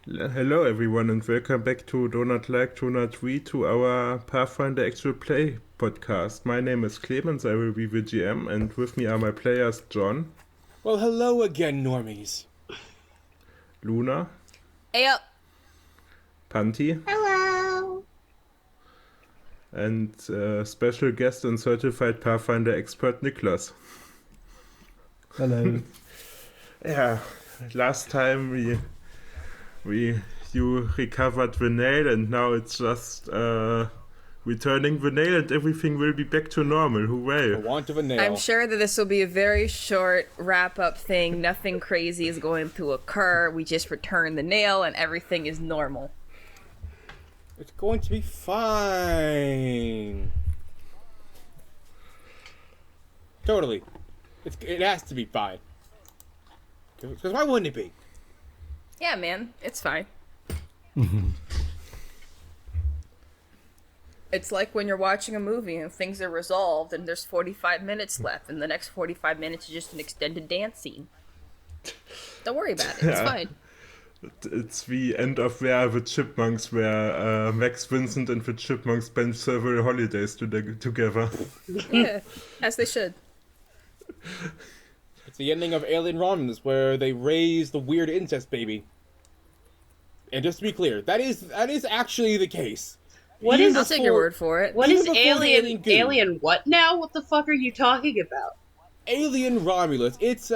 Hello everyone and welcome back to Do Not Like, Do Not Read, to our Pathfinder Actual Play podcast. My name is Clemens, I will be the GM, and with me are my players John, Well, hello again, normies. Luna, Hey up. Panti, Hello. and special guest and certified Pathfinder expert Niklas. Hello. Yeah, last time you recovered the nail, and now it's just returning the nail, and everything will be back to normal. For Hooray! want of a nail. I'm sure that this will be a very short wrap-up thing. Nothing crazy is going to occur. We just return the nail and everything is normal. It's going to be fine. Totally. It has to be fine. Because why wouldn't it be? Yeah, man. It's fine. It's like when you're watching a movie and things are resolved and there's 45 minutes left and the next 45 minutes is just an extended dance scene. Don't worry about it. It's fine. It's the end of Where Are the Chipmunks, where Max, Vincent, and the Chipmunks spend several holidays together. Yeah, as they should. It's the ending of Alien Romulus, where they raise the weird incest baby. And just to be clear, that is actually the case. What Even is- I'll take your word for it. What Even is before the alien alien? goo. Alien what now? What the fuck are you talking about? Alien Romulus. It's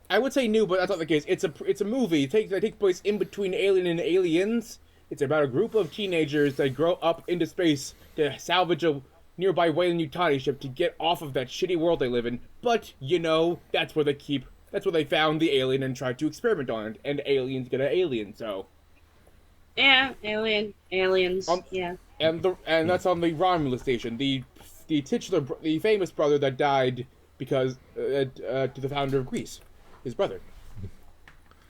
I would say new, but that's not the case. It's a movie that takes place in between Alien and Aliens. It's about a group of teenagers that grow up into space to salvage a nearby Weyland-Yutani ship to get off of that shitty world they live in. But that's where they found the alien and tried to experiment on it. And aliens get an alien, so. Yeah, aliens. Yeah. And that's on the Romulus station. The famous brother that died because to the founder of Greece, his brother.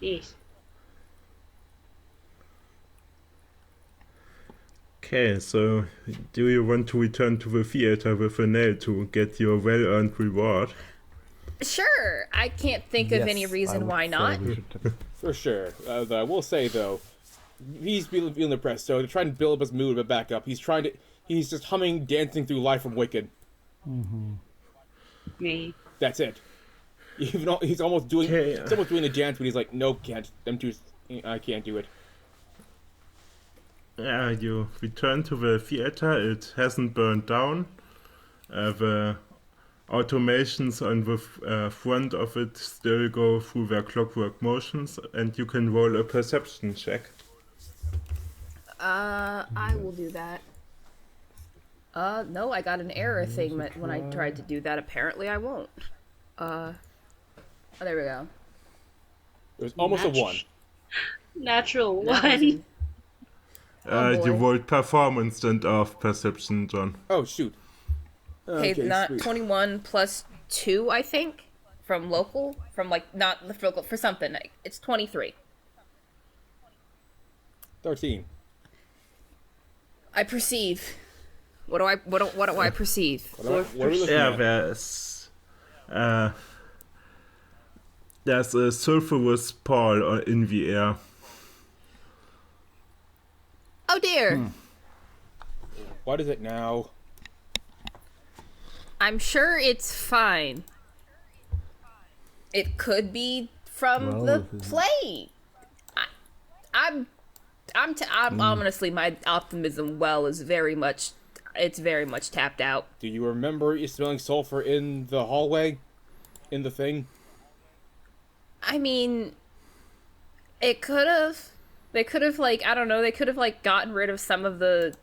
Jeez. Okay, so do you want to return to the theater with a nail to get your well-earned reward? Sure. I can't think of any reason why not. For sure. I will say, though, he's feeling depressed, so to try and build up his mood a bit back up, he's just humming Dancing Through Life from Wicked. Me. That's it. Even though he's almost doing Okay. the dance, but he's like, nope, can't. I can't do it. Yeah, you return to the theater. It hasn't burned down. The automations on the front of it still go through their clockwork motions, and you can roll a perception check. I will do that. No, I got an error thing when I tried to do that. Apparently I won't. Oh, there we go. It was almost a 1. Natural That one. was- Oh, You boy. rolled performance and off perception, John. Oh, shoot. Okay, not sweet. 21 plus 2, I think, from local, from like not the local for something. It's 23. 13. I perceive. What do I perceive? What are we looking Yeah, at? there's a sulfurous pall in the air. Oh dear. What is it now? I'm sure it's fine. It could be from Well, the if it's- play. I'm honestly, my optimism well is very much tapped out. Do you remember you smelling sulfur in the hallway? In the thing? I mean, it could have. They could have, like, I don't know, they could have, like, gotten rid of some of the.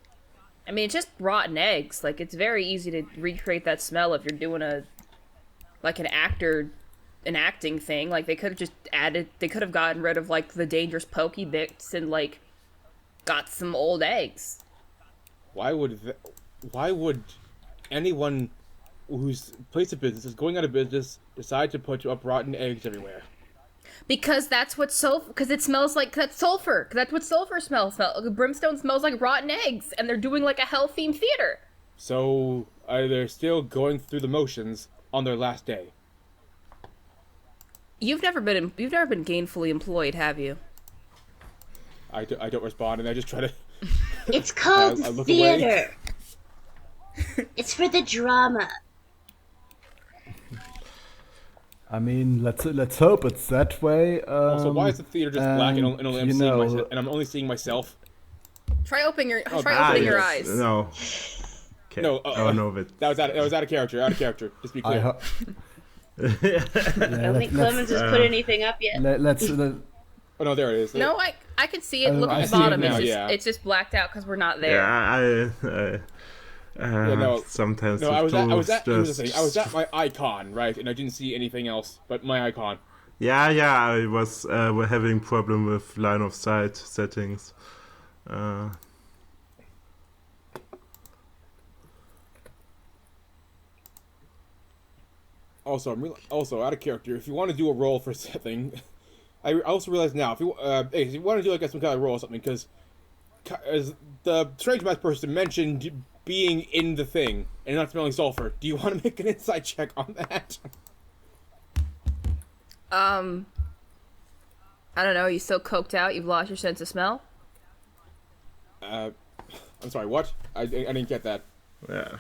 I mean, it's just rotten eggs. Like, it's very easy to recreate that smell if you're doing an acting thing. Like, they could have just they could have gotten rid of, like, the dangerous pokey bits and, like, got some old eggs. Why would anyone whose place of business is going out of business decide to put up rotten eggs everywhere? Because that's what because it smells like, that's sulfur. That's what sulfur smells. Brimstone smells like rotten eggs, and they're doing, like, a hell-themed theater. So, are they still going through the motions on their last day? You've never been gainfully employed, have you? I don't respond, and I just try to. It's called I look away. theater. It's for the drama. I mean, let's hope it's that way. Also, why is the theater just black and only I'm you seeing know, myself, and I'm only seeing myself? Try opening your yes. eyes. No. Okay. No, no, but that was out of character. Out of character. Just be I clear. yeah, I don't think Clemens has put anything up yet. let's Oh no, there it is. No, I can see it. Look I at the see it bottom. now, It's just blacked out because we're not there. yeah, no. sometimes No, I was at just... my icon, right, and I didn't see anything else but my icon. Yeah, I was we're having problem with line of sight settings. Also out of character. If you want to do a roll for something, I also realize now if you want to do like some kind of roll or something, because as the strange math person mentioned being in the thing and not smelling sulfur, do you want to make an insight check on that? I don't know. Are you so coked out you've lost your sense of smell? I'm sorry. What? I didn't get that. Yeah.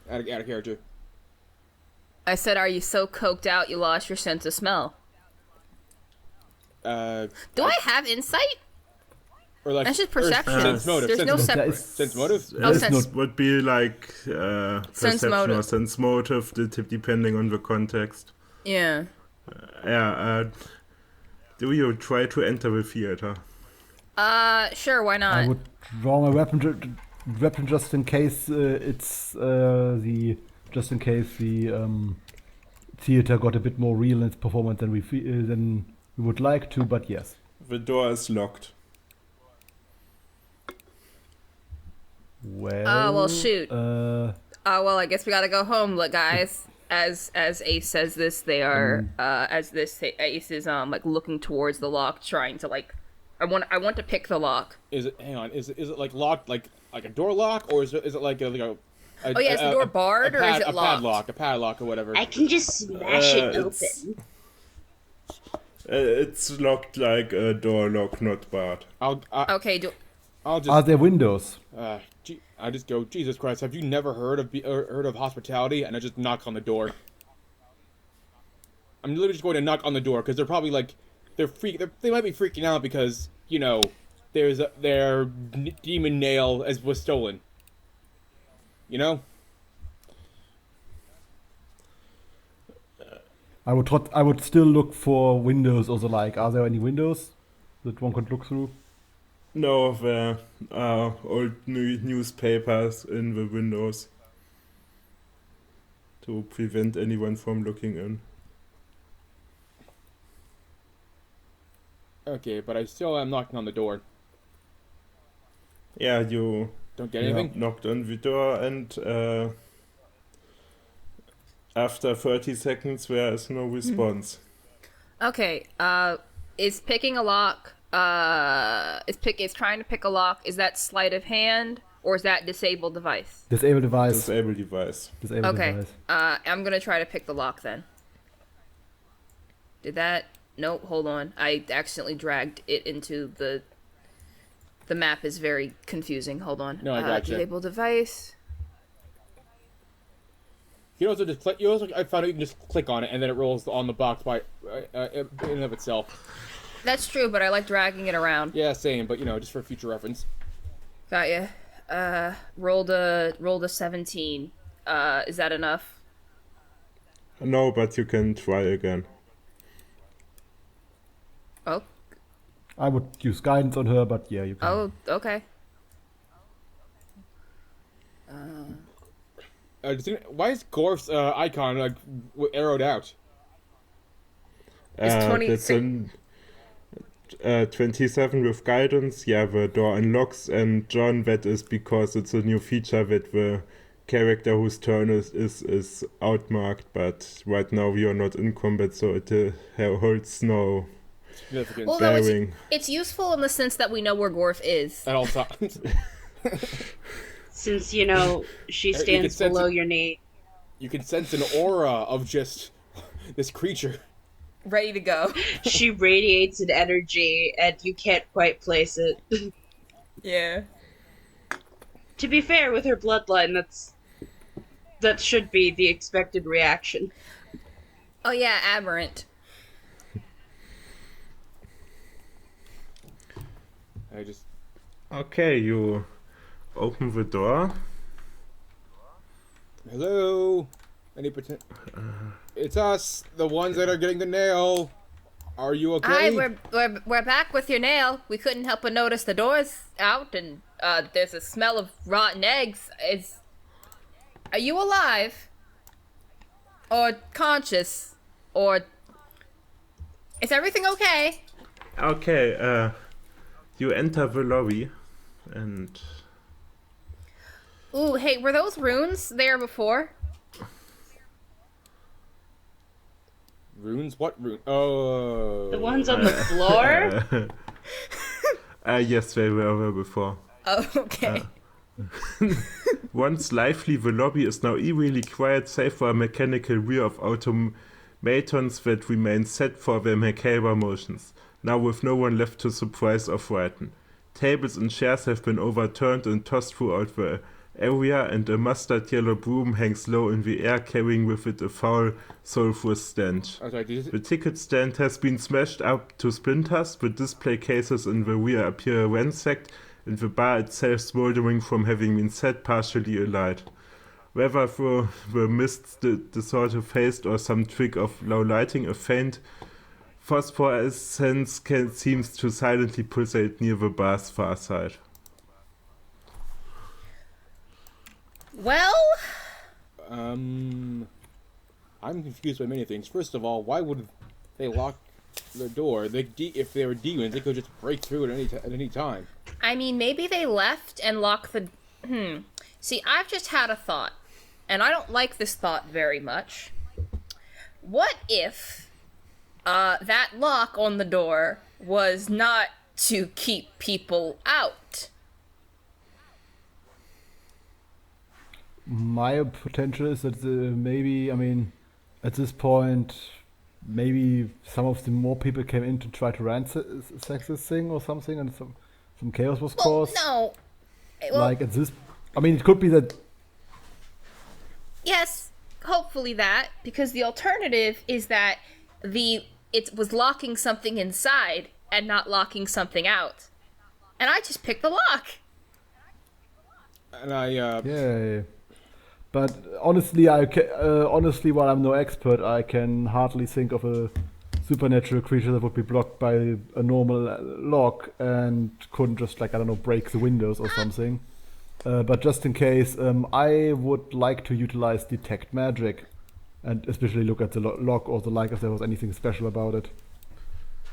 Out of character. I said, are you so coked out you lost your sense of smell? Do I have insight? Or like, That's just perception. Sense motive. There's no separate. Sense motive? Sense. Would be like perception motive. or sense motive, depending on the context. Yeah. Do you try to enter the theater? Sure. Why not? I would draw my weapon just in case the theater got a bit more real in its performance than we would like to. But yes, The door is locked. well, shoot. Well, I guess we gotta go home, look, guys. As Ace says this, they are Ace is like looking towards the lock, trying to like. I want to pick the lock. Is it like locked, like a door lock, or is it like a oh yeah, is the door barred or is it locked? A padlock or whatever. I can just smash it open. It's locked like a door lock, not barred. Okay. Are there windows? I just go, Jesus Christ! Have you never heard of hospitality? And I just knock on the door. I'm literally just going to knock on the door because they're probably like, they might be freaking out because their demon nail was stolen. You know. I would still look for windows or the like. Are there any windows that one could look through? No, there are old newspapers in the windows to prevent anyone from looking in. Okay, but I still am knocking on the door. Yeah, you don't get anything? Knocked on the door and after 30 seconds there is no response. Okay, is picking a lock, is trying to pick a lock, is that sleight of hand, or is that disabled device? Disabled device. Disabled device. Okay, I'm gonna try to pick the lock then. Did that? Nope, hold on. I accidentally dragged it into the map is very confusing. Hold on. No, I gotcha. Disabled device. You also just click. I found out you can just click on it and then it rolls on the box by in and of itself. That's true, but I like dragging it around. Yeah, same. But just for future reference. Got ya. Rolled a 17. Is that enough? No, but you can try again. Oh. I would use guidance on her, but yeah, you can. Oh, okay. Why is Gorf's icon like arrowed out? It's 20. That's 27 with guidance. Yeah, the door unlocks, and John, that is because it's a new feature that the character whose turn is outmarked, but right now we are not in combat, so it holds no significant bearing. It's useful in the sense that we know where Gorf is. At all times. Since, she stands below your knee. You can sense an aura of just this creature. ready to go. She radiates an energy, and you can't quite place it. Yeah. To be fair, with her bloodline, that should be the expected reaction. Oh yeah, aberrant. I just Okay, you open the door. hello. Any pretend? It's us, the ones that are getting the nail. Are you Hi, okay? we're back with your nail. We couldn't help but notice the door's out, and there's a smell of rotten eggs. Are you alive? Or conscious? Or is everything okay? Okay, you enter the lobby, and Ooh, hey, were those runes there before? Runes? What rune? Oh. The ones on the floor? yes, they were there before. Oh, okay. Once lively, the lobby is now eerily quiet, save for a mechanical whir of automatons that remain set for their macabre motions, now with no one left to surprise or frighten. Tables and chairs have been overturned and tossed throughout the area, and a mustard yellow broom hangs low in the air, carrying with it a foul, sulphurous stench. Oh, sorry, The ticket stand has been smashed up to splinters, the display cases in the rear appear ransacked, and the bar itself smoldering from having been set partially alight. Whether through the mist disorder faced or some trick of low lighting, a faint phosphorescence seems to silently pulsate near the bar's far side. Well, I'm confused by many things. First of all, why would they lock the door? If they were demons, they could just break through it at any time. I mean, maybe they left and locked the... See, I've just had a thought, and I don't like this thought very much. What if that lock on the door was not to keep people out? My potential is that maybe, I mean, at this point, maybe some of the more people came in to try to ransack this thing or something, and some chaos was Well, caused. no. Well, Like at this, I mean, it could be that. yes, hopefully that, because the alternative is that it was locking something inside and not locking something out. And I just picked the lock. And I, Yeah. But honestly, honestly, while I'm no expert, I can hardly think of a supernatural creature that would be blocked by a normal lock and couldn't just, like, I don't know, break the windows or something. But just in case, I would like to utilize detect magic, and especially look at the lock or the like if there was anything special about it,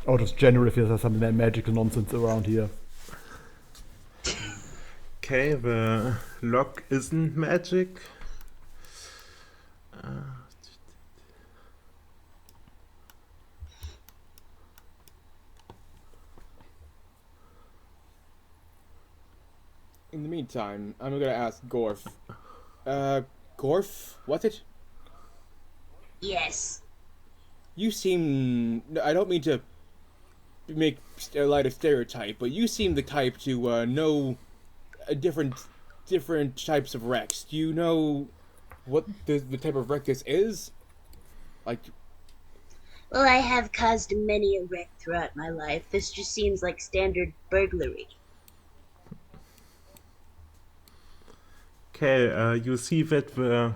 or just generally if there's some magical nonsense around here. Okay, the lock isn't magic. in the meantime, I'm gonna ask Gorf. Gorf, what's it? Yes. You seem... I don't mean to make a light of stereotype, but you seem the type to know different types of wrecks. Do you know what the type of wreck this is? Like, Well, I have caused many a wreck throughout my life. This just seems like standard burglary. Okay, you see that the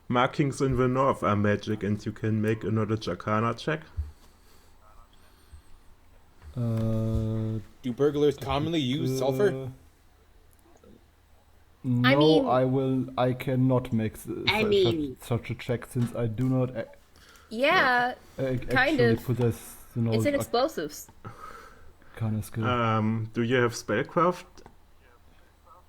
markings in the north are magic, and you can make a knowledge arcana check. do burglars commonly use sulfur? No, I mean- I cannot make mean- such a check since I do not Yeah, kind actually of. possess the It's in knowledge explosives. arcana skill. Do you have spellcraft?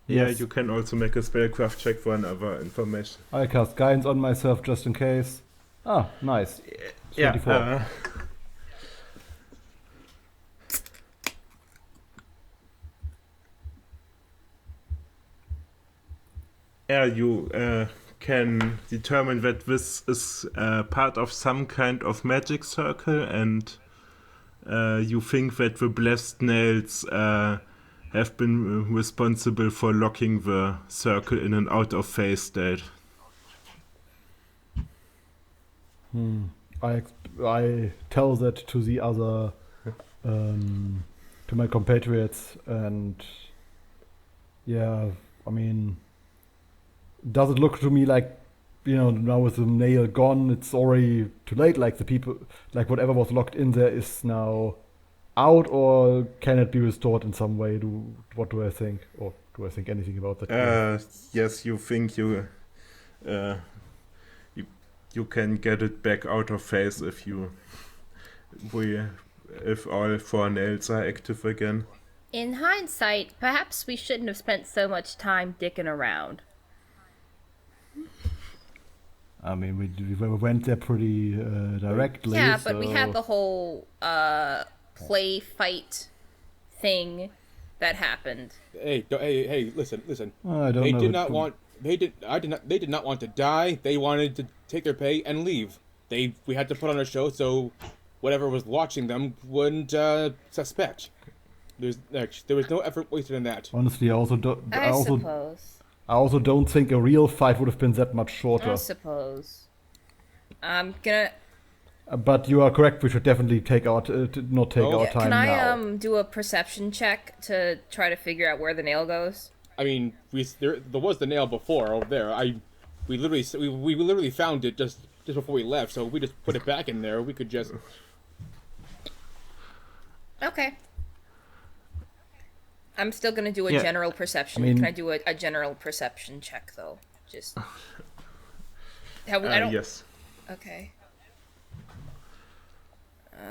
Yeah, Yes. you can also make a spellcraft check for another information. I cast guidance on myself just in case. Ah, nice. 24. Yeah, you can determine that this is part of some kind of magic circle, and you think that the blessed nails have been responsible for locking the circle in an out-of-phase state. I tell that to the other, to my compatriots, and yeah, I mean, does it look to me like, now with the nail gone, it's already too late? Like the people, like whatever was locked in there is now out, or can it be restored in some way? What do I think, or do I think anything about that? Yes, you think you can get it back out of phase if all 4 nails are active again. In hindsight, perhaps we shouldn't have spent so much time dicking around. I mean, we went there pretty directly. Yeah, but we had the whole play fight thing that happened. Hey! Listen. I don't They know. did not want. They did not want to die. They wanted to take their pay and leave. We had to put on a show so whatever was watching them wouldn't suspect. There was no effort wasted in that. Honestly, I suppose. I also don't think a real fight would have been that much shorter. I suppose. I'm gonna. But you are correct. We should definitely not take our time Can I now. do a perception check to try to figure out where the nail goes? I mean, there was the nail before over there. We literally found it just before we left. So if we just put it back in there, we could just. Okay. I'm still gonna do a Yeah. general perception. Can I do a general perception check though? Just. I don't. Yes. Okay.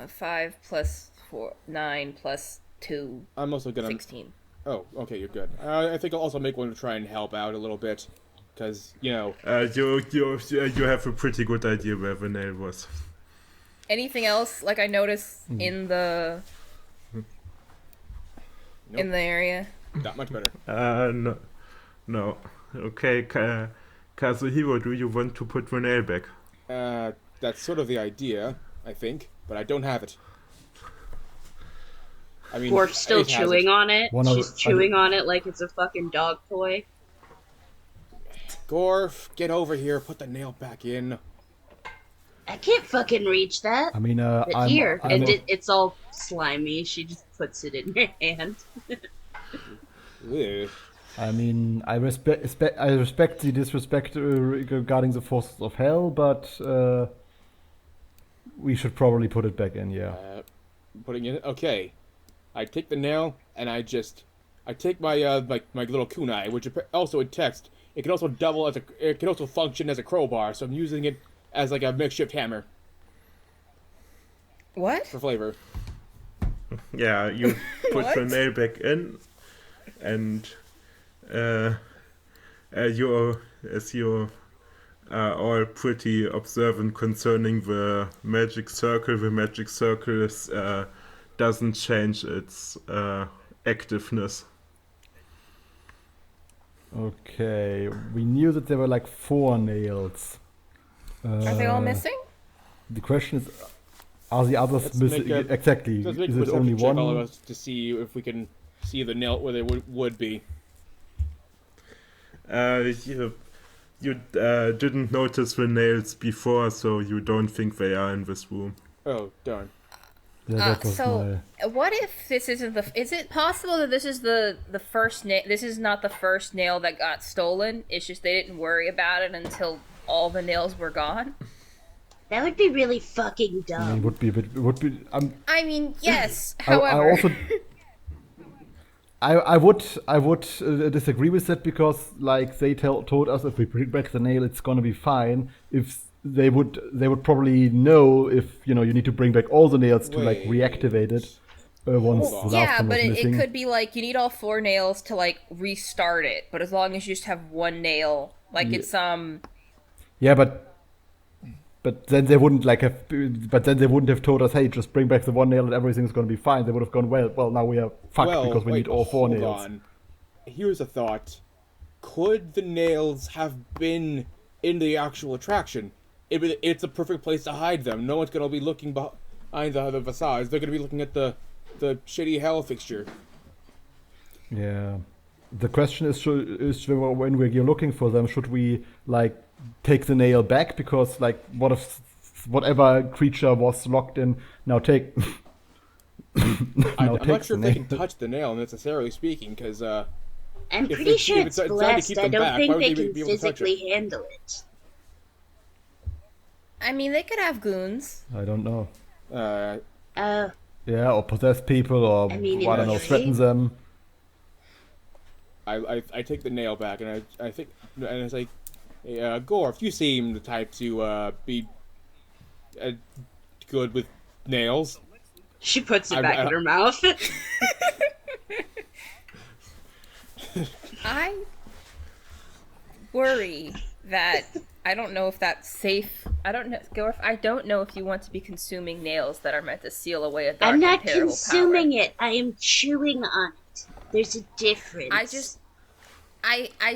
5 plus 4, 9 plus 2. I'm also gonna. 16. Oh, okay, you're good. I think I'll also make one to try and help out a little bit, because you You have a pretty good idea where the nail was. Anything else? Like I noticed in the. Nope. In the area. Not much better. No. Okay, Kazuhiro, do you want to put the nail back? That's sort of the idea, I think, but I don't have it. I mean, Gorf's still Ace has chewing on it. She's chewing I on it like it's a fucking dog toy. Gorf, get over here. Put the nail back in. I can't fucking reach that. I mean, But here, it's all slimy. She just puts it in her hand. Ugh. I mean, I respect the disrespect regarding the forces of hell, but we should probably put it back in. Yeah. Putting it. Okay. I take the nail and I take my my little kunai, which also in text. It can also it can also function as a crowbar, so I'm using it as like a makeshift hammer What? for flavor. Yeah, you put the What? nail back in, and as you are all pretty observant concerning the magic circle doesn't change its activeness. Okay. We knew that there were like 4 nails. Are they all missing? The question is, are the others Let's missing? make a- Exactly. Let's make Is a it only perception check, all of one? us, to see if we can see the nail where they would be. You didn't notice the nails before, so you don't think they are in this room. Oh darn! Yeah, that was So, what if this isn't the? Is it possible that this is the first nail? This is not the first nail that got stolen. It's just they didn't worry about it until all the nails were gone. That would be really fucking I mean, dumb. would be. I mean, yes. I However, also. I would disagree with that, because like they told us if we bring back the nail, it's gonna be fine. If they would probably know if you need to bring back all the nails to like Wait. reactivate it once the last yeah, one was but it missing. could be like you need all 4 nails to like restart it. But as long as you just have 1 nail, like it's Yeah, but then they wouldn't have told us, hey, just bring back the 1 nail and everything's gonna be fine. They would have gone, well now we are fucked because we need all 4 hold nails. on. Here's a thought: could the nails have been in the actual attraction. It's a perfect place to hide them. No one's gonna be looking behind the facades. They're gonna be looking at the shitty hell fixture. Yeah. The question is when we're looking for them, should we like take the nail back? Because like, what if whatever creature was locked in now take? I'm not sure if they can touch the nail necessarily speaking, because I'm pretty sure it's blessed. I don't think they can be able to touch physically handle it. I mean, they could have goons. I don't know. Yeah, or possess people, or I mean, I don't know, threaten them. I take the nail back, and I think, and it's like, hey, Gorf, you seem the type to be good with nails. She puts it back in her mouth. I worry that I don't know if that's safe. I don't know, Gorf. I don't know if you want to be consuming nails that are meant to seal away a dark I'm not and terrible consuming power. it. I am chewing on it. There's a difference. I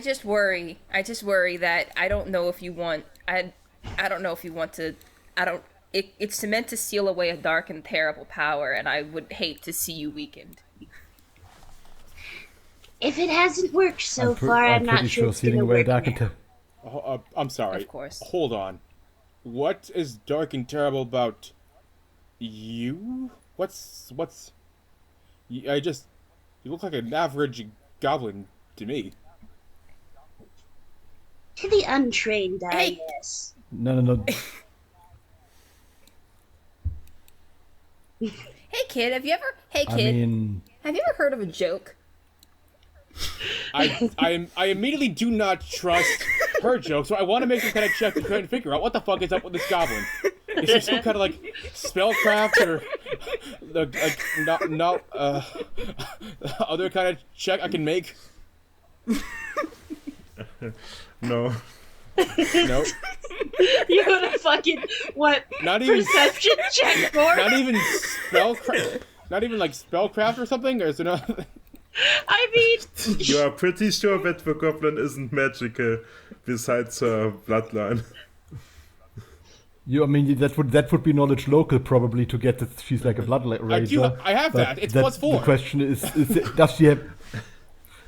just worry. I just worry that I don't know if you want. I don't know if you want to. It's meant to seal away a dark and terrible power, and I would hate to see you weakened. If it hasn't worked so far, I'm not sure it's sealing gonna away work dark and now. I'm sorry. Of course. Hold on. What is dark and terrible about you? What's? You look like an average goblin to me. To the untrained eye, Hey. yes. No. Hey kid, have you ever? Hey I kid, mean, have you ever heard of a joke? I immediately do not trust her joke, so I want to make some kind of check to try and figure out what the fuck is up with this goblin. Is there some kind of like spellcraft or other kind of check I can make? No. Nope. You want to fucking, what, Not even perception check for? Not even spellcraft. Not even like spellcraft or something. Or is there no? I mean, You are pretty sure that the goblin isn't magical, besides her bloodline. I mean that would be knowledge local probably to get that she's like a blood razor. I have that. It's +4. The question is does she have?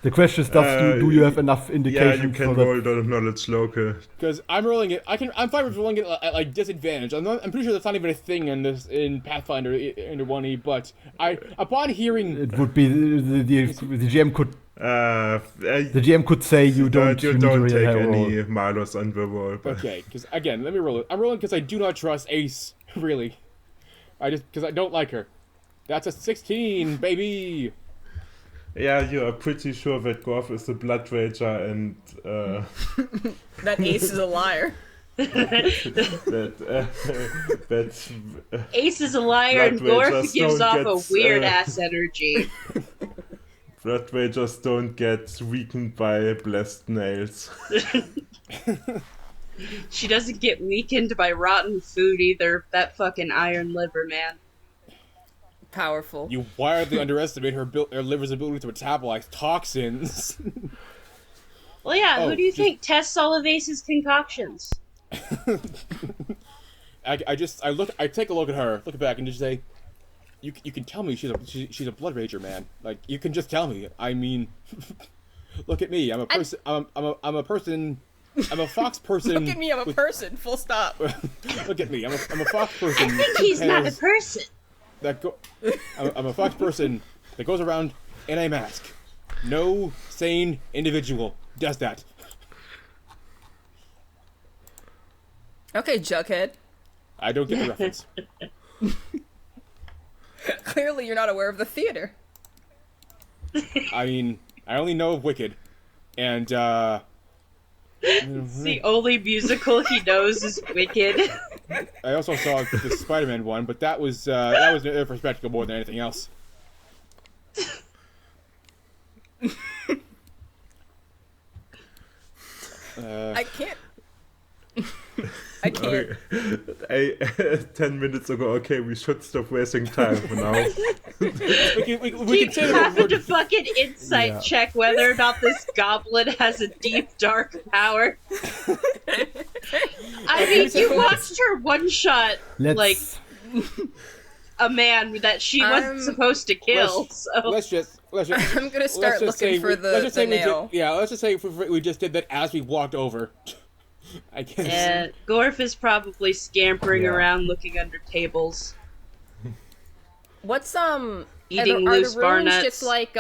The question is, do you have enough Yeah, indication you can for roll the knowledge local. Because I'm rolling it. I'm fine with rolling it at like disadvantage. I'm pretty sure that's not even a thing in Pathfinder under 1E. But upon hearing, it would be the GM could The GM could say you don't take any malus on the roll. But okay, because again, let me roll it. I'm rolling because I do not trust Ace. Really, because I don't like her. That's a 16, baby. yeah, you are pretty sure that Gorf is a blood rager and That Ace is a liar. that Ace is a liar and Blood Gorf ragers gives don't off a get, weird ass energy. blood ragers don't get weakened by blessed nails. She doesn't get weakened by rotten food either. That fucking iron liver, man. Powerful. You wildly underestimate her liver's ability to metabolize toxins. Well, yeah, Oh, who do you just- think tests all of Ace's concoctions? I take a look at her, look back, and just say, you can tell me she's a blood rager, man. Like, you can just tell me. I mean, look at me. I'm a person. I'm a person. I'm a fox person. Look at me, I'm a person. Full stop. Look at me. I'm a fox person. I think he's not a person. I'm a fox person that goes around in a mask. No sane individual does that. Okay, Jughead. I don't get the reference. Clearly, you're not aware of the theater. I mean, I only know of Wicked, and It's the only musical he knows is Wicked. I also saw the Spider-Man one, but that was there for spectacle more than anything else. I can't Okay. 10 minutes ago, okay, we should stop wasting time for now. We Keep can say that having to we're, fucking insight Yeah. check whether or not this goblin has a deep, dark power. I mean, you watched her one-shot, Let's. like, a man that she wasn't supposed to kill, so... let's just I'm gonna start let's just say looking for we- let's the just say we nail. let's just say we just did that as we walked over. I guess. Yeah, Gorf is probably scampering Yeah. around looking under tables. What's Eating are loose the bar runes nuts. just like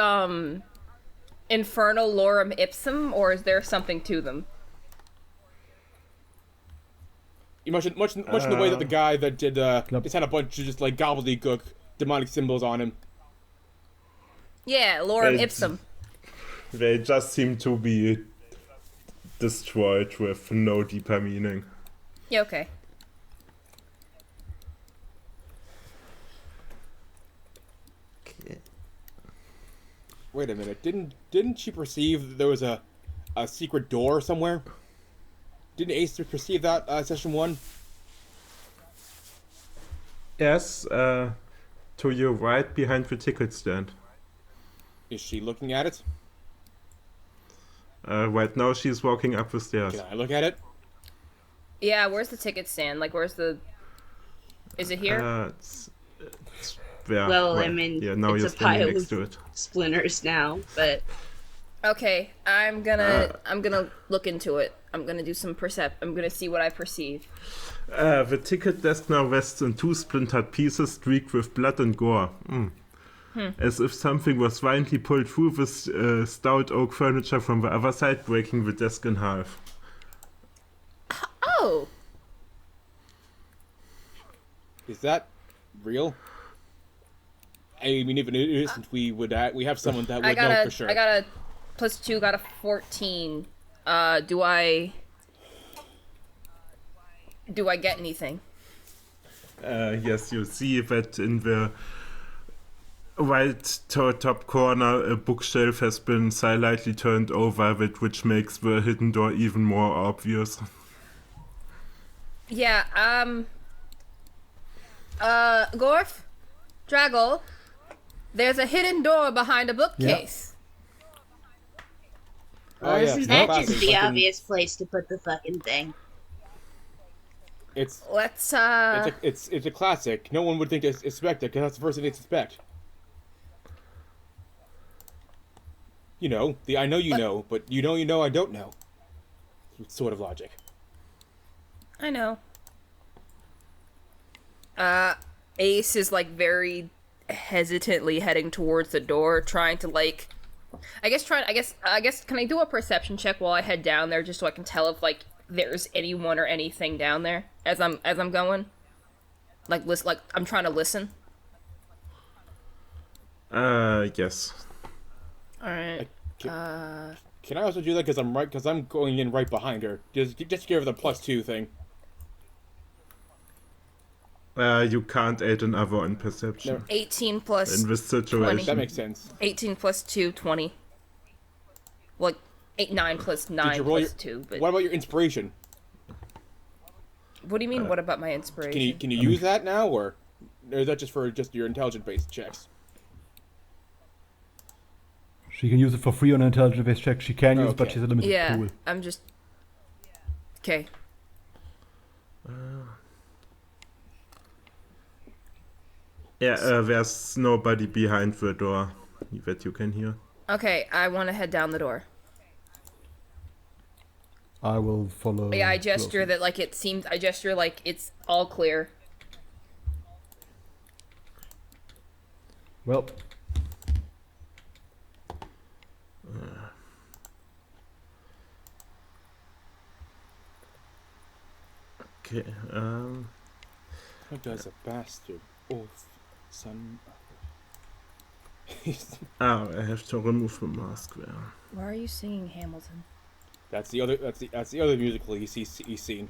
infernal lorem ipsum, or is there something to them? You much in the way that the guy that did just had a bunch of just like gobbledygook demonic symbols on him. Yeah, lorem Hey, ipsum. They just seem to be destroyed with no deeper meaning. Yeah, okay. Wait a minute, didn't she perceive that there was a secret door somewhere? Didn't Ace perceive that session 1? Yes, to your right behind the ticket stand. Is she looking at it? Right now she's walking up the stairs. Can I look at it? Yeah, where's the ticket stand? Like, where's the... Is it here? It's there. Well, I right. mean, yeah, now it's you're a standing pile next of to it. splinters now, but... Okay, I'm gonna look into it. I'm gonna do some I'm gonna see what I perceive. The ticket desk now rests on 2 splintered pieces streaked with blood and gore. As if something was violently pulled through this stout oak furniture from the other side, breaking the desk in half. Oh! Is that real? I mean, even if it isn't, we have someone that would know for sure. I got a +2, got a 14. Do I get anything? Yes, you see that in the right top corner a bookshelf has been slightly turned over, which makes the hidden door even more obvious. Yeah, Gorf? Draggle? There's a hidden door behind a bookcase. Oh, yeah. Isn't that Classic just the fucking- obvious place to put the fucking thing? It's Let's, it's a classic. No one would think to expect it because that's the first thing they suspect. You know, I know you know, but you know, I don't know. Sort of logic. I know. Ace is, like, very hesitantly heading towards the door, trying to, like... I guess, can I do a perception check while I head down there, just so I can tell if, like, there's anyone or anything down there as I'm going? Like, I'm trying to listen. Yes. Alright. Can I also do that because I'm going in right behind her? Just give her the +2 thing. You can't add another on perception No. 18 plus... in this situation. That makes sense. 18 plus 2, 20. Well, 9 plus 9 you roll plus your- 2, but... What about your inspiration? What do you mean, what about my inspiration? Can you use that now, or is that just for your intelligence-based checks? She can use it for free on an intelligence-based check. She can use it, but Okay. she's a limited Yeah, pool. I'm just... Okay. Yeah, there's nobody behind the door that you can hear. Okay, I want to head down the door. I will follow. Yeah, I gesture closely. that, like, I gesture like it's all clear. Well, Okay, How does a bastard oath son? I have to remove the mask there. Why are you singing Hamilton? That's the other musical he's seen.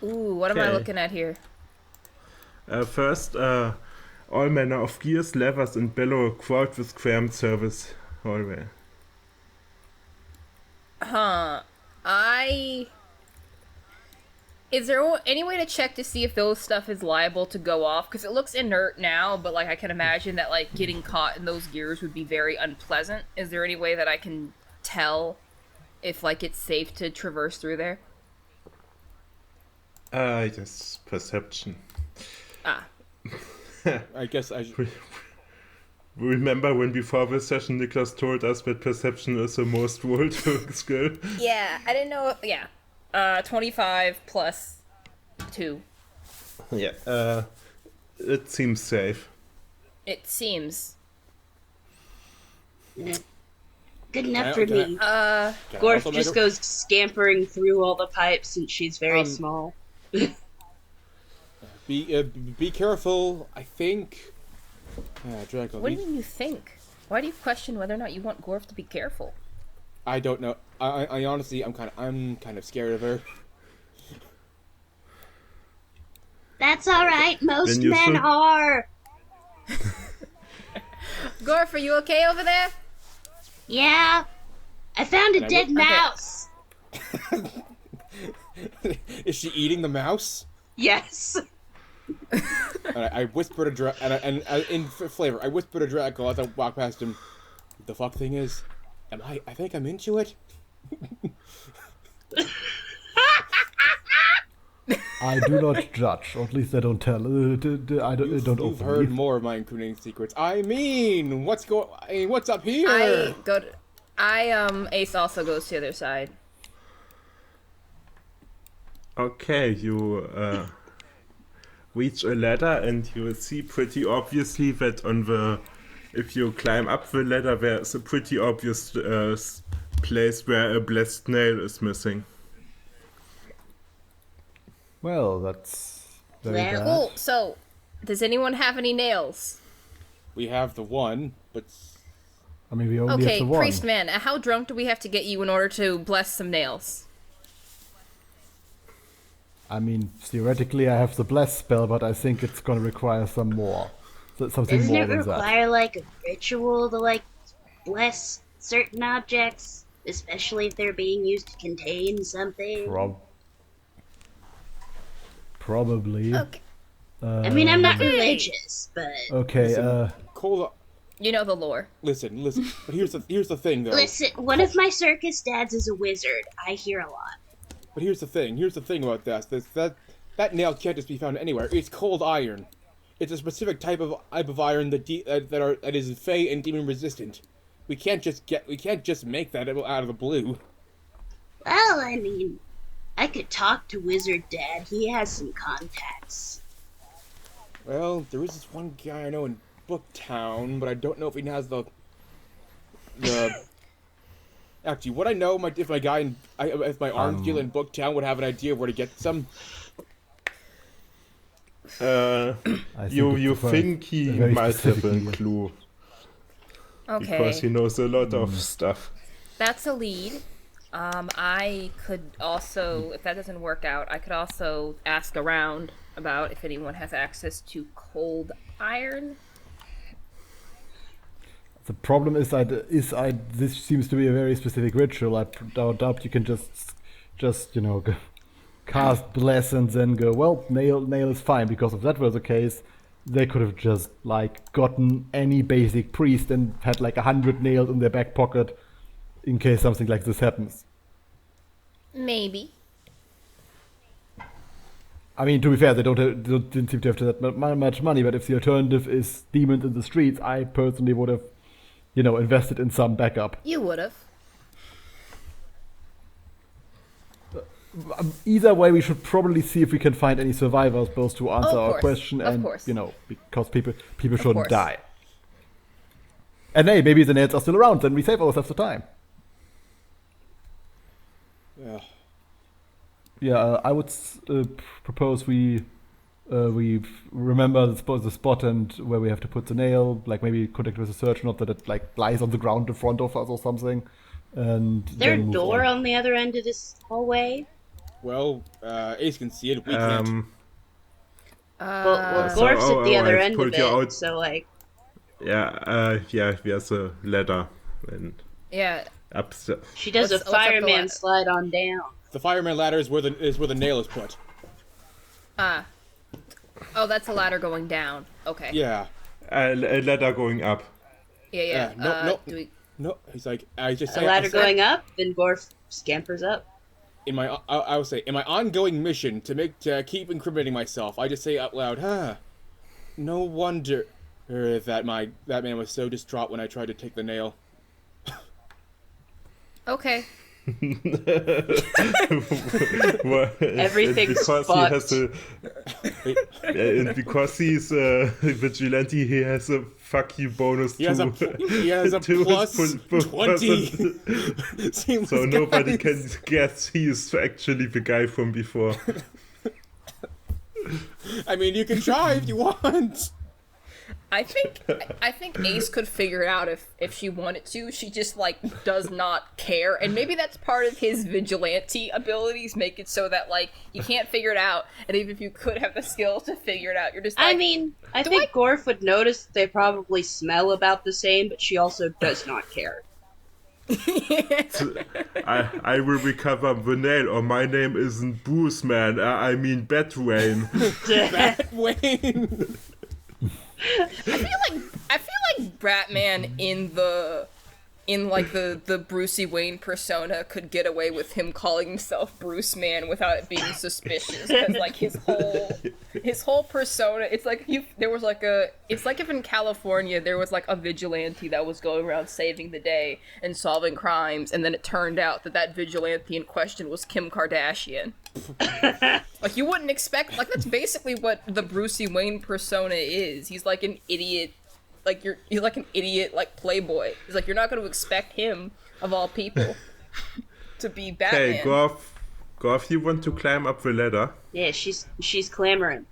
Ooh, what am I Okay. looking at here? First, all manner of gears, levers, and bellow crowd with crammed service hallway. Is there any way to check to see if those stuff is liable to go off? Because it looks inert now, but like I can imagine that like getting caught in those gears would be very unpleasant. Is there any way that I can tell if like it's safe to traverse through there? Yes, perception. I guess I should... Remember when before the session Niklas told us that perception is the most rolled skill? Yeah, I didn't know. Yeah. 25 plus 2. Yeah, it seems safe. It seems. Good enough for me. Can I Gorf also just make a- goes scampering through all the pipes since she's very small. Be careful. I think. Draco. What do you think? Why do you question whether or not you want Gorf to be careful? I don't know. I honestly, I'm kind of scared of her. That's all right. Most Then you men should- are. Gorf, are you okay over there? Yeah. I found a I dead look- mouse. Is she eating the mouse? Yes. And I whisper to Draco, and in flavor, I whisper to Draco as I walk past him. The fuck thing is, I think I'm into it. I do not judge, or at least I don't tell. I don't You've openly. heard more of my incriminating secrets. I mean, what's up here? Ace also goes to the other side. Okay, you reach a ladder and you will see pretty obviously that if you climb up the ladder, there's a pretty obvious place where a blessed nail is missing. Well, that's very Well, bad. Cool. So, does anyone have any nails? We have the one, but I mean, we only have Okay, the one. Priestman, how drunk do we have to get you in order to bless some nails? I mean, theoretically, I have the bless spell, but I think it's gonna require some more, something Doesn't more it than that. require like a ritual to like bless certain objects, especially if they're being used to contain something? Probably. Okay. I mean, I'm not Okay. religious, but Okay. Listen. Cola. You know the lore. Listen. But here's the thing, though. listen, one of my circus dads is a wizard. I hear a lot. But here's the thing. Here's the thing about that nail can't just be found anywhere. It's cold iron. It's a specific type of iron that is fey and demon resistant. We can't just make that out of the blue. Well, I mean, I could talk to Wizard Dad. He has some contacts. Well, there is this one guy I know in Booktown, but I don't know if he has the. Actually, what I know, if my arms dealer in Booktown would have an idea of where to get some. I You it's a think he very might have specific a deal. clue Okay. because he knows a lot of stuff. That's a lead. I could also, if that doesn't work out, I could also ask around about if anyone has access to cold iron. The problem is this seems to be a very specific ritual. I doubt you can just cast bless and then go, well, nail is fine, because if that was the case, they could have just like gotten any basic priest and had like 100 nails in their back pocket in case something like this happens. Maybe. I mean, to be fair, they didn't seem to have that much money, but if the alternative is demons in the streets, I personally would have, invested in some backup. You would have. Either way, we should probably see if we can find any survivors both to answer Of our course, question of and, course. because people shouldn't course. die. And hey, maybe the nails are still around, then we save ourselves the time. Yeah. Yeah, I would propose we remember the spot and where we have to put the nail, like maybe connect with the surgeon, not that it like lies on the ground in front of us or something. And Is there a then move door on. on the other end of this hallway? Well, Ace can see it. We can't. Well, So- Gorf's at the other I've end of pulled you out. it, so like, Yeah, there's a ladder, and Yeah. Upstairs. She does Let's a up the fireman ladder. slide on down. The fireman ladder is where the nail is put. Ah. Oh, that's a ladder going down. Okay. Yeah. A ladder going up. Yeah. No. Do we... No, he's like, I just A say, ladder going up, then Gorf scampers up. in my, I would say, in my ongoing mission to keep incriminating myself, I just say out loud, no wonder that man was so distraught when I tried to take the nail. Okay. Well, Everything's because fucked. he has and because he's a vigilante, he has a fuck you bonus He has a to plus his 20. Seems so nobody guys. can guess he is actually the guy from before. I mean, you can try if you want. I think Ace could figure it out if she wanted to. She just like does not care, and maybe that's part of his vigilante abilities. Make it so that like you can't figure it out, and even if you could have the skills to figure it out, you're just like, I mean, I think Gorf would notice that they probably smell about the same, but she also does not care. I will recover the nail, or my name isn't Bruce, man. I mean Batwain. Wayne. I feel like Batman in the Brucey Wayne persona could get away with him calling himself Bruce Man without it being suspicious, because like his whole persona, it's like if in California there was like a vigilante that was going around saving the day and solving crimes, and then it turned out that vigilante in question was Kim Kardashian. Like, you wouldn't expect, like, that's basically what the Brucey Wayne persona is. He's like an idiot, like, he's like an idiot, like, playboy. He's like, you're not going to expect him, of all people, to be Batman. Hey, Gorf, you want to climb up the ladder? Yeah, she's clamoring.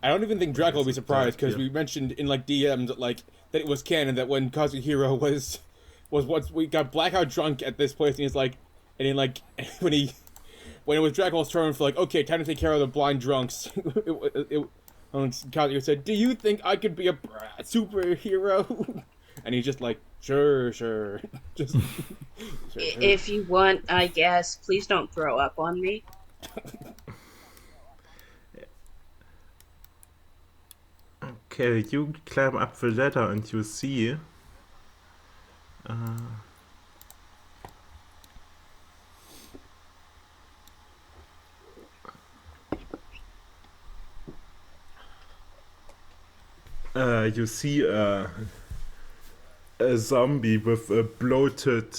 I don't even think Draco will be surprised, because we mentioned in like DMs that it was canon that when Kazuhiro was once we got blackout drunk at this place, and he's like, and then like when it was Draco's turn for like, okay, time to take care of the blind drunks. Kazuhiro said, "Do you think I could be a superhero?" And he's just like, sure. Just sure. If you want, I guess. Please don't throw up on me. Okay, you climb up the ladder and you see a zombie with a bloated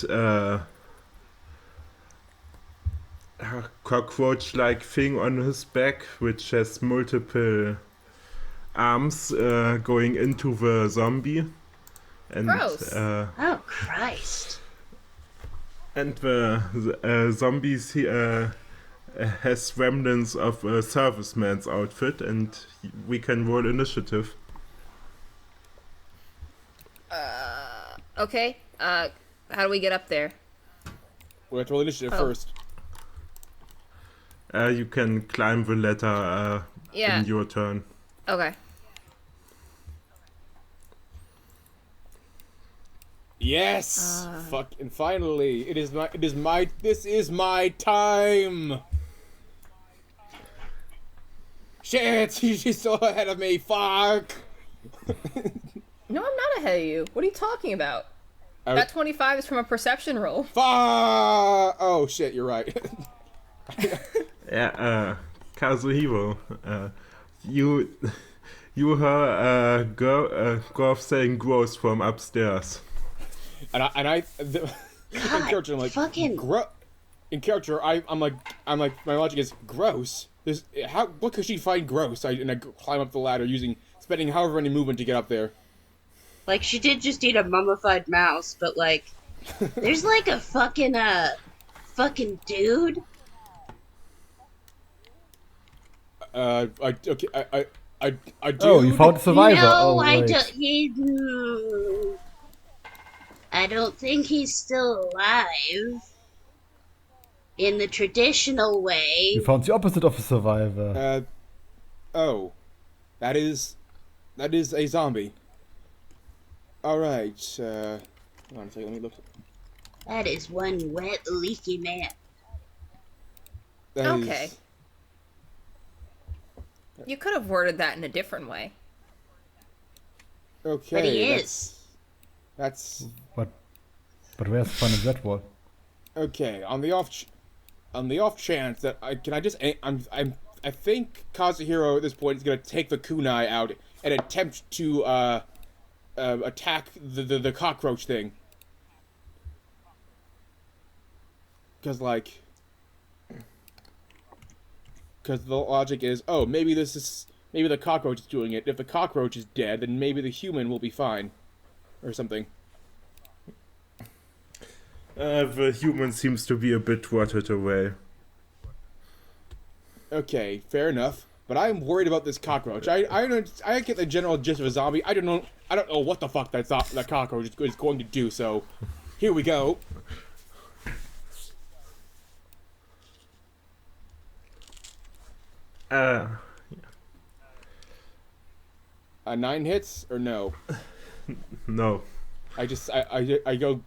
cockroach-like thing on his back, which has multiple arms going into the zombie. And, Gross. Oh, Christ. And the zombies has remnants of a serviceman's outfit, and we can roll initiative. Okay, how do we get up there? We have to roll initiative first. You can climb the ladder in your turn. Okay. Yes! Fucking finally! This is my time! Shit! She's so ahead of me, fuck! No, I'm not ahead of you. What are you talking about? That 25 is from a perception roll. Fuck! Oh shit, you're right. Yeah, Kazuhiro, you heard Gorf saying gross from upstairs. In character, I'm like, fucking- in character, I'm like, my logic is gross. What could she find gross? I climb up the ladder spending however many movement to get up there. Like, she did just eat a mummified mouse, but like, there's like a fucking dude. I do. Oh, you found a survivor. No, oh, I wait. don't. I don't think he's still alive. In the traditional way. You found the opposite of a survivor. Oh, that is a zombie. Alright, hold on a second, let me look. That is one wet, leaky map. That Okay. is- You could have worded that in a different way. Okay. But he That's But where's the fun in that one? okay. On the off chance that I think Kazuhiro at this point is gonna take the kunai out and attempt to attack the cockroach thing. Because the logic is, oh, maybe the cockroach is doing it. If the cockroach is dead, then maybe the human will be fine, or something. The human seems to be a bit rotted away. Okay, fair enough. But I'm worried about this cockroach. I get the general gist of a zombie. I don't know what the fuck that cockroach is going to do. So, here we go. Uh, 9 hits or no? no. I go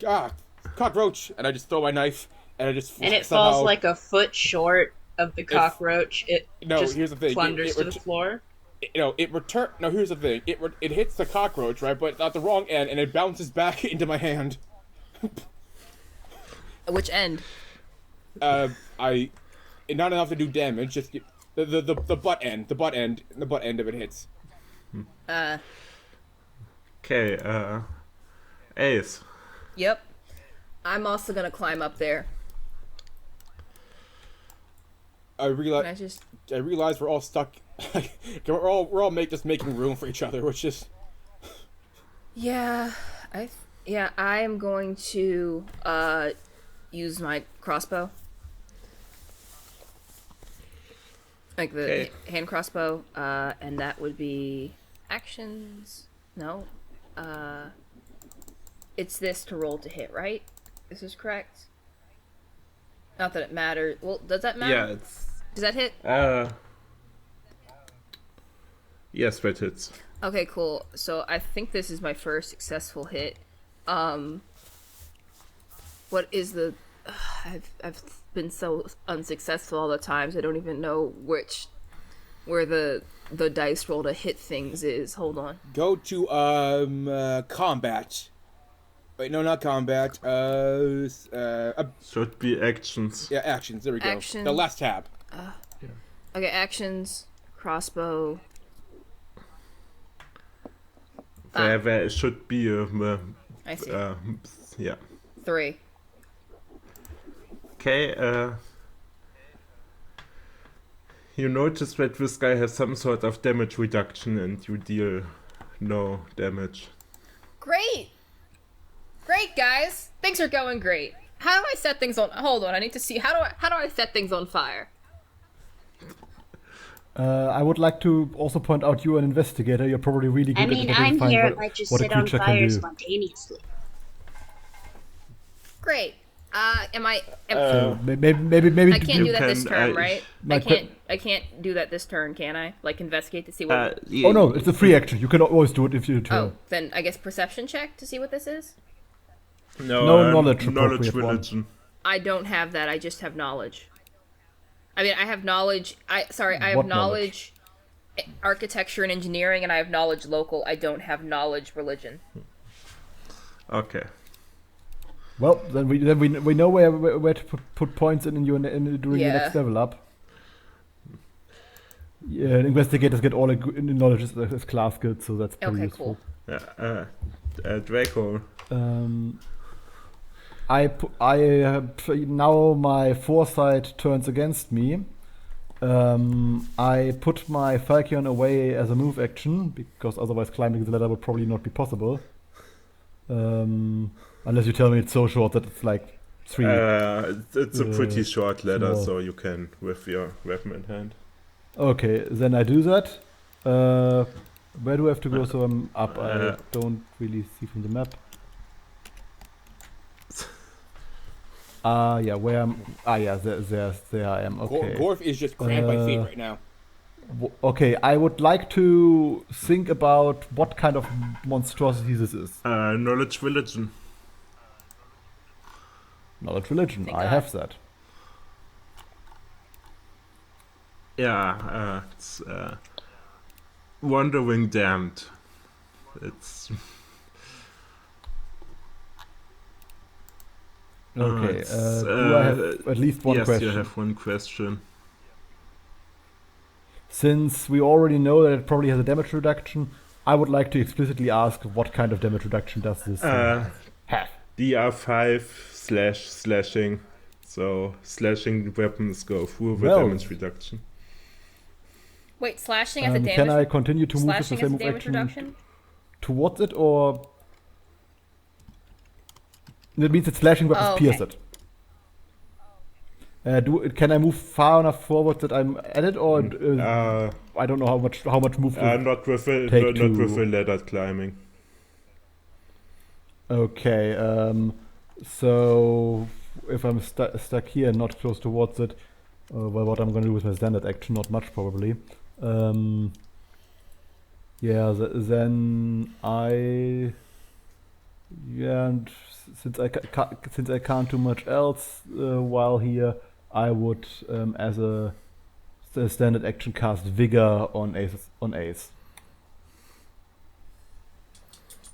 cockroach, and I just throw my knife, and I just And it somehow, falls like a foot short of the cockroach. It no, just here's the thing. plunders to the floor. No, here's the thing. It hits the cockroach, right, but at the wrong end, and it bounces back into my hand. Which end? Not enough to do damage. Just the butt end. The butt end of it hits. Okay, Ace. Yep. I'm also gonna climb up there. I Can I realize we're all stuck. we're all making room for each other, which is Yeah, I am going to use my crossbow. Like the Okay. hand crossbow, and that would be actions. No. It's this to roll to hit, right? This is correct. Not that it matters. Well, does that matter? Yeah, it's... Does that hit? Yes, that hits. Okay, cool. So I think this is my first successful hit. What is the? I've been so unsuccessful all the times. I don't even know where the dice roll to hit things is. Hold on. go to combat. Wait, no, not combat. Should be actions. Yeah, actions. There we go. Action. The last tab. Okay, actions, crossbow. There should be I see. yeah. 3. Okay, you notice that this guy has some sort of damage reduction and you deal no damage. Great, guys. Things are going great. How do I set things on? Hold on. I need to see. How do I set things on fire? I would like to also point out you're an investigator. You're probably really good I at mean, I'm identifying here. what, It might just what a sit on creature can fire do. spontaneously. Great. Am I? So maybe I can't do that this can- turn, right? my I can't do that this turn, can I? Like investigate to see what. Oh no, it's a free action. You can always do it if you turn. Oh, then I guess perception check to see what this is. No knowledge knowledge appropriate one. religion. I don't have that. I just have knowledge. I mean, I have knowledge. I have What knowledge, architecture and engineering, and I have knowledge local. I don't have knowledge religion. Okay. Well, then we know where to put points in during your Yeah. next level up. Yeah, investigators get all knowledge as class skills, so that's pretty Okay, useful. cool. Draco. Now my foresight turns against me. I put my Falcon away as a move action because otherwise climbing the ladder would probably not be possible. Unless you tell me it's so short that it's like 3. It's a pretty short ladder, small. so you can with your weapon in hand. Okay, then I do that. Where do I have to go? So I'm up. I don't really see from the map. Yeah, where am? Yeah, there I am. Okay. Gorf is just cramped by feet right now. Okay, I would like to think about what kind of monstrosity this is. Knowledge religion. Knowledge religion. Thank I God. have that. Yeah, it's wandering damned. It's Okay. it's, Do I have at least one yes, question? you have one question. Since we already know that it probably has a damage reduction, I would like to explicitly ask what kind of damage reduction does this have? DR5 / slashing. So slashing weapons go through the Well. damage reduction. Wait, slashing as a damage. Can I continue to move with the slashing same as a move damage action reduction? towards it, or that means that slashing weapons Oh, pierce okay. it? Can I move far enough forward that I'm at it, or I don't know how much move? Not with a take not with to- a ladder climbing. Okay. So if I'm stuck here and not close towards it, well, what I'm going to do with my standard action, not much probably. Then and since I can't do much else while here, I would as a standard action cast Vigor on Ace,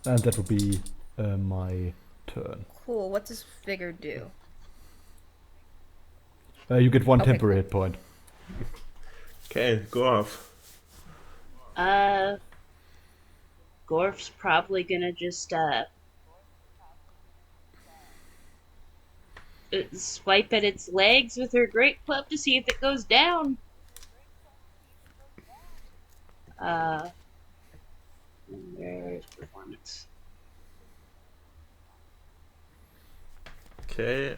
and that would be my turn. Cool. What does Vigor do? You get one Okay, temporary hit point. Okay, go off. Gorf's probably gonna just swipe at its legs with her great club to see if it goes down. Where's performance? Okay,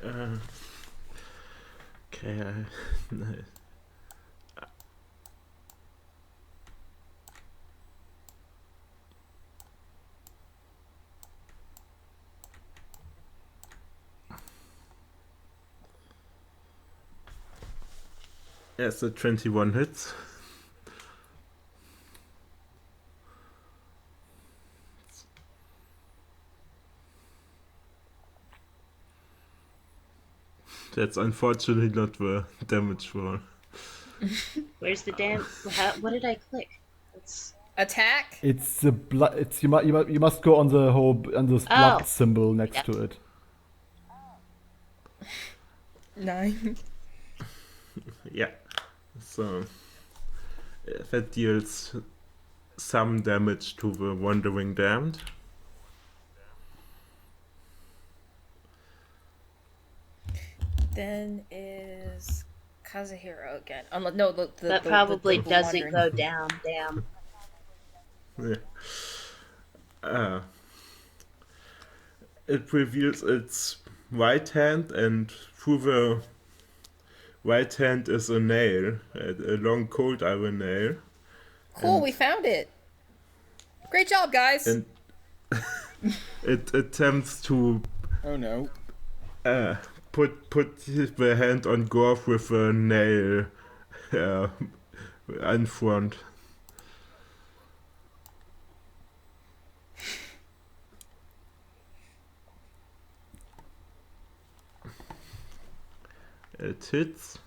yes, the 21 hits. That's unfortunately not the damage roll. Where's the damn? What did I click? It's Attack. It's the blood. You must go on the blood symbol next Yep. to it. 9. Yeah, so that deals some damage to the wandering damned. Then is Kazuhiro again. No, that probably the doesn't wandering. go down. Damn. Yeah. It reveals its right hand, and through the right hand is a nail, a long cold iron nail. Cool, we found it. Great job, guys. And it attempts to Oh no. put the hand on Gorf with a nail in front. It hits.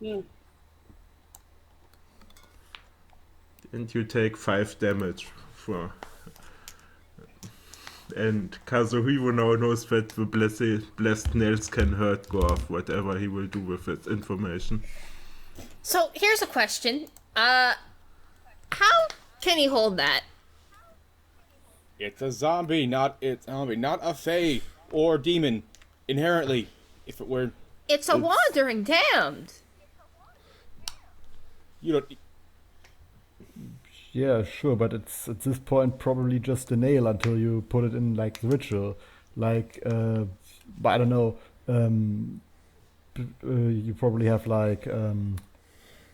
And you take 5 damage for. And Kazuhiro now knows that the blessed nails can hurt Gorf, whatever he will do with its information. So here's a question. How can he hold that? It's a zombie, not a fae or demon. Inherently, if it were, It's a wandering damned. you don't. Yeah, sure, but it's at this point probably just a nail until you put it in like the ritual. Like, but I don't know. You probably have like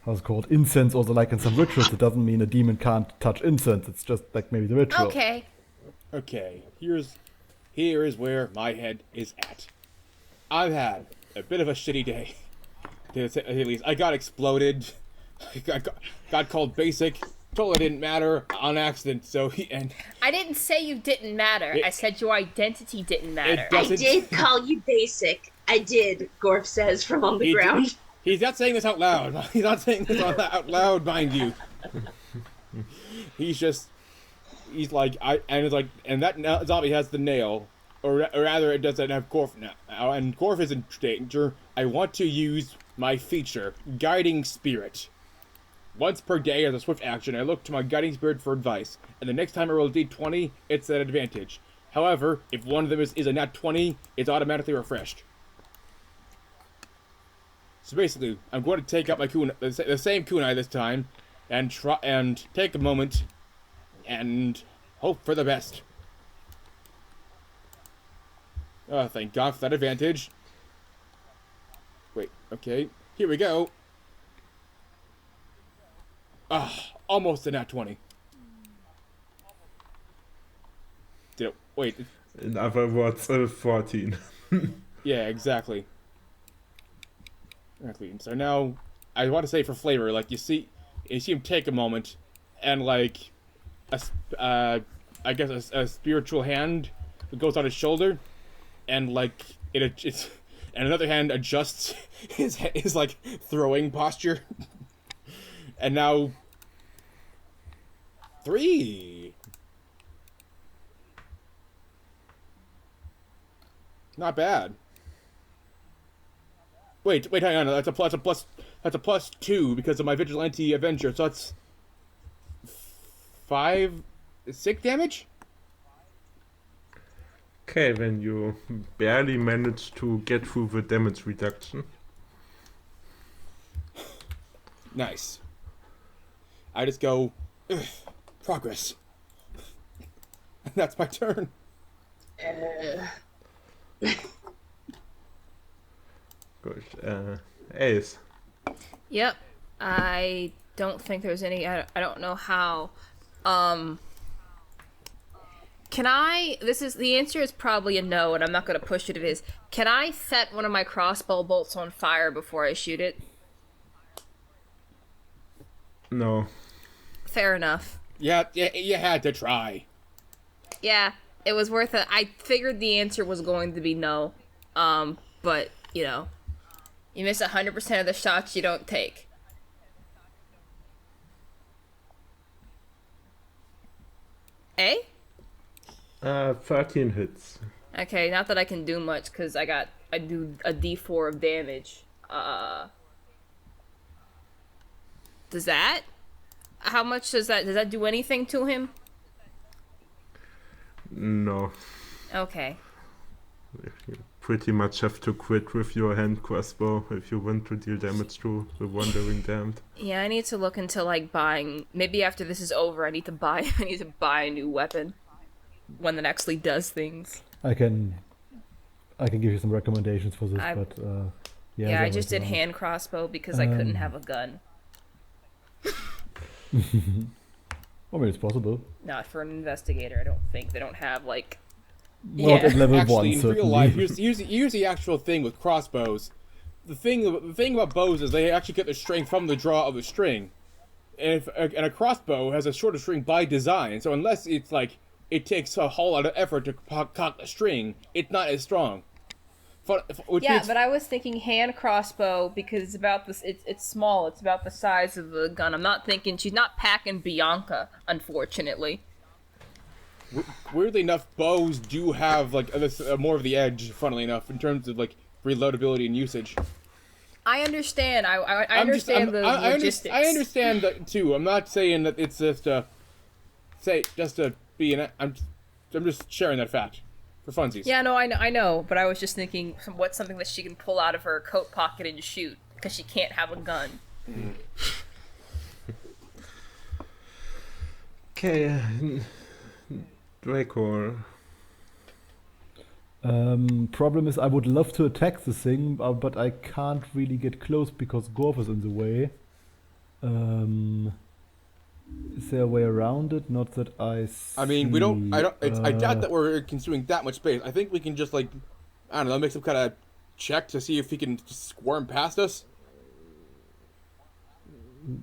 how's it called, incense, or like in some rituals. It doesn't mean a demon can't touch incense. It's just like maybe the ritual. Okay. Okay, here is where my head is at. I've had a bit of a shitty day. To say at least, I got exploded got called basic. Told it didn't matter on accident. So I didn't say you didn't matter. I said your identity didn't matter. It I doesn't- did call you basic. I did, Gorf says from on the He did- ground. He's not saying this out loud. He's not saying this out loud, mind you. He's like, and that zombie has the nail, or rather, it doesn't have Gorf now. And Gorf is in danger. I want to use my feature, Guiding Spirit. Once per day as a swift action, I look to my Guiding Spirit for advice, and the next time I roll a d20, it's an advantage. However, if one of them is a nat 20, it's automatically refreshed. So basically, I'm going to take out my kunai, the same kunai this time, and take a moment and hope for the best. Oh, thank God for that advantage. Wait, okay, here we go. Almost a nat 20. Wait. In other words, 14. Yeah, exactly. So now, I want to say for flavor, like, you see him take a moment, and, like, I guess a spiritual hand goes on his shoulder, and, like, and another hand adjusts his like, throwing posture. And now, 3. Not bad. Wait, hang on. That's a plus 2 because of my vigilante avenger. So that's 6 damage. Okay, then you barely managed to get through the damage reduction. Nice. I just go, progress. That's my turn. Good. Ace. Yep. I don't think there's any. I don't know how. Can I? The answer is probably a no, and I'm not going to push it if it is. Can I set one of my crossbow bolts on fire before I shoot it? No. Fair enough. Yeah, you had to try. Yeah, it was worth it. I figured the answer was going to be no. But, you know, you miss 100% of the shots you don't take. Eh? 13 hits. Okay, not that I can do much, because I do a d4 of damage. Does that? How much does that do anything to him? No. Okay. You pretty much have to quit with your hand crossbow if you want to deal damage to the wandering damned. Yeah, I need to look into, like, buying... Maybe after this is over, I need to buy a new weapon. One that actually does things. I can give you some recommendations for this, but Yeah, I just did hand crossbow because I couldn't have a gun. I mean, it's possible. Not for an investigator, I don't think. They don't have, like... Not at level Actually, 1, in certainly. real life, here's the actual thing with crossbows. The thing about bows is they actually get their strength from the draw of the string. And a crossbow has a shorter string by design, so unless it's like it takes a whole lot of effort to cock the string, it's not as strong. Yeah, but I was thinking hand crossbow because it's about this. It's small. It's about the size of the gun. I'm not thinking she's not packing Bianca, unfortunately. Weirdly enough, bows do have like more of the edge. Funnily enough, in terms of like reloadability and usage. I understand. I understand the logistics. I understand that too. I'm not saying that it's just I'm just sharing that fact for funsies. Yeah, no, I know, but I was just thinking, what's something that she can pull out of her coat pocket and shoot because she can't have a gun. Okay, Draco. Problem is, I would love to attack the thing, but I can't really get close because Gorf is in the way. Is there a way around it? Not that I see. I mean, we don't. I doubt that we're consuming that much space. I think we can just like, I don't know, make some kind of check to see if he can squirm past us.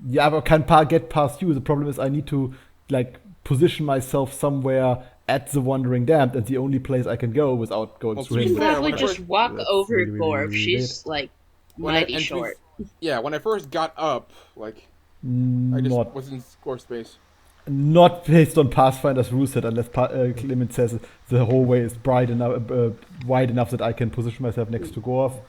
Yeah, but get past you. The problem is I need to like position myself somewhere at the Wandering Damned, and the only place I can go without going Well, through You to can be him. fair, probably when I just first- walk That's over really, really, Gorf. really She's like when I- mighty and to be- short. Yeah, when I first got up, like I just Not was in score space. not based on Pathfinder's rule set, unless Clement says the hallway is bright enough, wide enough that I can position myself next to Gorf.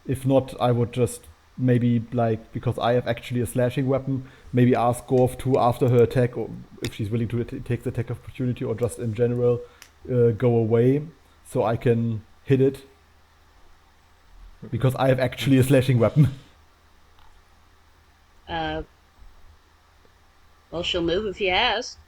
If not, I would just maybe like because I have actually a slashing weapon, maybe ask Gorf to after her attack, or if she's willing to take the attack of opportunity, or just in general go away, so I can hit it. Because I have actually a slashing weapon. Well, she'll move if you ask.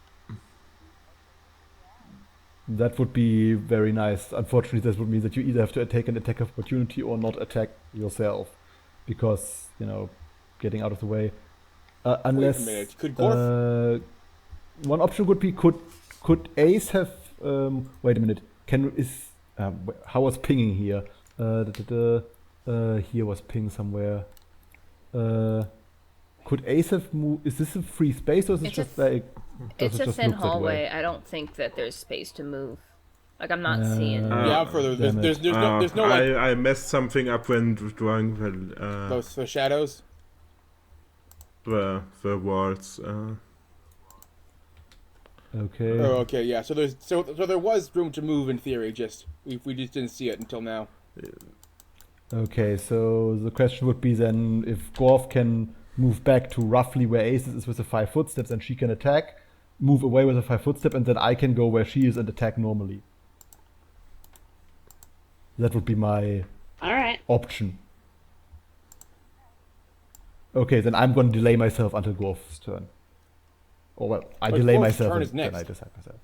That would be very nice. Unfortunately, this would mean that you either have to take an attack of opportunity or not attack yourself. Because, getting out of the way. Unless. Wait a minute, could Gorf... one option would be could Ace have. Wait a minute. How was pinging here? Here was ping somewhere. Could Ace have moved? Is this a free space or is it It's just a- like. It's does it a just thin look that way? hallway. I don't think that there's space to move. Like, I'm not seeing. Yeah, I'm further. There's, damn there's, it. there's no like I messed something up when drawing the shadows. the walls. Okay. Oh, okay, yeah. So there was room to move in theory. Just we just didn't see it until now. Okay, so the question would be then if Gorf can move back to roughly where Ace is with the 5 footsteps and she can attack, move away with a 5 footstep, and then I can go where she is and attack normally. That would be my Alright. option. Okay, then I'm going to delay myself until Gorf's turn. Or well, I But delay Gorf's myself turn and is then next. I decide myself.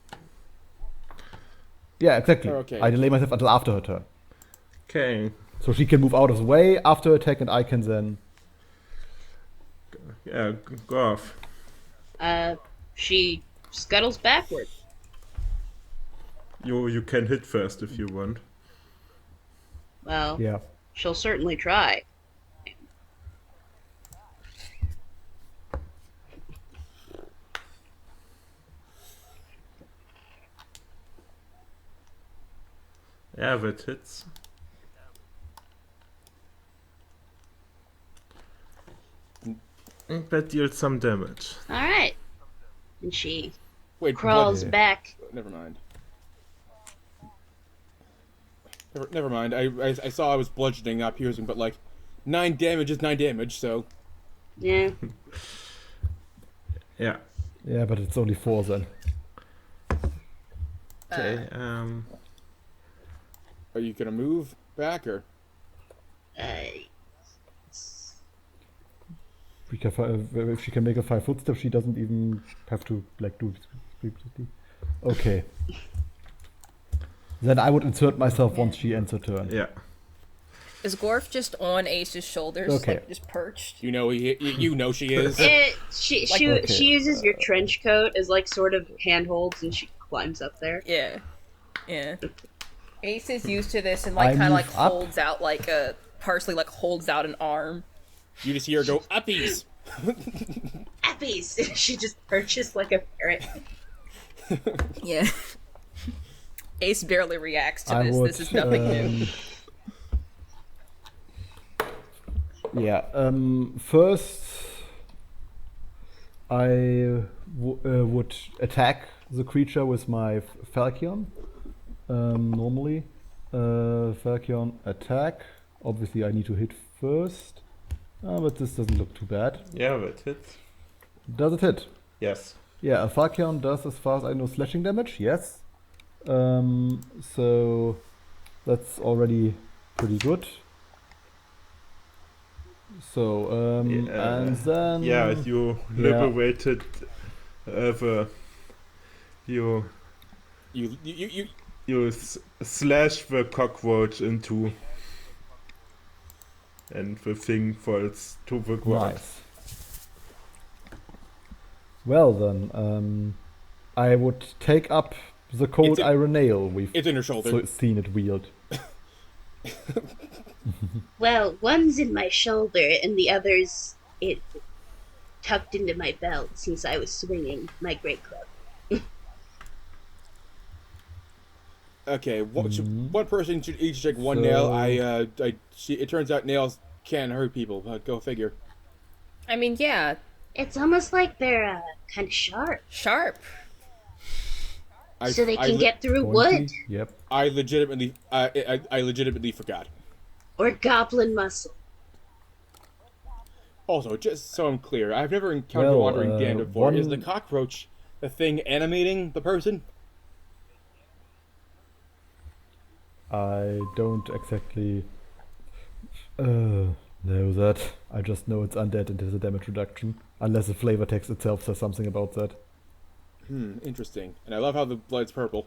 Yeah, exactly. Okay. I delay myself until after her turn. Okay. So she can move out of the way after attack and I can then... Yeah, go off. She scuttles backward. You can hit first if you want. Well, Yeah. she'll certainly try. Yeah, that hits. That deals some damage. Alright. And she Wait, crawls Yeah. back. Never mind. Never mind. I saw I was bludgeoning, not piercing, but like 9 damage is 9 damage. So Yeah. Yeah. Yeah, but it's only 4 then. Okay. are you gonna move back or? If she can make a 5 footstep, she doesn't even have to like do it. Okay. Then I would insert myself once she ends her turn. Yeah. Is Gorf just on Ace's shoulders, Okay. like just perched? You know you know she is. She Okay. she uses your trench coat as like sort of handholds, and she climbs up there. Yeah, yeah. Ace is used to this and like I kind of like move up. holds out like a parsley, like holds out an arm. You just hear her go uppies. Appies! She just perches like a parrot. Yeah. Ace barely reacts to I this. would. This is nothing new. Yeah. First, I would attack the creature with my Falchion. Normally, Falchion attack. Obviously, I need to hit first. But this doesn't look too bad. Yeah, that hits. Does it hit? Yes. Yeah, a Falchion does, as far as I know, slashing damage. Yes. So that's already pretty good. So and then Yeah, you yeah. liberated you slash the cockroach in two, and the thing falls to the ground. Nice. Well then, I would take up the cold It's a- iron nail we've It's in her shoulder. seen it wield. Well, one's in my shoulder and the other's tucked into my belt since I was swinging my great club. Okay, one person should each take one nail. It turns out nails can hurt people, but go figure. I mean, yeah, It's almost like they're kind of sharp, sharp. so they can get through Pointy. wood Yep. I legitimately forgot. or goblin muscle. Also, just so I'm clear, I've never encountered wandering Dan before. Is the cockroach the thing animating the person? I don't exactly know that. I just know it's undead and has a damage reduction. Unless the flavor text itself says something about that. Interesting. And I love how the blight's purple.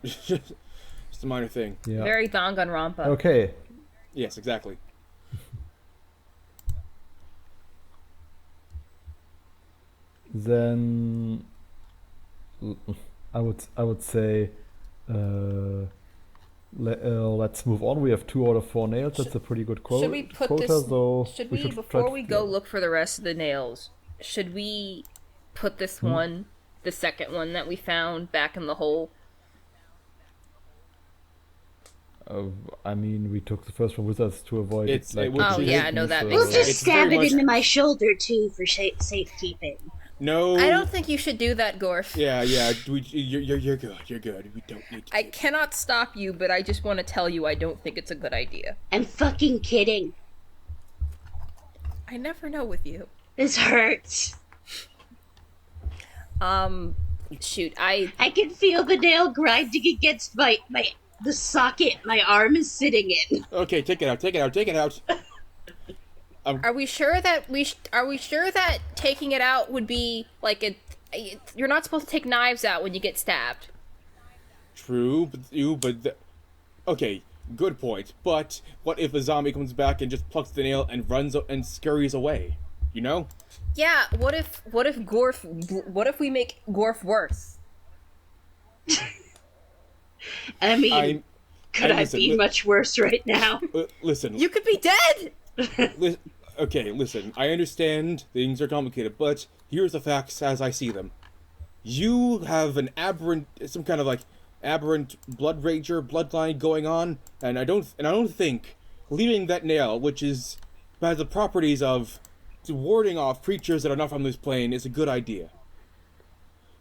Just a minor thing. Yeah. Very Danganronpa. Okay. Yes, exactly. Then I would say let's move on. We have 2 out of 4 nails. That's a pretty good quota. Should we put quota, this? so Should we we, should try before to- we go yeah. look for the rest of the nails? Should we put this one, the second one that we found, back in the hole? I mean, we took the first one with us to avoid It's- like. it would- Oh yeah, I know that so- makes We'll sense. just It's very stab it much- into my shoulder too for safekeeping. No. I don't think you should do that, Gorf. Yeah. You're good. You're good. We don't need to. I cannot stop you, but I just want to tell you I don't think it's a good idea. I'm fucking kidding. I never know with you. This hurts. Shoot, I can feel the nail grinding against the socket my arm is sitting in. Okay, take it out. Take it out. Take it out. Are we sure that taking it out would be like you're not supposed to take knives out when you get stabbed. True, okay, good point. But what if a zombie comes back and just plucks the nail and runs and scurries away? You know? Yeah, what if we make Gorf worse? I mean, could I listen, be much worse right now? Listen. You could be dead. Okay, listen. I understand things are complicated, but here's the facts as I see them. You have an some kind of like aberrant blood rager bloodline going on, and I don't think leaving that nail, which has the properties of warding off creatures that are not from this plane, is a good idea.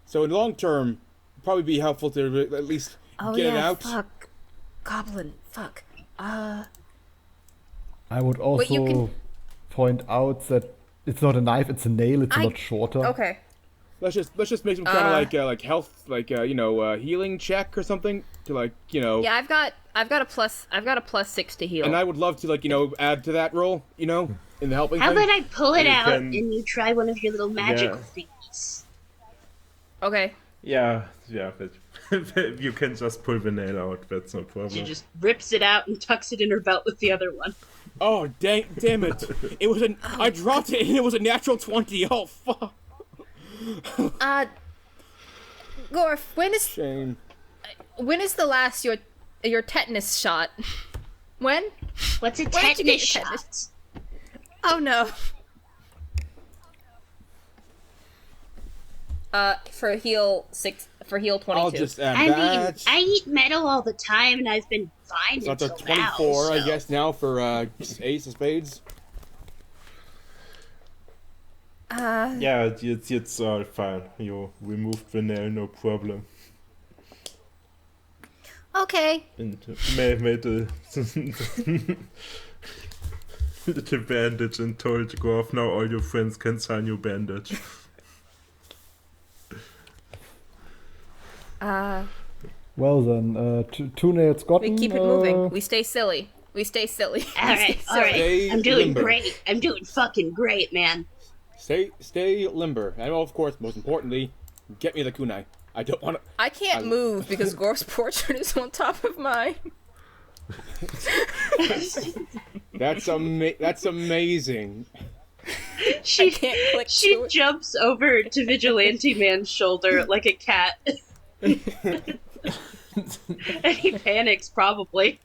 So in the long term, it'd probably be helpful to at least get it out. Fuck, goblin, fuck. I would also you can- point out that it's not a knife; it's a nail. It's a lot shorter. Okay. Let's just make some kind of like health healing check or something to Yeah, I've got a +6 to heal. And I would love to add to that roll in the helping How thing. about I pull it You out can- and you try one of your little magical thingies? Okay. Yeah, but you can just pull the nail out. That's no She problem. just rips it out and tucks it in her belt with the other one. Oh damn it! It was I dropped it and it was a natural 20. Oh fuck! Gorf, when is Shame. the last your tetanus shot? When? What's a Why don't you get tetanus your shot? tetanus? Oh no. For heal 22. I'll just add I mean, that. I eat metal all the time and I've been fine So that's a until now. 24, I so- guess, now for Ace of Spades. Yeah, it's all fine. You removed the nail, no problem. Okay. And made a little bandage and told Gorf, now all your friends can sign your bandage. Well then, two nails gotten. We keep it moving. We stay silly. All right, Stay all right. Stay I'm doing limber. great. I'm doing fucking great, man. Stay limber. And of course, most importantly, get me the kunai. I don't want to. I can't move because Gorf's portrait is on top of mine. That's amazing. She can't click she to it. jumps over to Vigilante Man's shoulder like a cat. And he panics probably.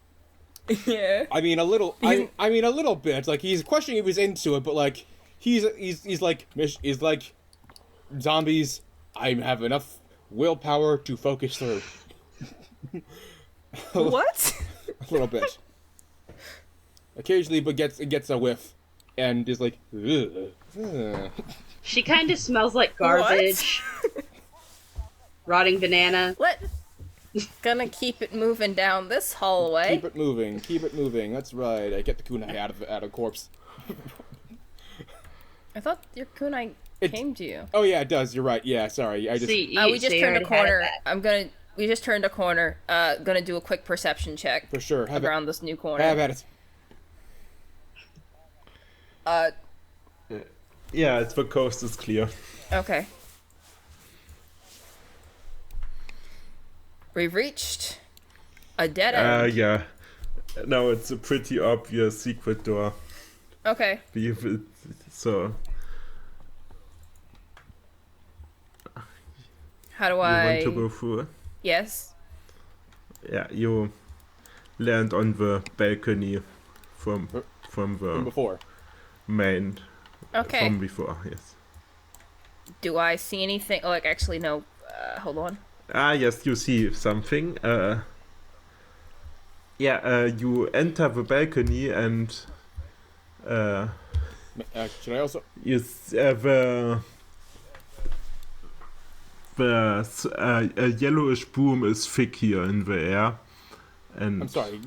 Yeah. I mean a little. I mean a little bit. Like he's questioning if he's into it, but like he's like zombies. I have enough willpower to focus through. What? A little bit. Occasionally, but gets a whiff, and is like, ugh. Ugh. She kind of smells like garbage. Rotting banana. Gonna keep it moving down this hallway. Keep it moving. Keep it moving. That's right. I get the kunai out of corpse. I thought your kunai came to you. Oh yeah, it does. You're right. Yeah, sorry. I just. We just turned a corner. We just turned a corner. Gonna do a quick perception check. For sure. Around this new corner. Have at it. Yeah, the coast is clear. Okay. We've reached a dead end. Yeah. Now it's a pretty obvious secret door. Okay. So. How do You I... want to go through? Yes. Yeah, you land on the balcony from the before. Main. Okay. From before, yes. Do I see anything? Oh, like, actually, no. Hold on. Yes, you see something. You enter the balcony and should I also? You the yellowish broom is thick here in the air. And I'm sorry.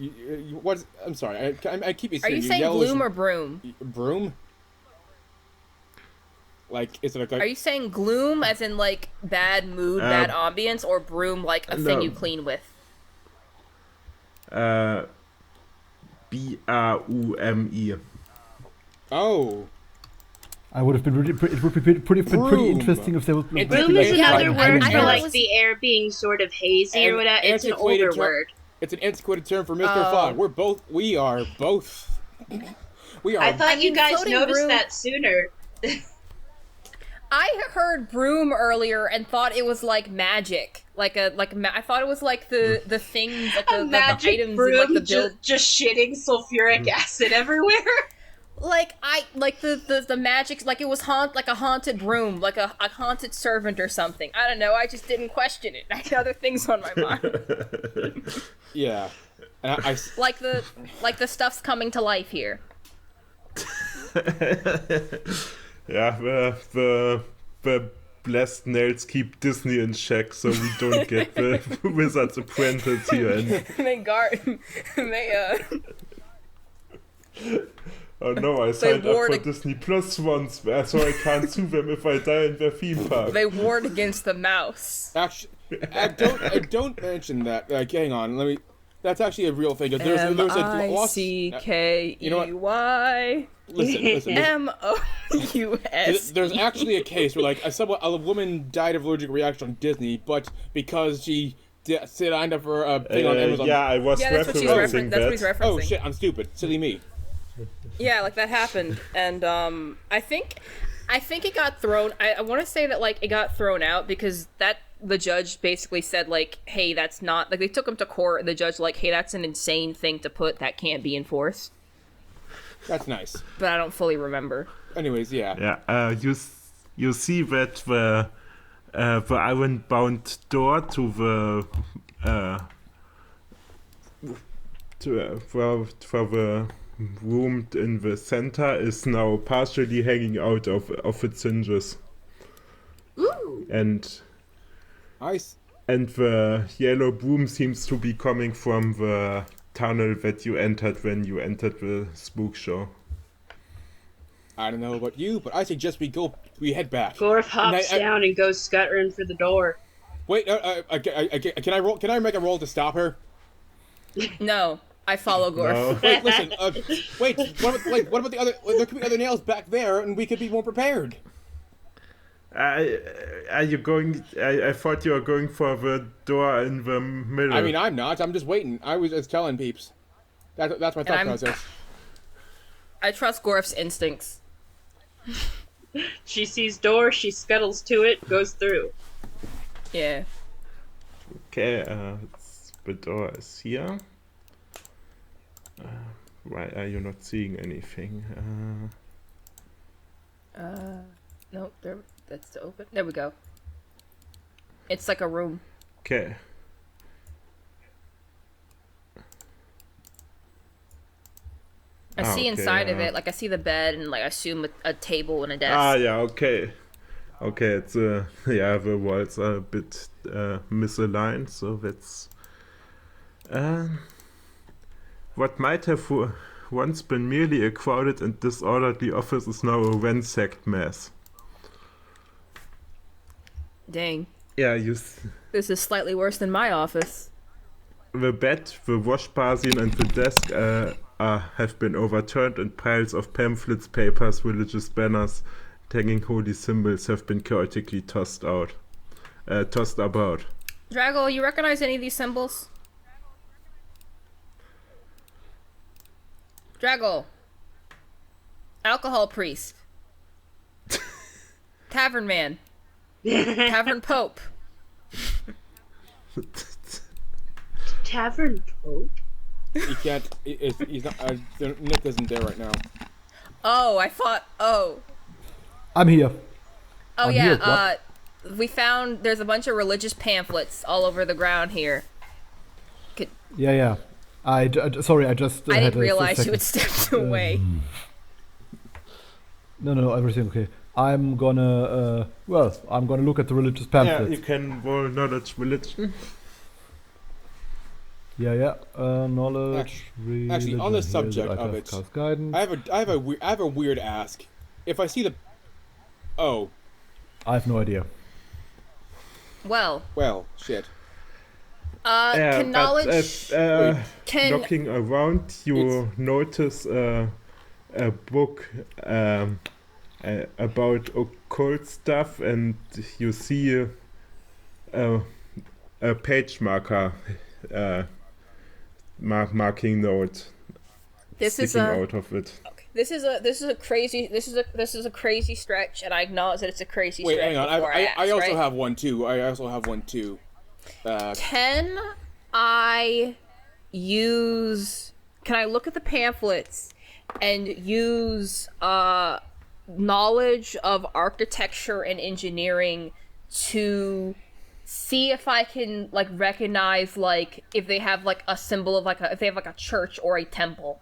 What? I'm sorry. I keep saying. Are you saying gloom or broom? Broom. Like, is it a? Are you saying gloom as in like bad mood, bad ambience, or broom like a thing you clean with? B-R-U-M-E. Oh. I would have been really. It would be pretty interesting if there was. Broom is another word for like was... the air being sort of hazy or whatever. It's an older word. It's an antiquated term for Mr. Fogg. We are both. I thought you guys noticed that sooner. I heard broom earlier and thought it was like magic, I thought it was like the things, like the items broom in, like the build, just shitting sulfuric acid everywhere. The magic, like it was like a haunted broom, like a haunted servant or something. I don't know. I just didn't question it. I had other things on my mind. Yeah, and I like the stuff's coming to life here. Yeah, the blessed nails keep Disney in check, so we don't get the Wizard's Apprentice here. And... Oh no, I signed up for Disney Plus once, so I can't sue them if I die in their theme park. They warned against the mouse. Actually, don't mention that. Hang on, let me. That's actually a real thing. There's a lost. M-I-C-K-E-Y. You know what? Listen. M-O-U-S. There's actually a case where, like, a woman died of allergic reaction on Disney, but because she signed up for a thing on Amazon. Yeah, I was referencing that's what he's referencing. Oh shit, I'm stupid. Silly me. Yeah, like that happened, and I think it got thrown. I want to say that like it got thrown out because the judge basically said like, hey, that's not like they took him to court. And the judge like, hey, that's an insane thing to put. That can't be enforced. That's nice. But I don't fully remember. Anyways, yeah. Yeah. You see that the iron-bound door to the for the room in the center is now partially hanging out of its hinges. Ooh. And the yellow broom seems to be coming from the tunnel that you entered when you entered the spook show. I don't know about you, but I suggest we head back. Gorf hops down and goes scuttering for the door. Wait, can I roll? Can I make a roll to stop her? No. I follow Gorf. No. Wait, listen. What about the other? There could be other nails back there, and we could be more prepared. Are you going? I thought you were going for the door in the middle. I mean, I'm not. I'm just waiting. I was just telling peeps. That's my thought process. I trust Gorf's instincts. She sees door, she scuttles to it, goes through. Yeah. Okay. The door is here. Why are you not seeing anything? Nope, there. That's open. There we go. It's like a room. Okay. I see okay, inside of it, like I see the bed and like I assume a table and a desk. Yeah, okay. Okay, it's yeah, the walls are a bit misaligned, so that's what might have once been merely a crowded and disorderly office is now a ransacked mess. Dang. Yeah, This is slightly worse than my office. the bed, the wash basin, and the desk have been overturned, and piles of pamphlets, papers, religious banners, tagging holy symbols have been chaotically tossed about. Drago, you recognize any of these symbols? Drago. Alcohol priest. Tavern man. Tavern pope. Tavern Pope? He can't. He's not. Nick isn't there right now. Oh, I thought. Oh. I'm here. Oh I'm yeah. here, We found there's a bunch of religious pamphlets all over the ground here. Yeah. Sorry, I just. I had didn't realize you had stepped away. No, everything okay. I'm gonna look at the religious Yeah, pamphlets. you can roll knowledge religion. Knowledge. Actually, on the religion. subject Here, of I it, cast guidance. I have a weird ask. If I see the, oh, I have no idea. Well, shit. can knowledge can Looking around, you notice a book about occult stuff, and you see a page marker marking note this is sticking a out of it. this is a crazy stretch, and I acknowledge that it's a crazy Wait, stretch. hang on. I also have one too. Can I use? Can I look at the pamphlets and use knowledge of architecture and engineering to see if I can like recognize like if they have like a symbol of like if they have like a church or a temple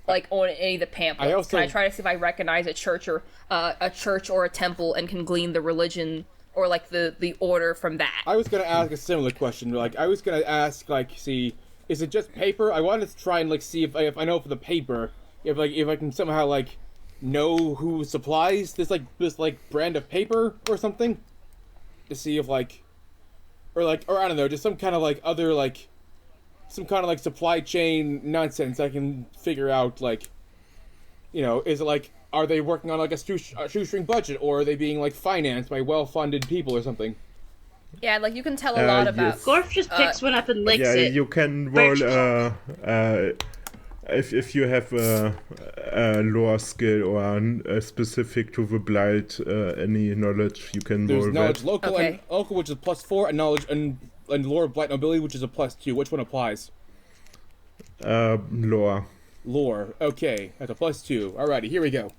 like on any of the pamphlets? Can I try to see if I recognize a church or a temple and can glean the religion or like the order from that? I was gonna ask a similar question. Like I was gonna ask, like, see, is it just paper? I wanted to try and like see if I know for the paper, if I can somehow like know who supplies this brand of paper or something, to see if or I don't know, just some kind of like other like some kind of like supply chain nonsense I can figure out, like, you know, is it like, are they working on like a shoestring budget, or are they being like financed by well-funded people or something? Yeah, like you can tell a lot about. Yes. Gorf just picks one up and licks Yeah, it. you can roll if you have a lore skill or specific to the Blight, any knowledge you can There's roll knowledge that. local Okay. and local, which is +4, and knowledge and lore of Blight nobility, which is a +2. Which one applies? Lore. Lore. Okay, that's a +2. Alrighty, here we go.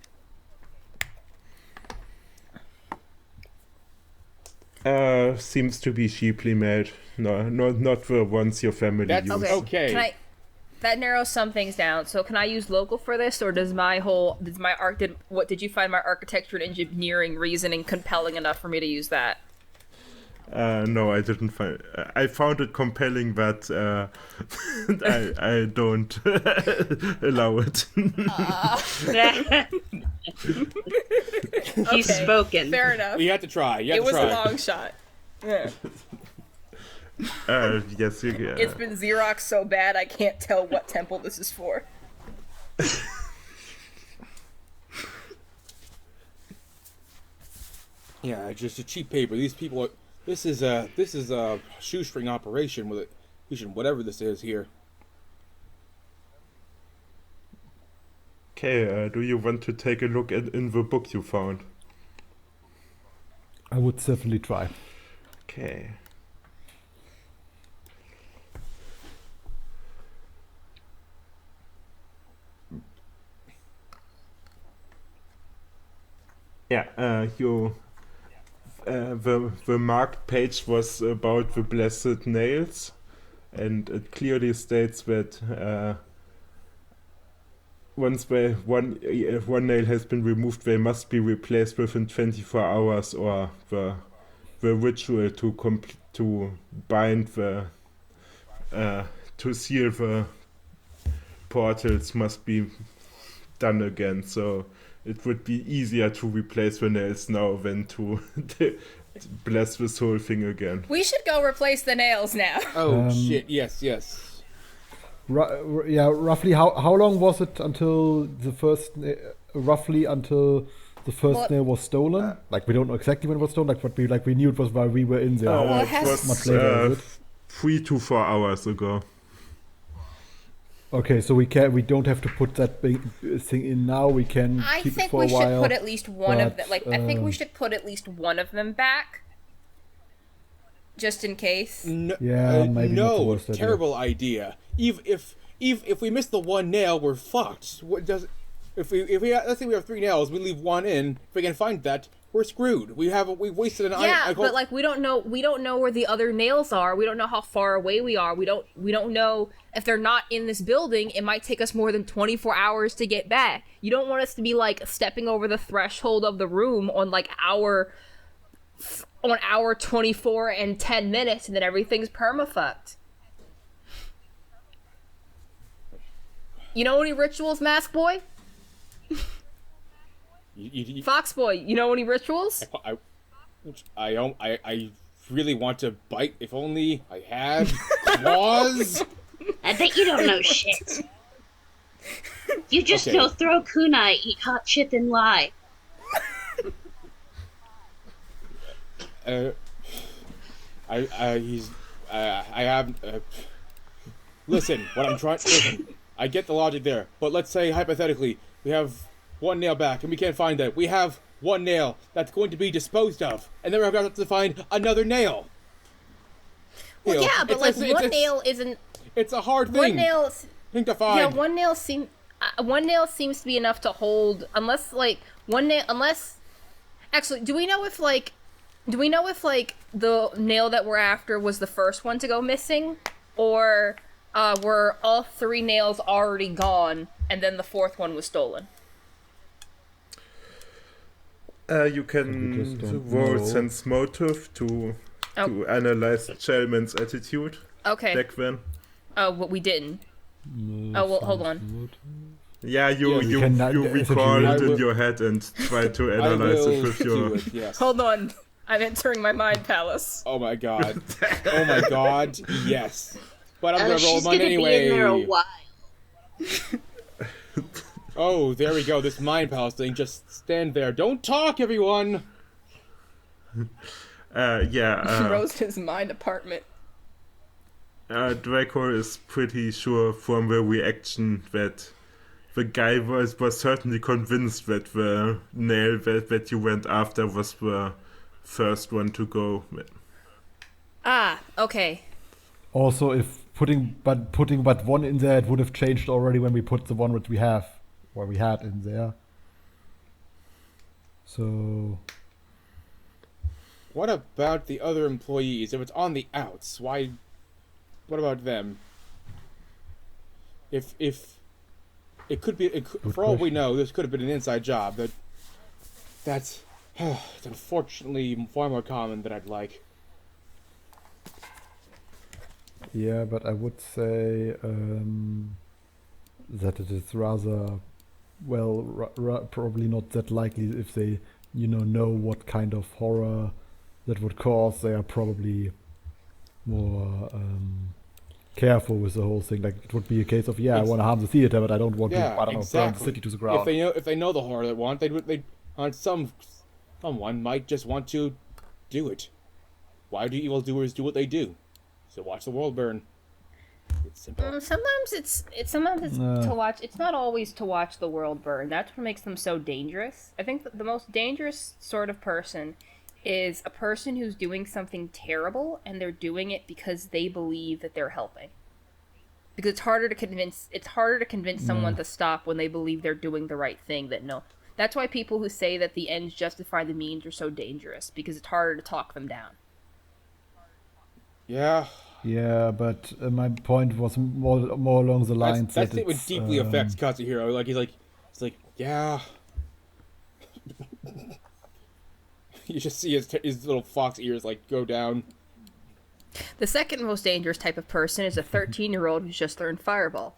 Seems to be cheaply made. No, not the ones your family That's uses. okay. Can I? That narrows some things down. So can I use local for this, or did you find my architecture and engineering reasoning compelling enough for me to use that? No, I didn't find. I found it compelling, but I don't allow it. He's spoken. Fair enough. You have to try. It was a long shot. Yeah. Yes, you can. It's been Xerox so bad I can't tell what temple this is for. Yeah, just a cheap paper. These people are. This is a shoestring operation with it. Whatever this is here. Okay, do you want to take a look in the book you found? I would certainly try. Okay. The marked page was about the blessed nails, and it clearly states that once one nail has been removed, they must be replaced within 24 hours, or the ritual to bind the to seal the portals must be done again. So it would be easier to replace the nails now than to bless this whole thing again. We should go replace the nails now. Oh shit! Yes. Roughly how long was it until the first nail was stolen? Like, we don't know exactly when it was stolen, but we knew it was while we were in there. It was much later is it? 3 to 4 hours ago. Okay, so we don't have to put that big thing in now. We can I keep it think for we a should while. put at least one of them. but, I think we should put at least one of them back, just in case. Yeah, maybe not the worst idea. Terrible idea. If we miss the one nail, we're fucked. What does? If we let's say we have 3 nails, we leave one in. If we can find that, we're screwed. We've wasted an Yeah, but like we don't know where the other nails are. We don't know how far away we are. We don't know if they're not in this building. It might take us more than 24 hours to get back. You don't want us to be like stepping over the threshold of the room on like hour 24 and 10 minutes, and then everything's perma-fucked. You know any rituals, Mask Boy? Fox Boy, you know any rituals? I really want to bite. If only I had claws. I bet you don't know shit. You just know throw kunai, eat hot shit, and lie. Listen, what I'm trying. Listen, I get the logic there, but let's say hypothetically we have one nail back and we can't find that. We have one nail that's going to be disposed of, and then we're going to have to find another nail. Well, yeah, but like one nail isn't. It's a hard thing. One nail. Thing to find. Yeah, one nail seems to be enough to hold, unless like one nail. Unless, actually, do we know if the nail that we're after was the first one to go missing, or were all 3 nails already gone and then the 4th one was stolen? You can roll sense motive to analyze Chelman's attitude. Okay. Back then. Oh, but we didn't. Oh, well, hold on. Yeah, you recall it in your head and try to analyze it with your... Yes. Hold on. I'm entering my mind palace. Oh my god. Oh my god. Yes. But I'm gonna roll mine anyway. She's gonna be in there a while. Oh, there we go. This mind palace thing. Just stand there. Don't talk, everyone. Roast his mind apartment. Draco is pretty sure from the reaction that the guy was certainly convinced that the nail that you went after was the first one to go. Ah, okay. Also, if putting but one in there, it would have changed already when we put the one which we had in there. So, what about the other employees? If it's on the outs, why? What about them? If it could be, for all we know, this could have been an inside job. That's it's unfortunately far more common than I'd like. Yeah, but I would say that it is rather, probably not that likely if they, know what kind of horror that would cause. They are probably more careful with the whole thing. Like, it would be a case of, I want to harm the theater, but I don't want to, burn the city to the ground. If they know the horror they want, someone might just want to do it. Why do evildoers do what they do? So watch the world burn. It's simple. Sometimes it's to watch. It's not always to watch the world burn. That's what makes them so dangerous. I think that the most dangerous sort of person is a person who's doing something terrible and they're doing it because they believe that they're helping. Because it's harder to convince someone to stop when they believe they're doing the right thing That's why people who say that the ends justify the means are so dangerous, because it's harder to talk them down. Yeah. Yeah, but my point was more along the lines That that statement it's, deeply affects Katsuhiro. Like, he's like, yeah. You just see his little fox ears, like, go down. The second most dangerous type of person is a 13-year-old who's just learned Fireball.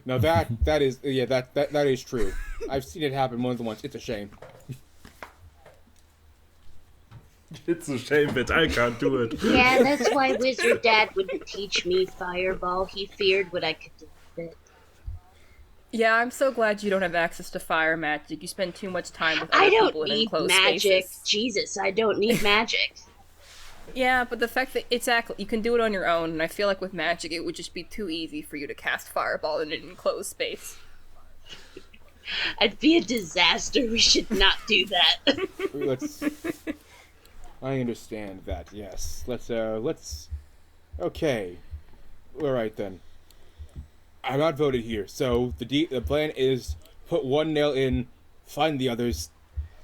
Now that is true. I've seen it happen more than once. It's a shame. It's a shame that I can't do it. Yeah, that's why Wizard Dad wouldn't teach me Fireball. He feared what I could do with it. Yeah, I'm so glad you don't have access to fire magic. You spend too much time with other I people don't in need enclosed magic. spaces. Jesus, I don't need magic. Yeah, but the fact that exactly you can do it on your own, and I feel like with magic it would just be too easy for you to cast Fireball in an enclosed space. I'd be a disaster. We should not do that. I understand that. Yes. Let's. Okay. All right then. I'm not voted here, so the plan is put one nail in, find the others,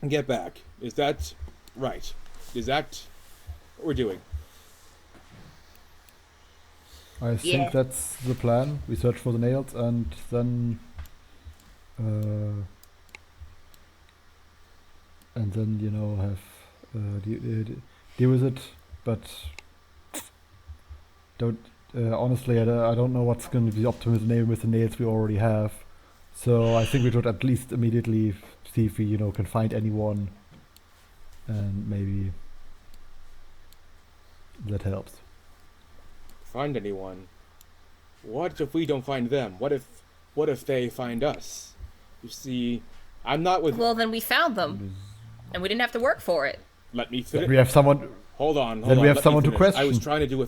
and get back. Is that right? Is that what we're doing? I think that's the plan. We search for the nails and then have deal with it. But don't honestly, I don't know what's going to be optimal with the nails we already have. So I think we should at least immediately see if we can find anyone, and maybe that helps. Find anyone? What if we don't find them? What if they find us? You see, I'm not with. Well, then we found them, and we didn't have to work for it. Let me finish. We have someone. Hold on. Then we have let me someone to finish. question. I was trying to do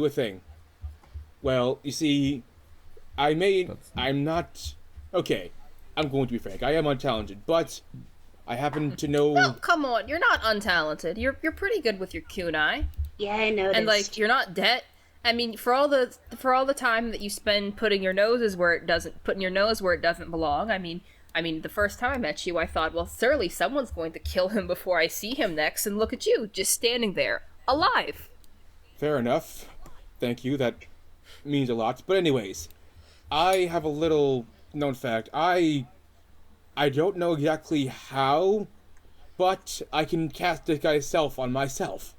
a thing. Well, you see, I'm not. Okay, I'm going to be frank. I am untalented, but I happen to know. Oh, come on, you're not untalented. You're pretty good with your kunai. Yeah, I noticed. And like you're not dead. I mean, for all the time that you spend putting your nose where it doesn't belong. I mean, the first time I met you, I thought, well, surely someone's going to kill him before I see him next. And look at you, just standing there, alive. Fair enough. Thank you. That means a lot. But anyways, I have a little known fact. I don't know exactly how, but I can cast Disguise Self on myself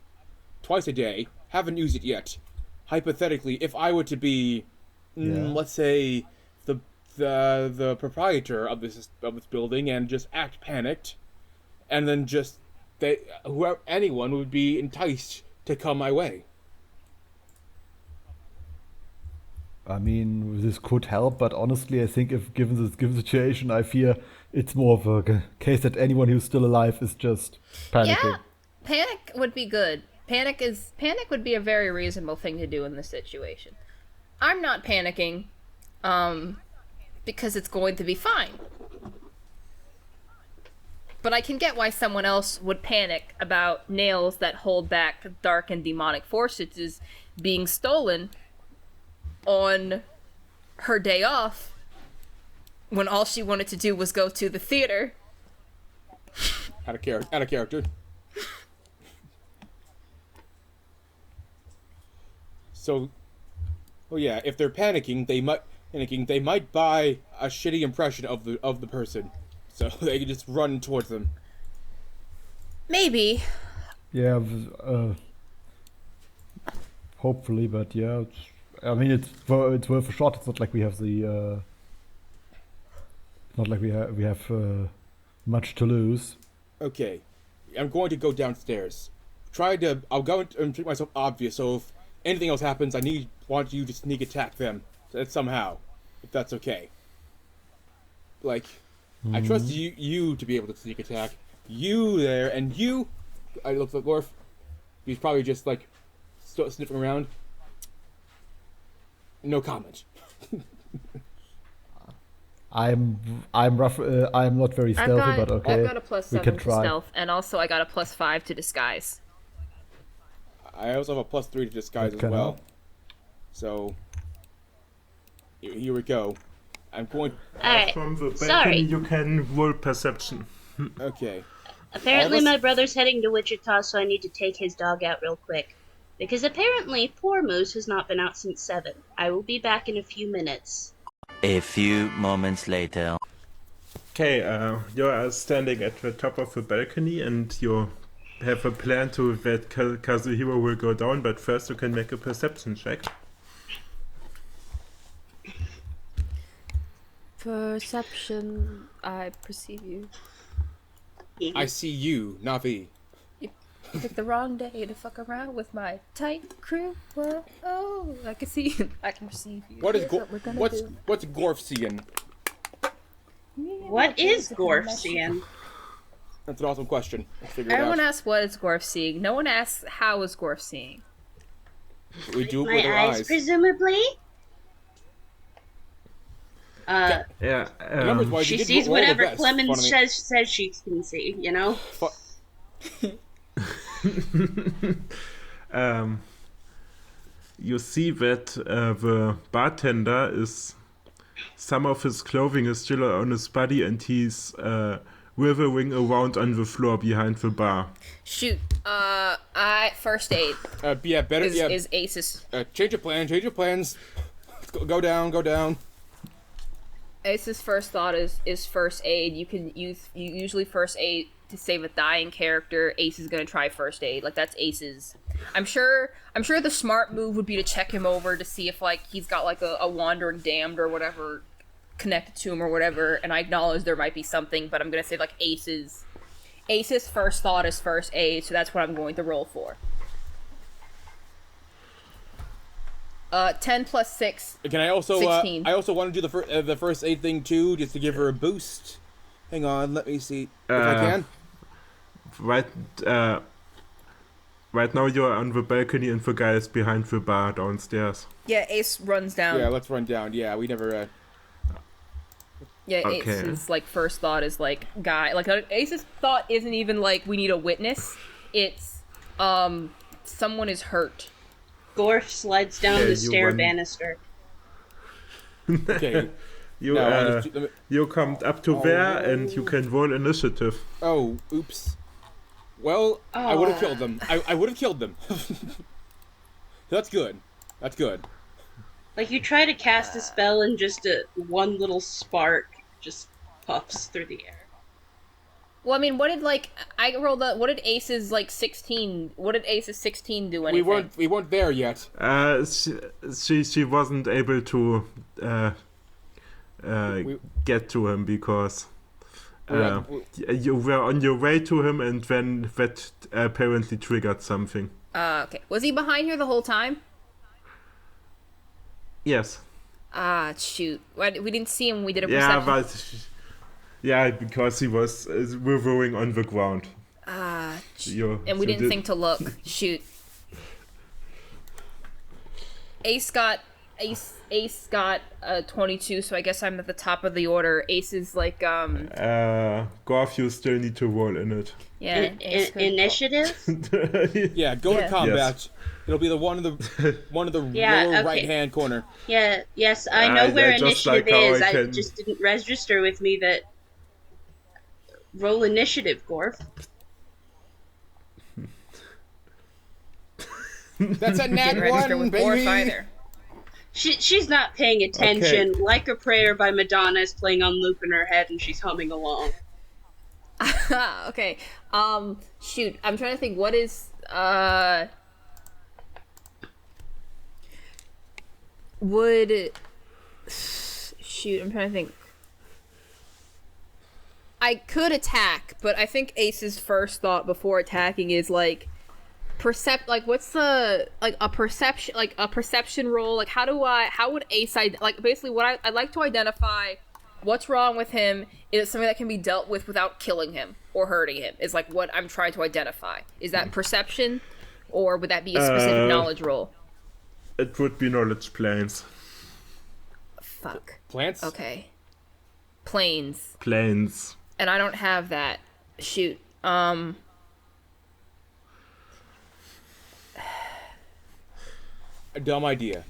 twice a day. Haven't used it yet. Hypothetically, if I were to be, let's say, the proprietor of this building and just act panicked, and then just anyone would be enticed to come my way. I mean, this could help, but honestly, I think if given the situation, I fear it's more of a case that anyone who's still alive is just panicking. Yeah, panic would be good. Panic would be a very reasonable thing to do in this situation. I'm not panicking, because it's going to be fine. But I can get why someone else would panic about nails that hold back dark and demonic forces being stolen on her day off when all she wanted to do was go to the theater. Out of character. So, well, yeah, if they're panicking, they might buy a shitty impression of the person, so they can just run towards them. Maybe. Yeah, hopefully, but yeah, I mean, it's worth a shot. It's not like we have the. It's not like we have much to lose. Okay, I'm going to go downstairs. I'll go and make myself obvious. So if anything else happens, want you to sneak attack them somehow, if that's okay. Like, I trust you to be able to sneak attack. You there, and you. I look at Gorf. He's probably just like sniffing around. No comment. I'm rough. I'm not very stealthy, but okay. I've got a +7 can to try. stealth, and also I got a +5 to disguise. I also have a +3 to disguise as Okay, well. now. So here we go. I'm going. Alright, From the balcony, sorry. you can roll perception. Okay. Apparently, All of us- my brother's heading to Wichita, so I need to take his dog out real quick. Because apparently, poor Moose has not been out since 7. I will be back in a few minutes. A few moments later. Okay, you are standing at the top of the balcony and you have a plan to that Kazuhiro will go down, but first you can make a perception check. Perception. I perceive you. I see you, Navi. You picked the wrong day to fuck around with my tight crew. Whoa, oh, I can see you. I can perceive you. What is Here's what we're gonna what's do. what's Gorf seeing? What is Gorf seeing? That's an awesome question. Let's figure it Everyone out. asks what is Gorf seeing. No one asks how is Gorf seeing. We do it My with our eyes, eyes. presumably? Yeah, Numbers wise, She you did sees roll the whatever best, Clemens funny. says she can see, you know? you see that the bartender is, some of his clothing is still on his body and he's writhing around on the floor behind the bar. Shoot. I first aid Yeah, better. is Ace's. Change your plan. Change your plans. Go down. Go down. Ace's first thought is first aid. You usually first aid to save a dying character. Ace is gonna try first aid. Like that's Ace's. I'm sure the smart move would be to check him over to see if like he's got like a wandering damned or whatever connected to him or whatever. And I acknowledge there might be something, but I'm gonna say like Ace's first thought is first aid, so that's what I'm going to roll for. 10 plus 6. Can I also? 16. I also want to do the first aid thing too, just to give her a boost. Hang on, let me see if I can. Right now you're on the balcony and the guy is behind the bar downstairs. Yeah, Ace runs down. Yeah, let's run down. Yeah, we never. Yeah, Okay. Ace's like first thought is like guy. Like Ace's thought isn't even like we need a witness. It's someone is hurt. Gorf slides down Yeah, the you stair run- banister. Okay. You No, I'll just- let me- you come up to there and you can roll initiative. Oh, oops. Well, I would have killed them. I would have killed them. That's good. That's good. Like, you try to cast a spell and just one little spark just puffs through the air. Well, I mean, what did like I rolled what did Ace's like 16? What did Ace's 16 do anything? We weren't there yet. She wasn't able to get to him because you were on your way to him and then that apparently triggered something. Okay. Was he behind here the whole time? Yes. Ah, shoot. We didn't see him. We did a Yeah, perception. but because he was withering on the ground. Ah, You- and we you didn't did- think to look. Shoot. Ace got 22, so I guess I'm at the top of the order. Ace is like Gorf, you still need to roll in it. yeah. Ace could- Initiative? Yeah, go Yeah. to combat. Yes. It'll be the one in the Yeah, lower okay. right hand corner. Yeah, yes, I know where I just initiative like how is. I I can- just didn't register with me that. Roll initiative, Gorf. That's a nat Didn't register one, with Gorf baby. either. She's not paying attention. Like a Prayer by Madonna is playing on loop in her head and she's humming along. Okay. Shoot. I'm trying to think. What is would shoot? I'm trying to think. I could attack, but I think Ace's first thought before attacking is like what's the a perception roll? Like how would Ace like basically what I'd like to identify what's wrong with him is something that can be dealt with without killing him or hurting him is like what I'm trying to identify. Is that perception or would that be a specific knowledge roll? It would be knowledge planes. Fuck. Plants? Okay. Planes. Planes. And I don't have that. Shoot. A dumb idea.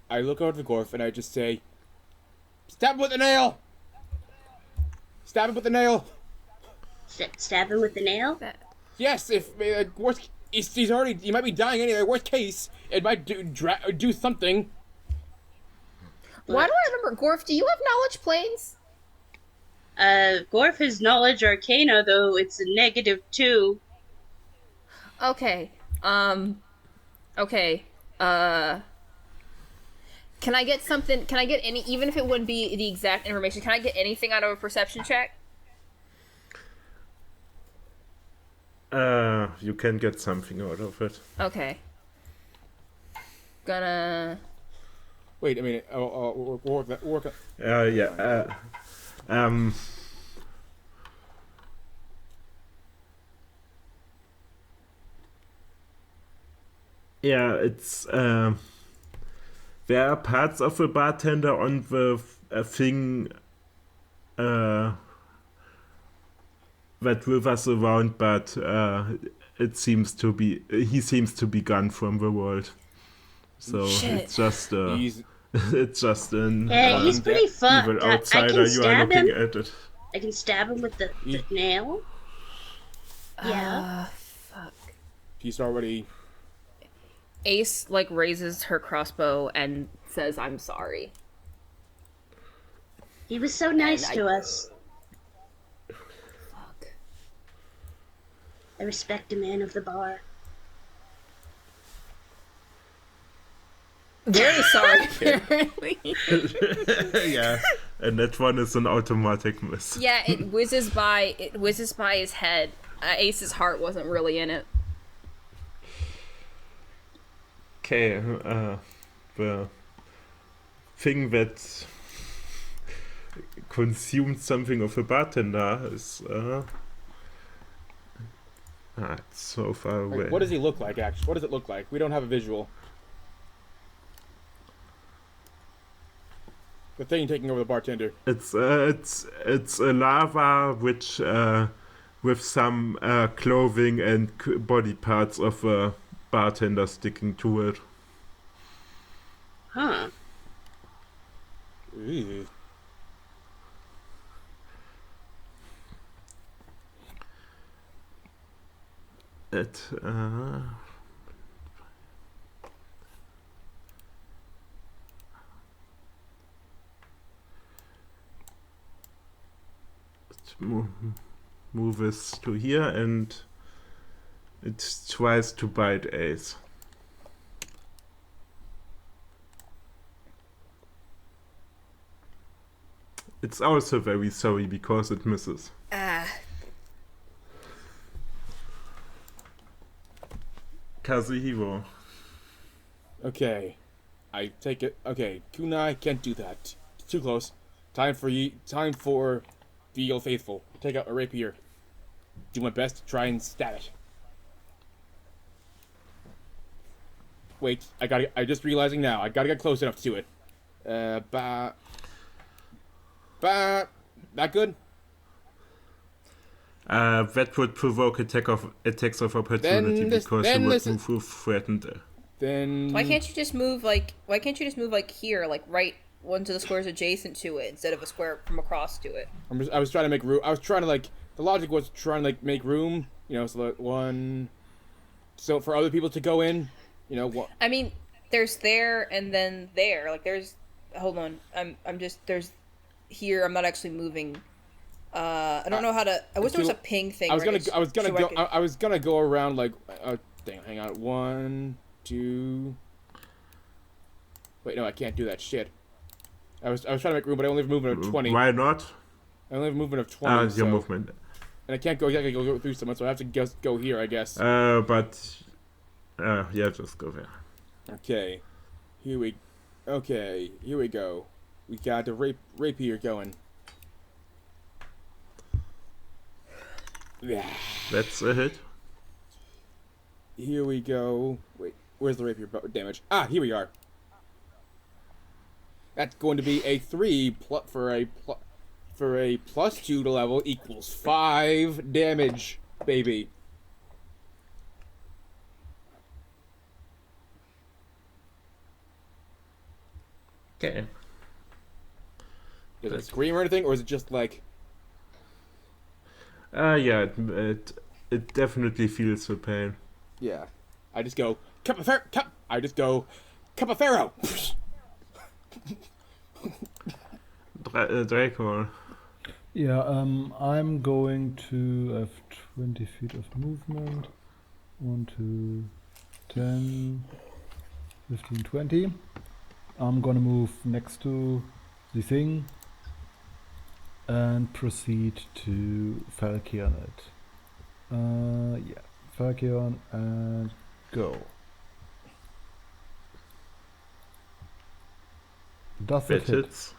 I look over the Gorf and I just say, Stab him with the nail! Stab him with the nail! Stab him with the nail? Yes, if worst, he's already. He might be dying anyway. Worst case, it might do something. Why do I remember, Gorf? Do you have knowledge planes? Gorf has knowledge arcana, though it's a -2. Okay. Okay. Can I get something? Can I get any? Even if it wouldn't be the exact information, can I get anything out of a perception check? You can get something out of it. Okay. Gonna. Wait a minute. We'll work that. Yeah. Yeah, it's there are parts of the bartender on the thing that withers around, but it seems to be he seems to be gone from the world. So Shit. it's just He's it's just an Yeah, he's pretty fucked. evil I outsider can you are stab looking him. at it. I can stab him with the nail. Yeah. Fuck. he's already. Ace like raises her crossbow and says, "I'm sorry." He was so nice to us. Fuck. I respect a man of the bar. Very sorry, apparently. Yeah, and that one is an automatic miss. Yeah, it whizzes by. It whizzes by his head. Ace's heart wasn't really in it. Okay, the thing that consumed something of a bartender is it's so far away. What does he look like? Actually, what does it look like? We don't have a visual. The thing taking over the bartender. It's a lava which with some clothing and body parts of a bartender sticking to it. Huh. Ew. It move us to here and it tries to bite Ace. It's also very sorry because it misses. Kazuhiro. Okay, I take it. Okay, Kunai can't do that. It's too close. Time for the old faithful. Take out a rapier. Do my best to try and stab it. Wait, I'm just realizing now. I gotta get close enough to it. That good? That would provoke attacks of opportunity because you would move threatened. Then Why can't you just move like here, like right one to the squares adjacent to it instead of a square from across to it? I was trying to make room. I was trying to the logic was trying to make room. So that one. So for other people to go in, what? I mean, there's there and then there. Like there's. Hold on. I'm just there's. Here, I'm not actually moving. I don't know how to. I wish there was a ping thing. I was gonna go around hang on. 1, 2. Wait, no, I can't do that shit. I was trying to make room, but I only have movement of 20. Why not? I only have movement of 20. Your movement. And I can't go through someone, so I have to just go here, I guess. But yeah, just go there. Okay, here we go. We got the rapier going. Yeah. That's a hit. Here we go. Wait, where's the rapier damage? Ah, here we are. That's going to be a 3 for a +2 to level equals 5 damage, baby. Okay. Does it scream or anything, or is it just like? Yeah, it definitely feels the pain. Yeah, I just go cup of pharaoh. Cup of pharaoh. Draco. Yeah, I'm going to have 20 feet of movement. 1, 2, 10, 15, 20. I'm gonna move next to the thing and proceed to Falkion it. Yeah, Falkion and go. Does it hit? Hits.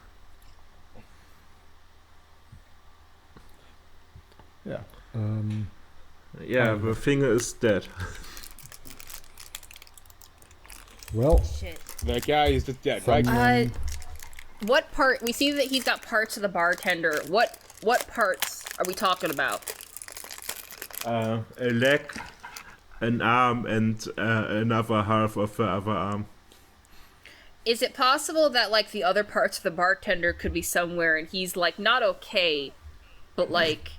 Yeah. Yeah, the finger is dead. Well, Shit. That guy is just dead, right? What part? We see that he's got parts of the bartender. What parts are we talking about? A leg, an arm, and another half of the other arm. Is it possible that like the other parts of the bartender could be somewhere and he's like not okay, but like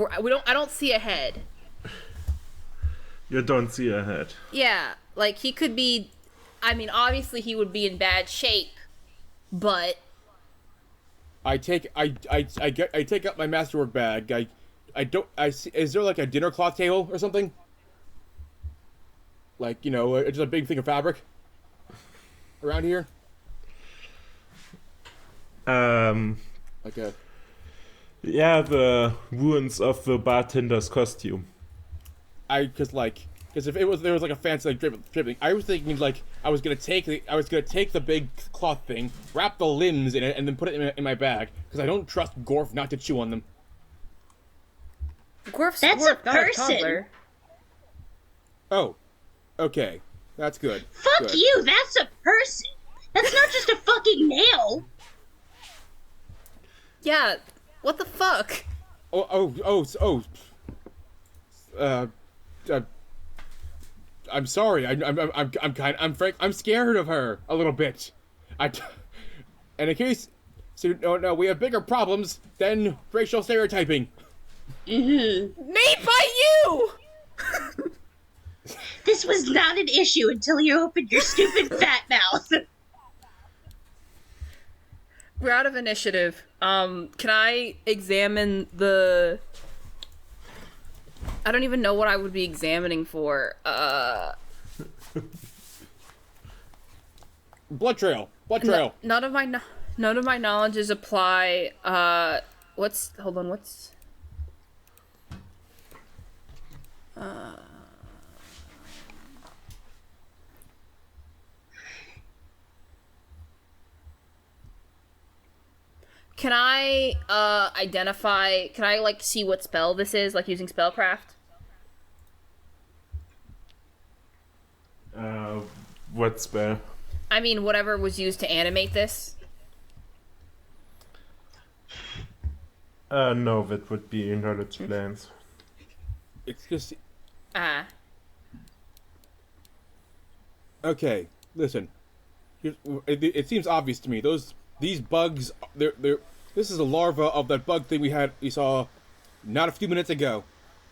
I don't see a head. You don't see a head. Yeah, like he could be. I mean, obviously he would be in bad shape, but I take out my masterwork bag. I see, is there like a dinner cloth table or something? Like, you know, just a big thing of fabric around here? Like a... Yeah, the ruins of the bartender's costume. Because if there was like a fancy like drip, I was thinking like I was gonna take the big cloth thing, wrap the limbs in it, and then put it in my bag because I don't trust Gorf not to chew on them. Gorf's That's Gorf, a not person. toddler. Oh, okay, that's good. Fuck Good. you, that's a person! That's not just a fucking nail! Yeah, what the fuck? I'm sorry. I'm scared of her a little bit. And in case, so no, we have bigger problems than racial stereotyping. Made by you! This was not an issue until you opened your stupid fat mouth. We're out of initiative. Can I examine the... I don't even know what I would be examining for. Blood trail. None of my knowledges apply. Hold on, what's... Can I identify? Can I like see what spell this is? Like using spellcraft? What spell? I mean, whatever was used to animate this. No, that would be knowledge plans. It's just okay. Listen, it seems obvious to me. These bugs, this is a larva of that bug thing we saw not a few minutes ago.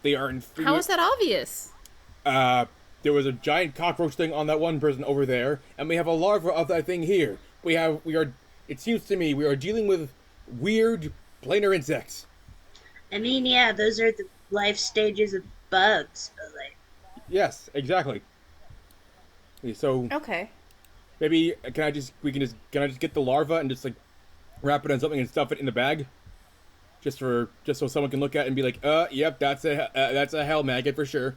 They are How is that obvious? There was a giant cockroach thing on that one person over there, and we have a larva of that thing here. It seems to me we are dealing with weird planar insects. I mean, yeah, those are the life stages of bugs, but like... Yes, exactly. So Okay. maybe can I just get the larva and just like wrap it on something and stuff it in the bag, just so someone can look at it and be like, yep, that's a hell maggot for sure.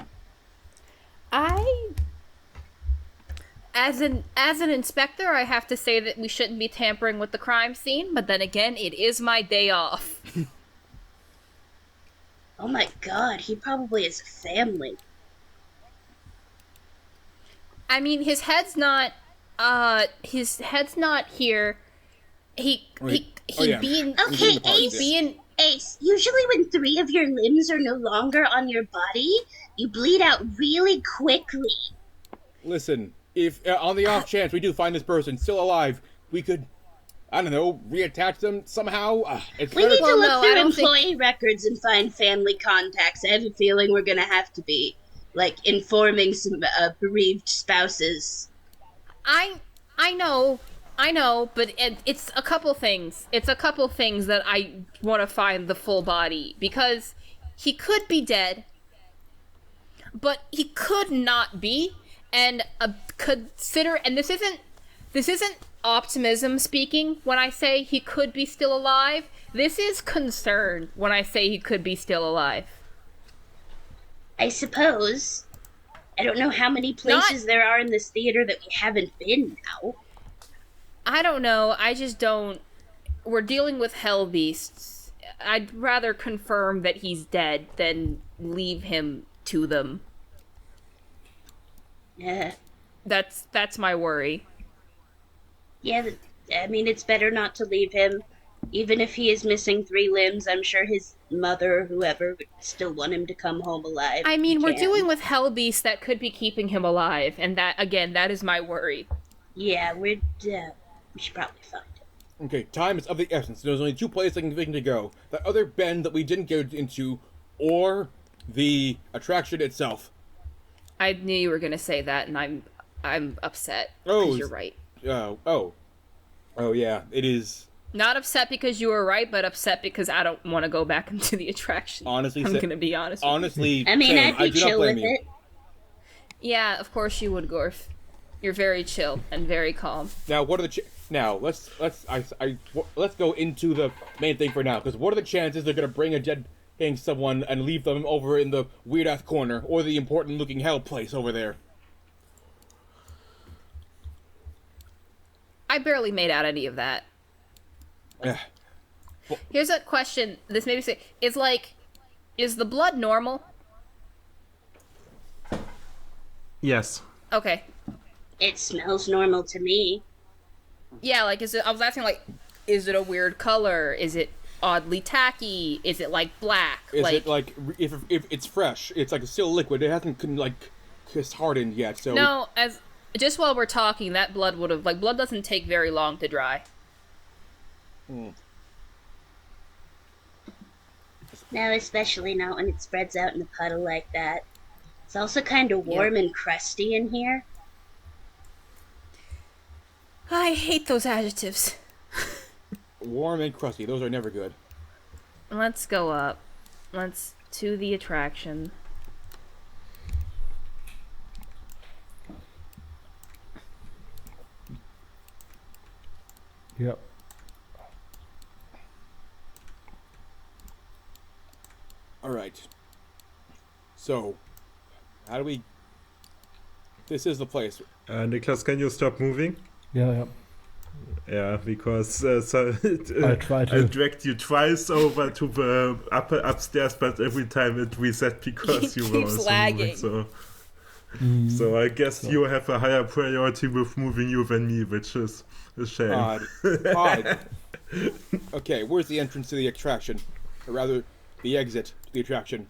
As an inspector, I have to say that we shouldn't be tampering with the crime scene, but then again, it is my day off. Oh my god, he probably has a family. I mean, his head's not here. Yeah. Okay, Ace, usually when 3 of your limbs are no longer on your body, you bleed out really quickly. Listen, if on the off chance we do find this person still alive, we could. I don't know, reattach them somehow. It's We better- need to Well, look no, I through don't think- employee records and find family contacts. I have a feeling we're gonna have to be, like, informing some bereaved spouses. I know, but it's a couple things. It's a couple things that I want to find the full body, because he could be dead, but he could not be, and consider, and this isn't optimism speaking when I say he could be still alive. This is concern when I say he could be still alive. I suppose. I don't know how many places there are in this theater that we haven't been now. I don't know. I just don't. We're dealing with hell beasts. I'd rather confirm that he's dead than leave him to them. That's my worry. Yeah, I mean, it's better not to leave him. Even if he is missing 3 limbs, I'm sure his mother or whoever would still want him to come home alive. I mean, we're Can. dealing with hell beasts that could be keeping him alive, and that, again, that is my worry. Yeah, we should probably find him. Okay, time is of the essence. There's only 2 places I can think to go. That other bend that we didn't go into, or the attraction itself. I knew you were gonna say that, and I'm upset. Oh, 'Cause you're right. Oh yeah, it is. Not upset because you were right, but upset because I don't want to go back into the attraction. Honestly, I'm gonna be honest. With Honestly, I mean, same. I'd be I do not chill blame with you. it. you. Yeah, of course you would, Gorf. You're very chill and very calm. Now, what are the now? Let's go into the main thing for now. Because what are the chances they're gonna bring a dead someone and leave them over in the weird ass corner or the important looking hell place over there? I barely made out any of that. Ugh. Here's a question. This maybe say is the blood normal? Yes. Okay. It smells normal to me. Yeah, like I was asking, like, is it a weird color? Is it oddly tacky? Is it like black? Is it like if it's fresh? It's like still liquid. It hasn't hardened yet. So No, as just while we're talking, that blood would have blood doesn't take very long to dry. No, especially not when it spreads out in a puddle like that. It's also kind of warm and crusty in here. I hate those adjectives. warm and crusty. Those are never good. Let's go up. Let's to the attraction. Yep. All right. So, how do we? This is the place. Niklas, can you stop moving? Yeah. Yeah, because I try to. I dragged you twice over to the upstairs, but every time it reset because It you were keeps also lagging. moving. So I guess you have a higher priority with moving you than me, which is a shame. Odd. Okay, where's the entrance to the attraction? Or rather, the exit to the attraction.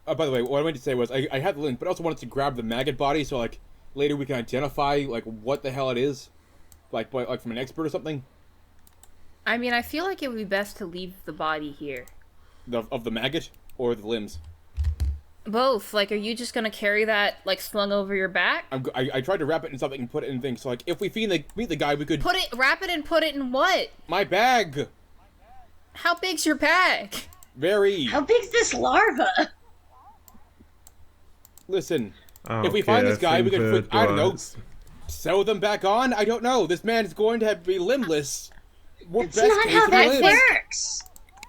By the way, what I wanted to say was I had the link, but I also wanted to grab the maggot body so like later we can identify like what the hell it is, like from an expert or something. I mean, I feel like it would be best to leave the body here. Of the maggot or the limbs. Both. Like, are you just gonna carry that like slung over your back? I tried to wrap it in something and put it in things. So like if we meet the guy, we could Wrap it and put it in what? my bag. How big's your bag? Very. How big's this larva? Listen, Ah, if we okay, find this I guy, we think could the I don't know, doors- sew them back on. I don't know. This man's going to have to be limbless. That's not how that works.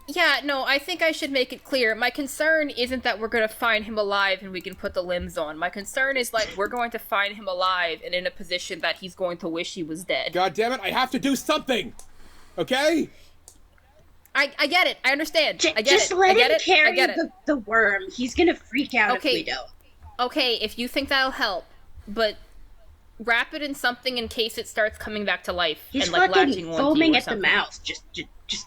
Yeah, no, I think I should make it clear. My concern isn't that we're gonna find him alive and we can put the limbs on. My concern is like we're going to find him alive and in a position that he's going to wish he was dead. God damn it! I have to do something. Okay. I get it. I understand. I get Just it. let I get him it. I carry get it. the worm. He's gonna freak out Okay. if we don't. Okay, if you think that'll help, but wrap it in something in case it starts coming back to life He's and like fucking latching onto you foaming or at the something. mouth. Just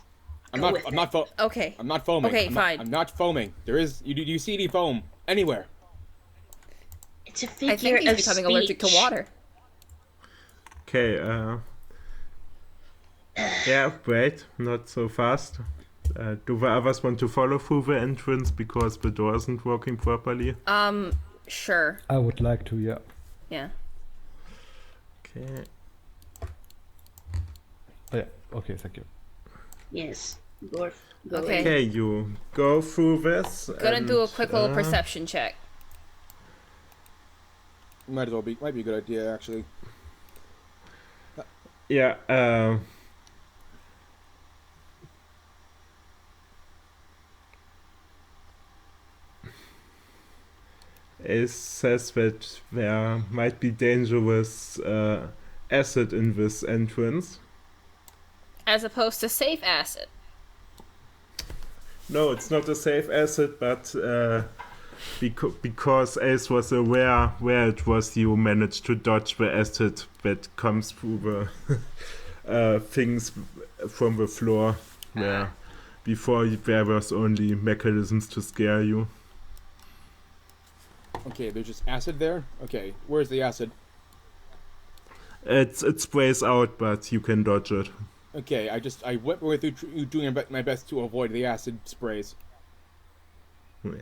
I'm Go not. with I'm it. not. Okay. I'm not foaming. Okay, I'm fine. I'm not foaming. There is. Do you see any foam anywhere? It's a I figure think he's of becoming speech. allergic to water. Okay, yeah, wait, not so fast. Do the others want to follow through the entrance because the door isn't working properly? Sure. I would like to, yeah. Yeah. Okay. Oh, yeah. Okay, thank you. Yes. Gorf. Go Okay. Okay, you go through this. Gonna do a and, quick little perception check. Might as well be. Might be a good idea actually. Yeah, it says that there might be dangerous acid in this entrance. As opposed to safe acid. No, it's not a safe acid, but because Ace was aware where it was, you managed to dodge the acid that comes through the things from the floor, where before there was only mechanisms to scare you. Okay, there's just acid there. Okay, where's the acid? It sprays out, but you can dodge it. Okay, I went my way through doing my best to avoid the acid sprays. Yeah.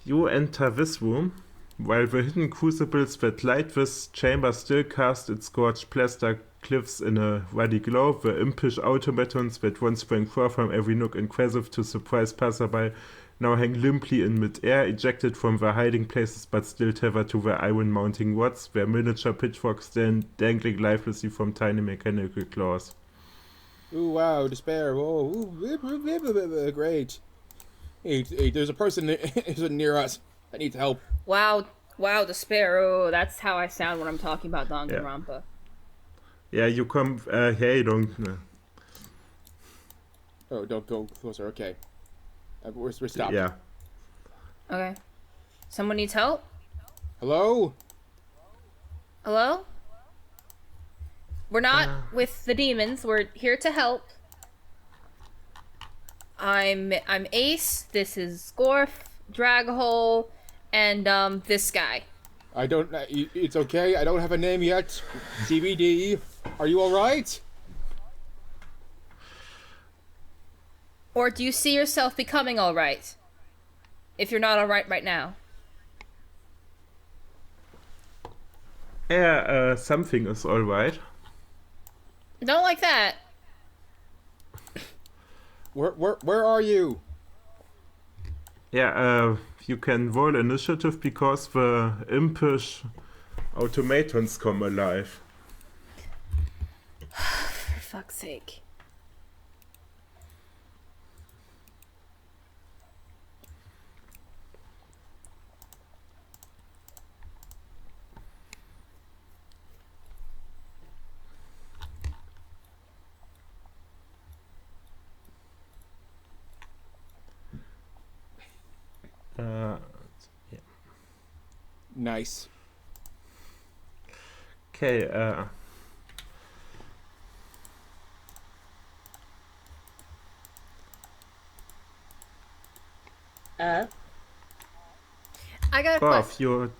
You enter this room, while the hidden crucibles that light this chamber still cast its scorched plaster cliffs in a ruddy glow. The impish automatons that once sprang forth from every nook impressive to surprise passerby now hang limply in mid-air, ejected from their hiding places but still tethered to their iron mounting rods, their miniature pitchforks stand dangling lifelessly from tiny mechanical claws. Ooh, wow, despair. Oh, ooh, great. Hey, there's a person near us that needs help. Wow, despair. Oh, that's how I sound when I'm talking about Danganronpa. Yeah, you come. Hey, don't. Oh, don't go closer. Okay. We're stopped. Yeah. Okay. Someone needs help? Hello? Hello? We're not with the demons. We're here to help. I'm Ace. This is Scorf, Draghole, and this guy. I don't. It's okay. I don't have a name yet. CBD. Are you all right? Or do you see yourself becoming all right? If you're not all right now. Yeah, something is alright. Don't like that. Where are you? Yeah, you can roll initiative because the impish automatons come alive. For fuck's sake. Yeah. Nice. Okay, I got a Golf, question.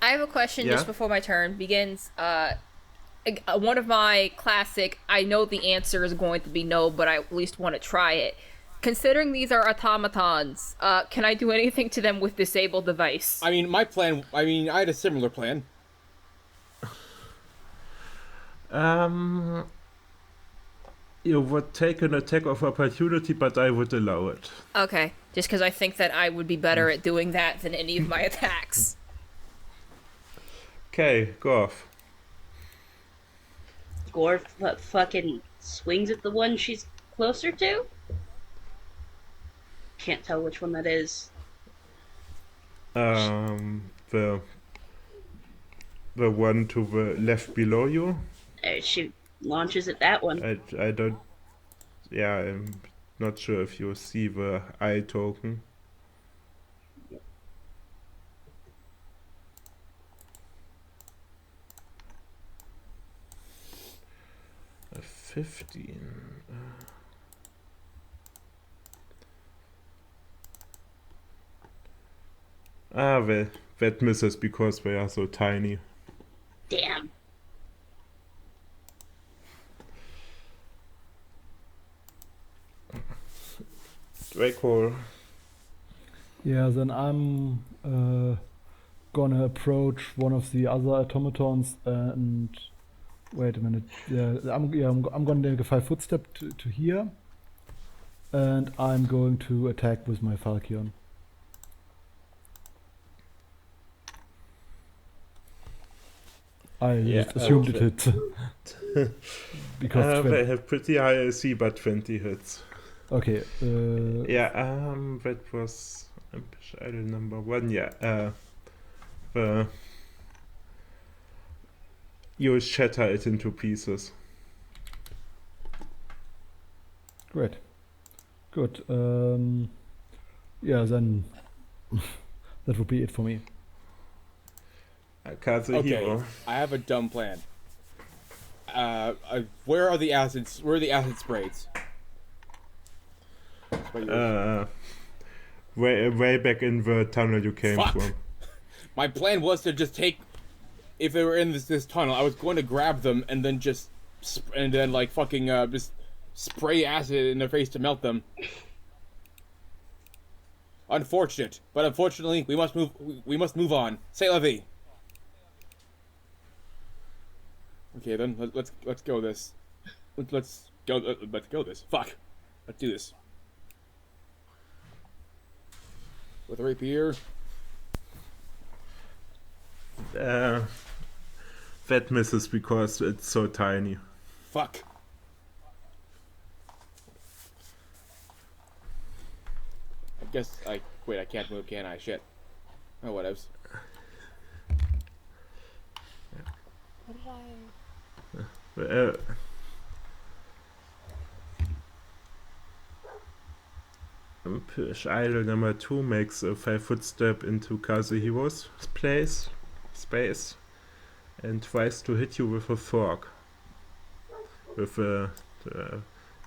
I have a question just Yeah? before my turn begins. One of my classic, I know the answer is going to be no, but I at least want to try it. Considering these are automatons, can I do anything to them with disable device? I mean, my plan. I mean, I had a similar plan. You would take an attack of opportunity, but I would allow it. Okay, just because I think that I would be better at doing that than any of my attacks. Okay, Golf. Gorf fucking swings at the one she's closer to? Can't tell which one that is. The one to the left below you. She launches at that one. I don't. Yeah, I'm not sure if you see the eye token. A 15. Well, that misses because they are so tiny. Damn. Draco. Yeah, then I'm gonna approach one of the other automatons and wait a minute. I'm gonna take a 5-foot step to here, and I'm going to attack with my Falchion. I just assumed it hits. Because They have pretty high AC, but 20 hits. okay. That was ambush idol number 1. Yeah. You shatter it into pieces. Great. Good. Yeah, then that would be it for me. Kazuhiro. Okay, I have a dumb plan. Where are the acids? Where are the acid sprays? Way back in the tunnel you came Fuck. from. My plan was to just take. If they were in this tunnel, I was going to grab them and then just just spray acid in their face to melt them. Unfortunate, but unfortunately, we must move. We must move on. C'est la vie. Okay, then let's go this. Let's go this. Fuck. Let's do this. With a rapier. That misses because it's so tiny. Fuck. I guess wait, I can't move, can I? Shit. Oh, whatevs. What did I... Push idol number 2 makes a 5-foot step into Kazuhiro's space, and tries to hit you with a fork. With the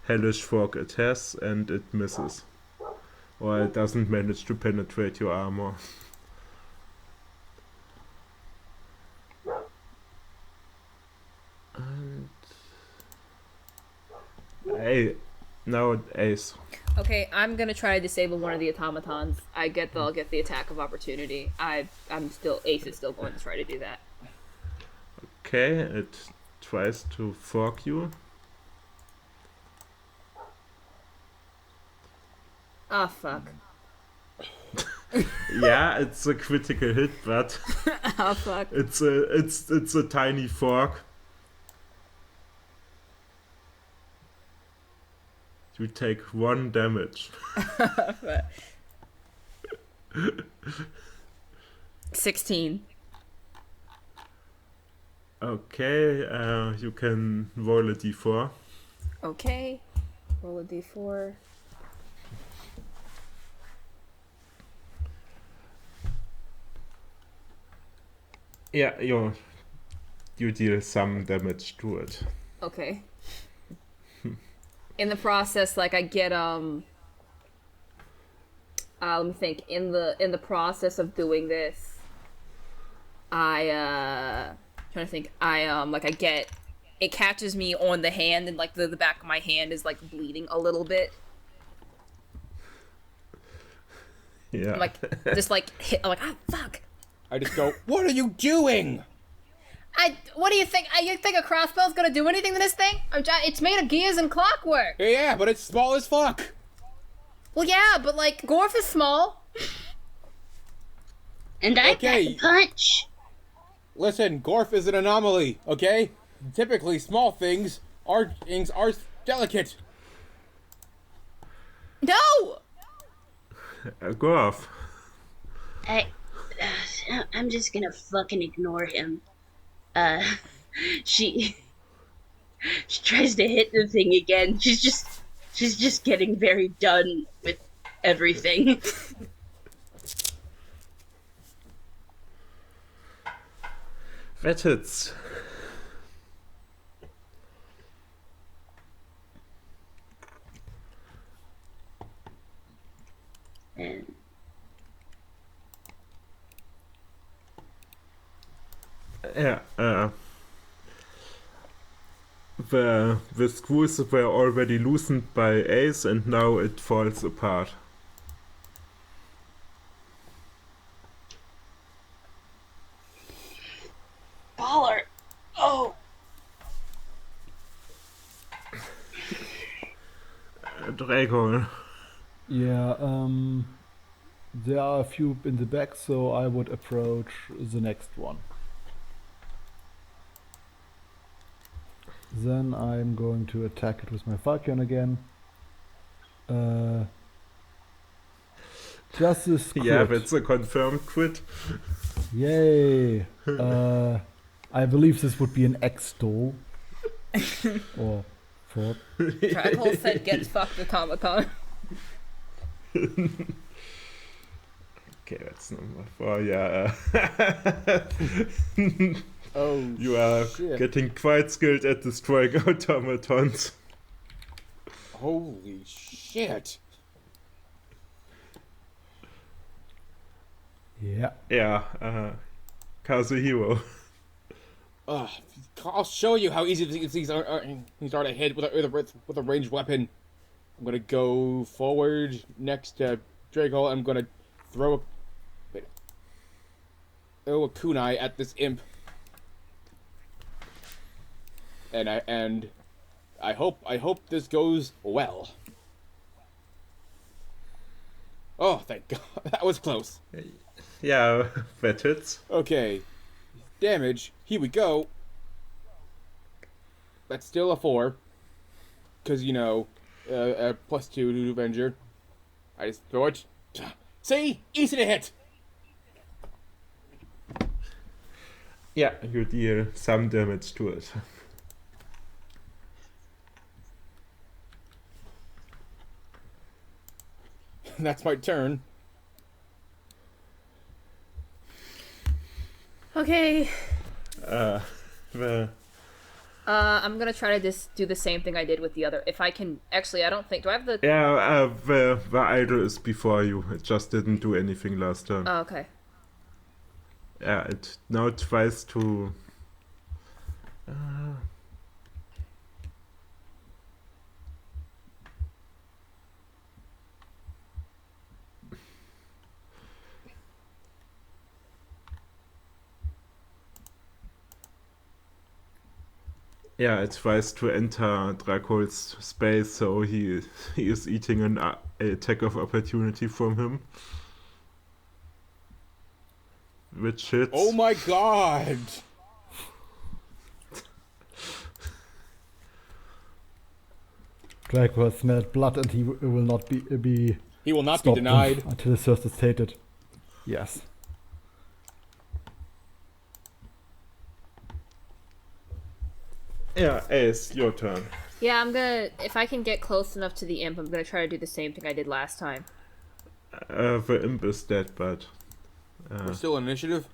hellish fork it has, and it misses. Or it doesn't manage to penetrate your armor. And now Ace. Okay, I'm gonna try to disable one of the automatons. I'll get the attack of opportunity. Ace is still going to try to do that. Okay, it tries to fork you. Ah, fuck. Yeah, it's a critical hit, but Ah, fuck. it's a tiny fork. You take 1 damage. 16. Okay, you can roll a d4. Okay. Roll a d4. Yeah, you deal some damage to it. Okay. In the process, I get let me think. In the process of doing this, trying to think. I get it catches me on the hand, and the back of my hand is bleeding a little bit. Yeah. I'm just hit. I'm ah, fuck. I just go, what are you doing? What do you think? You think a crossbow's gonna do anything to this thing? It's made of gears and clockwork. Yeah, but it's small as fuck. Well, yeah, but Gorf is small. And I Okay. can punch. Listen, Gorf is an anomaly, okay? Typically, small things are delicate. No. Go off. I'm just gonna fucking ignore him. She tries to hit the thing again. She's just getting very done with everything. That hits. And Yeah, the screws were already loosened by Ace and now it falls apart. Baller. Oh. Drago. Yeah, there are a few in the back, so I would approach the next one. Then I'm going to attack it with my Falcon again. Just this crit. Yeah, that's a confirmed crit. Yay! I believe this would be an X doll. Or 4. Draggle said, "Get fucked at Comic-Con." Okay, that's number 4, yeah. Oh, You are shit. getting quite skilled at destroying automatons. Holy shit. Yeah. Yeah, Kazuhiro. I'll show you how easy these are to hit with a ranged weapon. I'm gonna go forward next to Draco. I'm gonna throw a kunai at this imp, and I hope this goes well. Oh, thank God, that was close. Yeah, that hits. Okay, damage. Here we go. That's still a 4, because +2 to Avenger. I just throw it. See, easy to hit. Yeah, you deal some damage to it. That's my turn. Okay. The I'm gonna try to just do the same thing I did with the other. If I can, actually, I don't think. Do I have the? Yeah, the idol is before you. It just didn't do anything last turn. Oh, okay. Yeah, it now tries to. Yeah, it tries to enter Draco's space, so he is eating an attack of opportunity from him. Which hits. Oh my God! Draco has smelled blood and he will not be He will not be stopped denied. until his thirst is sated. Yes. Yeah, Ace, your turn. Yeah, I'm gonna. If I can get close enough to the imp, I'm gonna try to do the same thing I did last time. The imp is dead, but. We're still in initiative.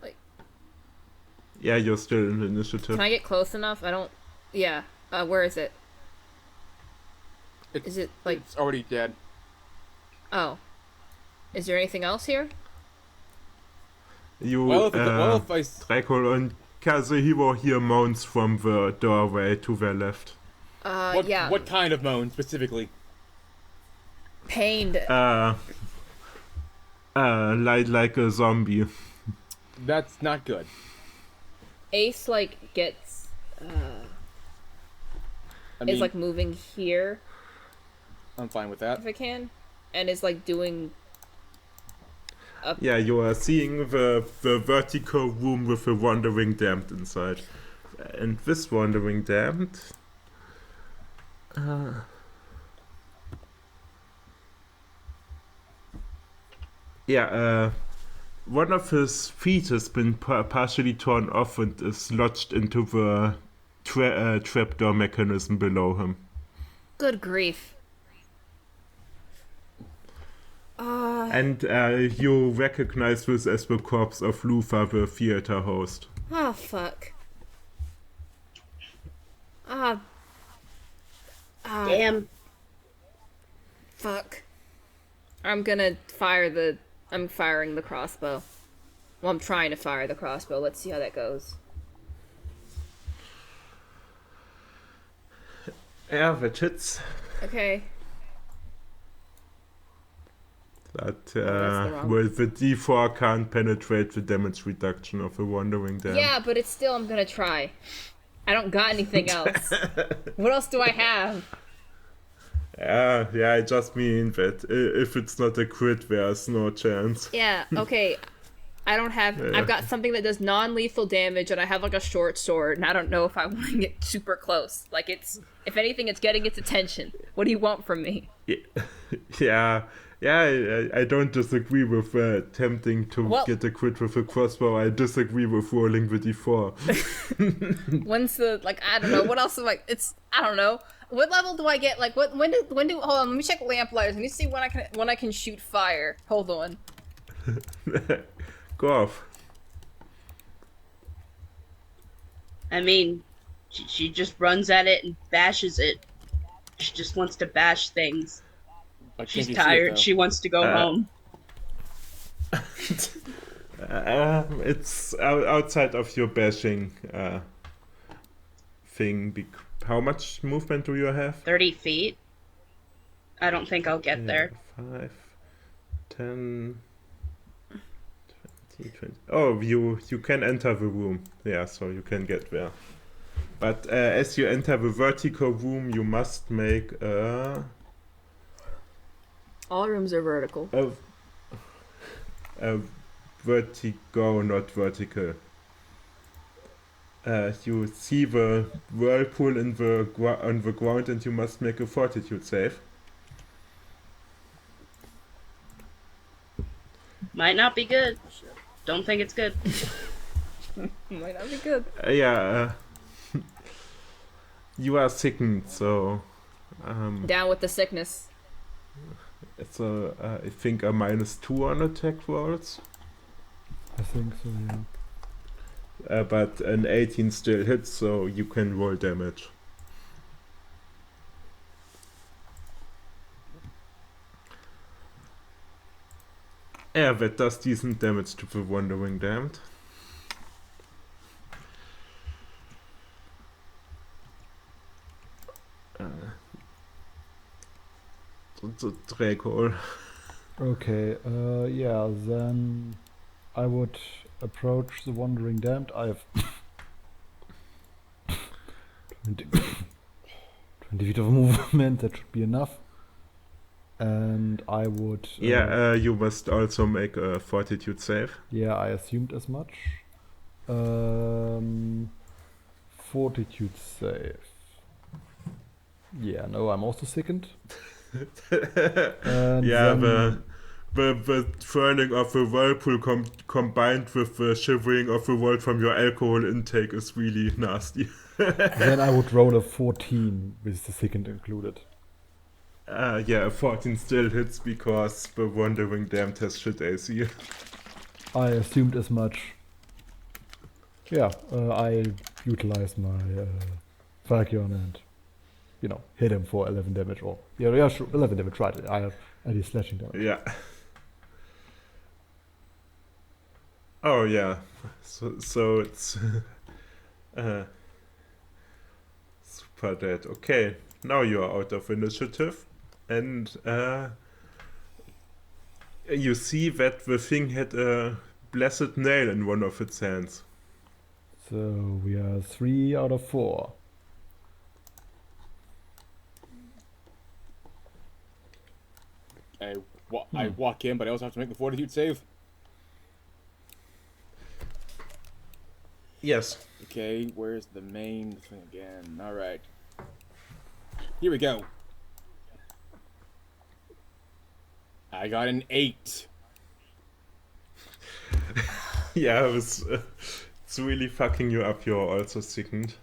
Yeah, you're still in the initiative. Can I get close enough? I don't. Yeah. Where is it? Is it like? It's already dead. Oh. Is there anything else here? You, If I Draco and Kazuhiro hear moans from the doorway to their left. Yeah. What kind of moan specifically? Pained. Like a zombie. That's not good. Ace gets. I Is mean, moving here I'm fine with that. if I can, and is doing. Yeah, you are seeing the vertical room with a wandering damned inside. And this wandering damned... one of his feet has been partially torn off and is lodged into the trapdoor mechanism below him. Good grief. And you recognize this as the corpse of Lufa, the theater host. Oh, fuck. Damn. Fuck. I'm firing the crossbow. Well, I'm trying to fire the crossbow. Let's see how that goes. Yeah, that hits. Okay. But that's the wrong- well, the D4 can't penetrate the damage reduction of a Wandering Damned. Yeah, but it's still, I'm gonna try. I don't got anything else. What else do I have? Yeah, I just mean that if it's not a crit, there's no chance. Yeah, okay. I don't have... I've got something that does non-lethal damage, and I have, like, a short sword, and I don't know if I want to get super close. Like, it's... If anything, it's getting its attention. What do you want from me? Yeah, I don't disagree with attempting to get a crit with a crossbow. I disagree with rolling the D4. When's the... Like, I don't know. What else am I... It's... I don't know. What level do I get? Like, when do... Hold on, let me check Lamplighters. Let me see when I can shoot fire. Hold on. Go off. I mean, she just runs at it and bashes it. She just wants to bash things. But She's can't you see it, tired. though? She wants to go home. It's outside of your bashing thing. How much movement do you have? 30 feet. I don't think I'll get there. 5, 10, 20, 20. Oh, you can enter the room. Yeah, so you can get there. But as you enter the vertical room, you must make All rooms are vertical. a vertigo, not vertical. You see the whirlpool on the ground, and you must make a fortitude save. Might not be good. Don't think it's good. Might not be good. You are sickened, so Down with the sickness. it's I think a -2 on attack rolls. I think so, yeah. But an 18 still hits, so you can roll damage. Yeah, that does decent damage to the Wandering Damned. The Draco. Okay, yeah, then I would approach the Wandering Damned. I have 20 feet of movement, that should be enough. And I would... you must also make a fortitude save. Yeah, I assumed as much. Fortitude save. Yeah, no, I'm also sickened. And Yeah, then- the turning of the whirlpool combined with the shivering of the world from your alcohol intake is really nasty. Then I would roll a 14 with the sickened included. Yeah, a 14 still hits because the Wandering Damned has shit AC. I assumed as much. Yeah, I utilize my Falchion and, hit him for 11 damage. Or yeah, sure, 11 damage, right. I did slashing damage. Yeah. Oh yeah. So it's super dead. Okay, now you are out of initiative, and you see that the thing had a blessed nail in one of its hands. So we are 3 out of 4. I walk in, but I also have to make the fortitude save. Yes. Okay, where's the main thing again? Alright. Here we go. I got an 8. Yeah, it's really fucking you up. You're also sickened.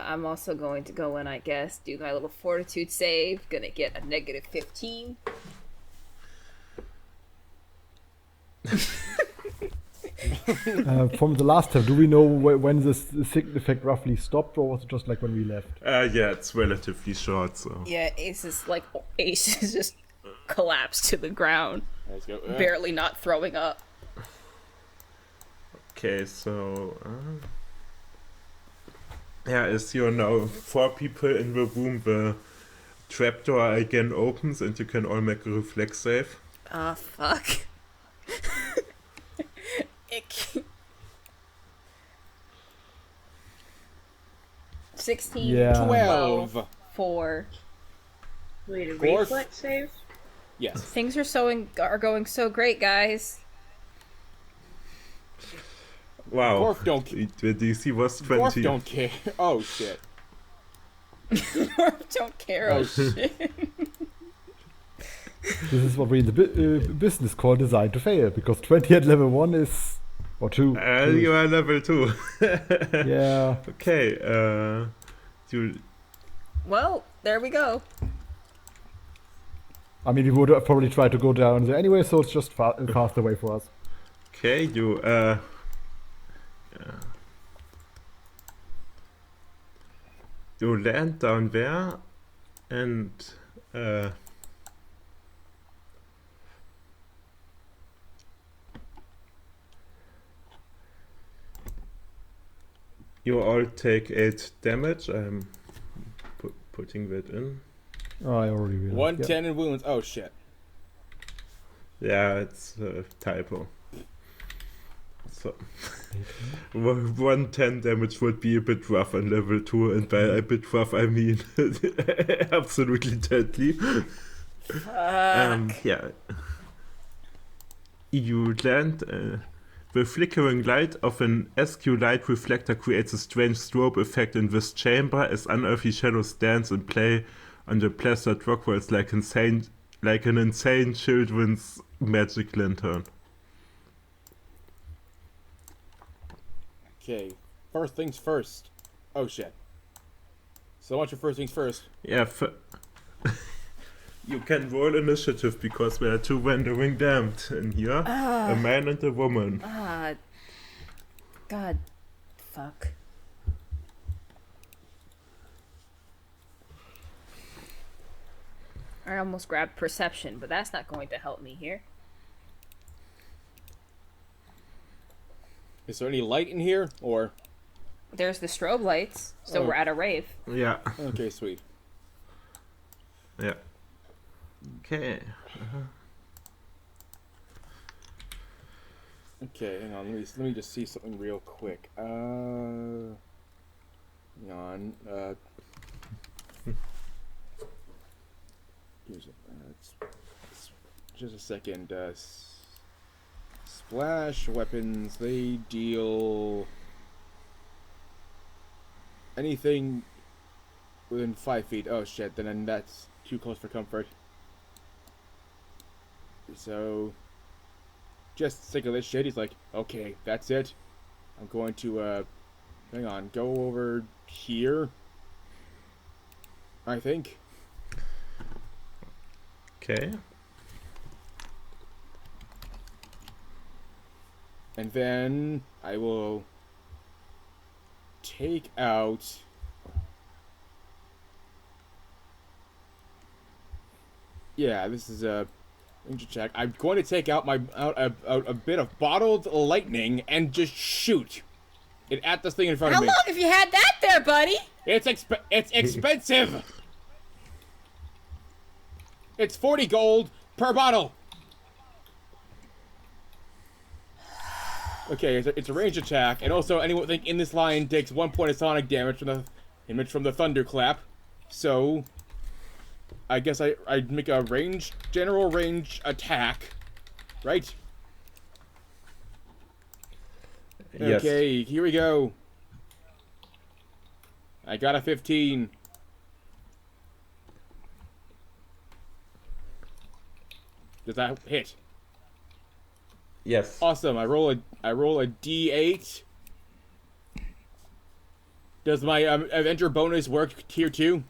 I'm also going to go in, I guess, do my little fortitude save. Gonna get a -15. From the last time, do we know when this sickness effect roughly stopped, or was it just like when we left? Yeah, it's relatively short, so. Yeah, Ace is just collapsed to the ground. Let's go. Barely not throwing up. Okay, so yeah, as you know, 4 people in the room, the trapdoor again opens and you can all make a reflex save. Ah, fuck. Ick. 16, Yeah. 12. 4. Wait, a Fourth. reflex save? Yes. Things are going so great, guys. Wow. Gorf don't The DC was Gorf 20. don't care. Oh shit. Don't care. Oh, Oh shit. This is what we in the business call design to fail, because 20 at level 1 is... or 2. You are level 2. Yeah. Okay, you... Well, there we go. I mean, we would have probably tried to go down there anyway, so it's just faster way for us. Okay, you, you land down there, and, you all take 8 damage. I'm putting that in. Oh, I already realized. 110 in wounds. Oh shit. Yeah, it's a typo. So, 110 damage would be a bit rough on level 2, and by a bit rough I mean absolutely deadly. Yeah. You land. The flickering light of an SQ light reflector creates a strange strobe effect in this chamber as unearthly shadows dance and play on the plastered rock walls like an insane children's magic lantern. Okay. First things first. Oh shit. So what's your first things first? Yeah, you can roll initiative because there are 2 wandering damned in here. A man and a woman. God. Fuck. I almost grabbed perception, but that's not going to help me here. Is there any light in here? Or There's the strobe lights, so Oh. we're at a rave. Yeah. okay, sweet. Yeah. Okay. Okay, hang on. Let me just see something real quick. Hang on. Here's it's just a second. Splash weapons. They deal anything within 5 feet. Oh shit! Then that's too close for comfort. So, just sick of this shit. He's like, okay, that's it. I'm going to, hang on, go over here. I think. Okay. And then I will take out. Yeah, this is a ranger check. I'm going to take out a bit of bottled lightning and just shoot it at this thing in front How of me. long have you had that there, buddy? It's expensive. It's 40 gold per bottle. Okay, it's a range attack, and also anyone in this line takes 1 point of sonic damage from the thunderclap. So, I guess I'd make a general range attack, right? Yes. Okay, here we go. I got a 15. Does that hit? Yes. Awesome. I roll a D8. Does my Avenger bonus work here too?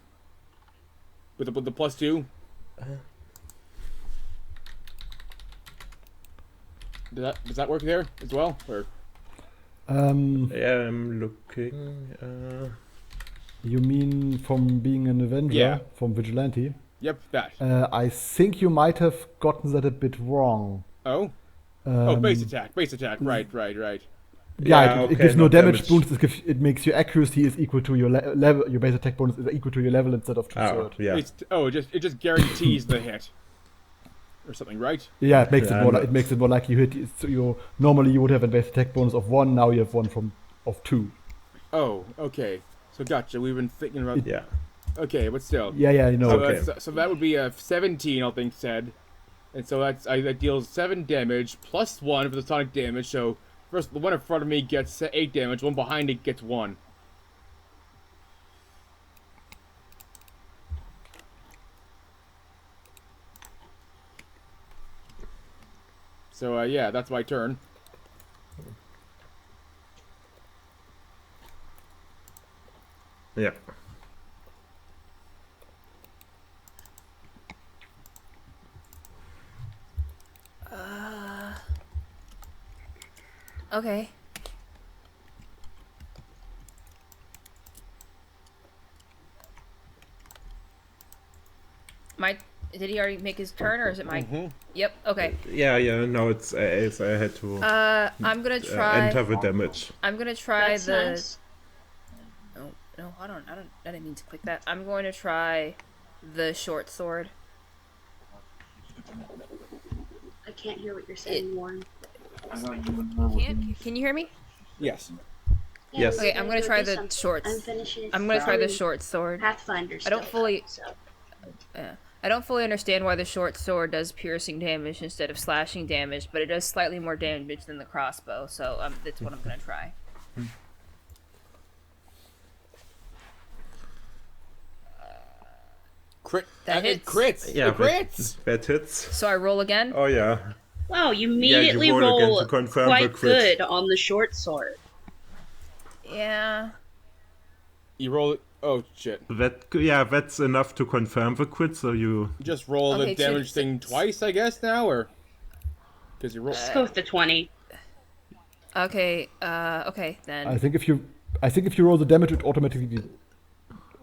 With the +2? Does that work there as well? Or Yeah, I'm looking. You mean from being an Avenger? Yeah. From Vigilante? Yep, that. I think you might have gotten that a bit wrong. Oh? Base attack. Right. Yeah, it gives no no damage damage. boost. It makes your accuracy is equal to your level. Your base attack bonus is equal to your level instead of 2/3. Yeah. It just guarantees the hit. Or something, right? Yeah, it makes Yeah, it more. no. It makes it more like you hit. So normally you would have a base attack bonus of 1. Now you have one of 2. Oh, okay. So gotcha. We've been thinking about. Yeah. Okay, but still. Yeah, you know. So, Okay. so that would be a 17, all things said. And so that deals 7 damage plus 1 for the sonic damage. So first, the one in front of me gets 8 damage. One behind it gets 1. So yeah, that's my turn. Yeah. Okay. Did he already make his turn, or is it my? Yep. Okay. Yeah. Now it's Ace. I had to I'm gonna try. enter the damage. I'm gonna try That's the. nice. No, I didn't mean to click that. I'm going to try the short sword. I can't hear what you're saying, Warren. Can you hear me? Yes. Yes. Okay, I'm gonna go try do the something. shorts. I'm finishing. I'm gonna try the short sword. Pathfinder. I don't stuff, fully- So. I don't fully understand why the short sword does piercing damage instead of slashing damage, but it does slightly more damage than the crossbow, so that's what I'm gonna try. Crit. That It hits. crits. Yeah. It crits. That hits. So I roll again. Oh yeah. Wow, you immediately roll again roll to confirm the quite crit. good on the short sword. Yeah. You roll it. Oh shit! That's enough to confirm the crit. So you. You just roll Okay, the damage so- thing twice, I guess now, or because you roll. Let's go with the 20. Okay. Okay then. I think if you roll the damage, it automatically.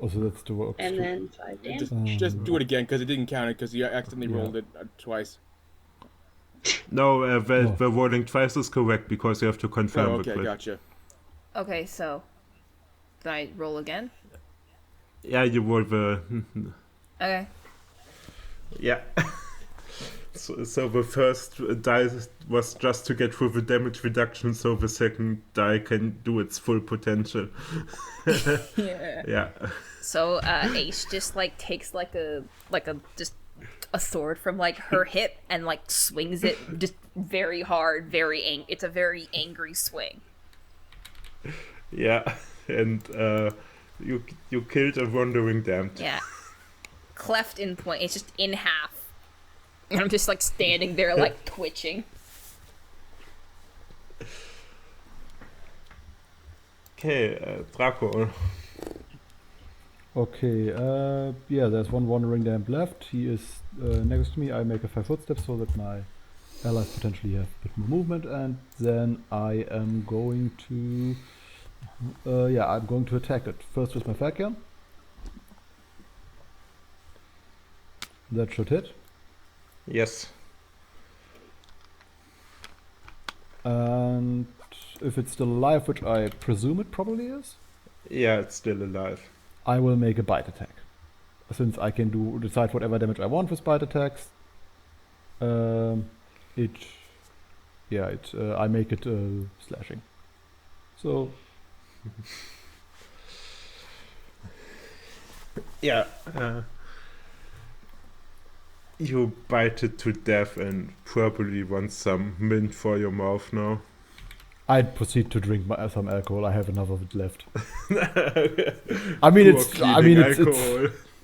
Also, that's the work. And then 5 damage. Just do it again because it didn't count it because you accidentally Yeah. rolled it twice. No, the rolling twice is correct because you have to confirm Oh, the okay, crit. gotcha. Okay, so then I roll again. Yeah, you roll the. Okay. Yeah. So the first die was just to get through the damage reduction, so the second die can do its full potential. Yeah. Yeah. So Ace just like takes like a just a sword from like her hip and like swings it just very hard, it's a very angry swing. Yeah. And you killed a wandering damned. Yeah. Cleft in point. It's just in half. And I'm just like standing there like twitching. Okay, Draco. Okay, yeah, there's one wandering damp left. He is next to me. I make a 5 footsteps so that my allies potentially have a bit more movement, and then I am going to, I'm going to attack it. First with my Falcon. That should hit. Yes. And if it's still alive, which I presume it probably is, Yeah, it's still alive. I will make a bite attack. Since I can decide whatever damage I want with bite attacks, I make it slashing. So Yeah. You bite it to death and probably want some mint for your mouth now. I'd proceed to drink some alcohol. I have enough of it left.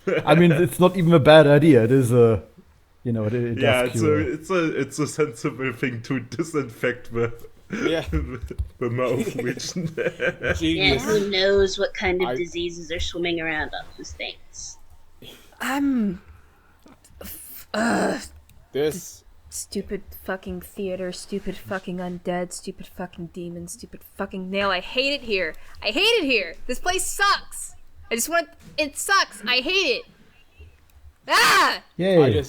It's not even a bad idea. It is it Yeah, does cure. it's a sensible thing to disinfect the Yeah. the mouth region. Yeah, Genius. who knows what kind of I- diseases are swimming around on those things. This. Stupid fucking theater, stupid fucking undead, stupid fucking demons, stupid fucking nail. I hate it here. I hate it here. This place sucks. It sucks. I hate it. Ah! Yay!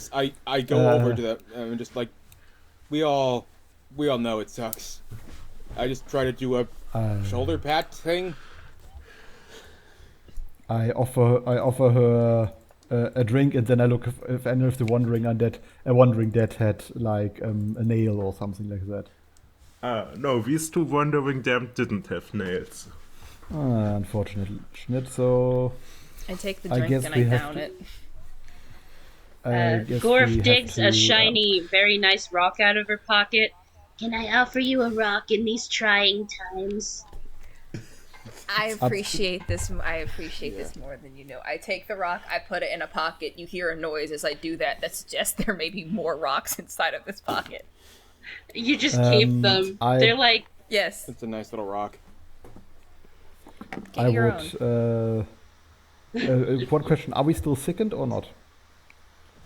I go over to them and just like, we all know it sucks. I just try to do a shoulder pat thing. I offer her a drink, and then I look if any of the wandering dead had like a nail or something like that. No, these two wandering damned didn't have nails. Unfortunately, so I take the I drink guess and we I have down to- it. I guess we Gorf have digs to, a shiny, very nice rock out of her pocket. Can I offer you a rock in these trying times? I appreciate this. I appreciate this more than you know. I take the rock, I put it in a pocket. You hear a noise as I do that. That suggests there may be more rocks inside of this pocket. You just keep them. I- They're like, Yes. It's a nice little rock. Get I your would. One question: are we still sickened or not?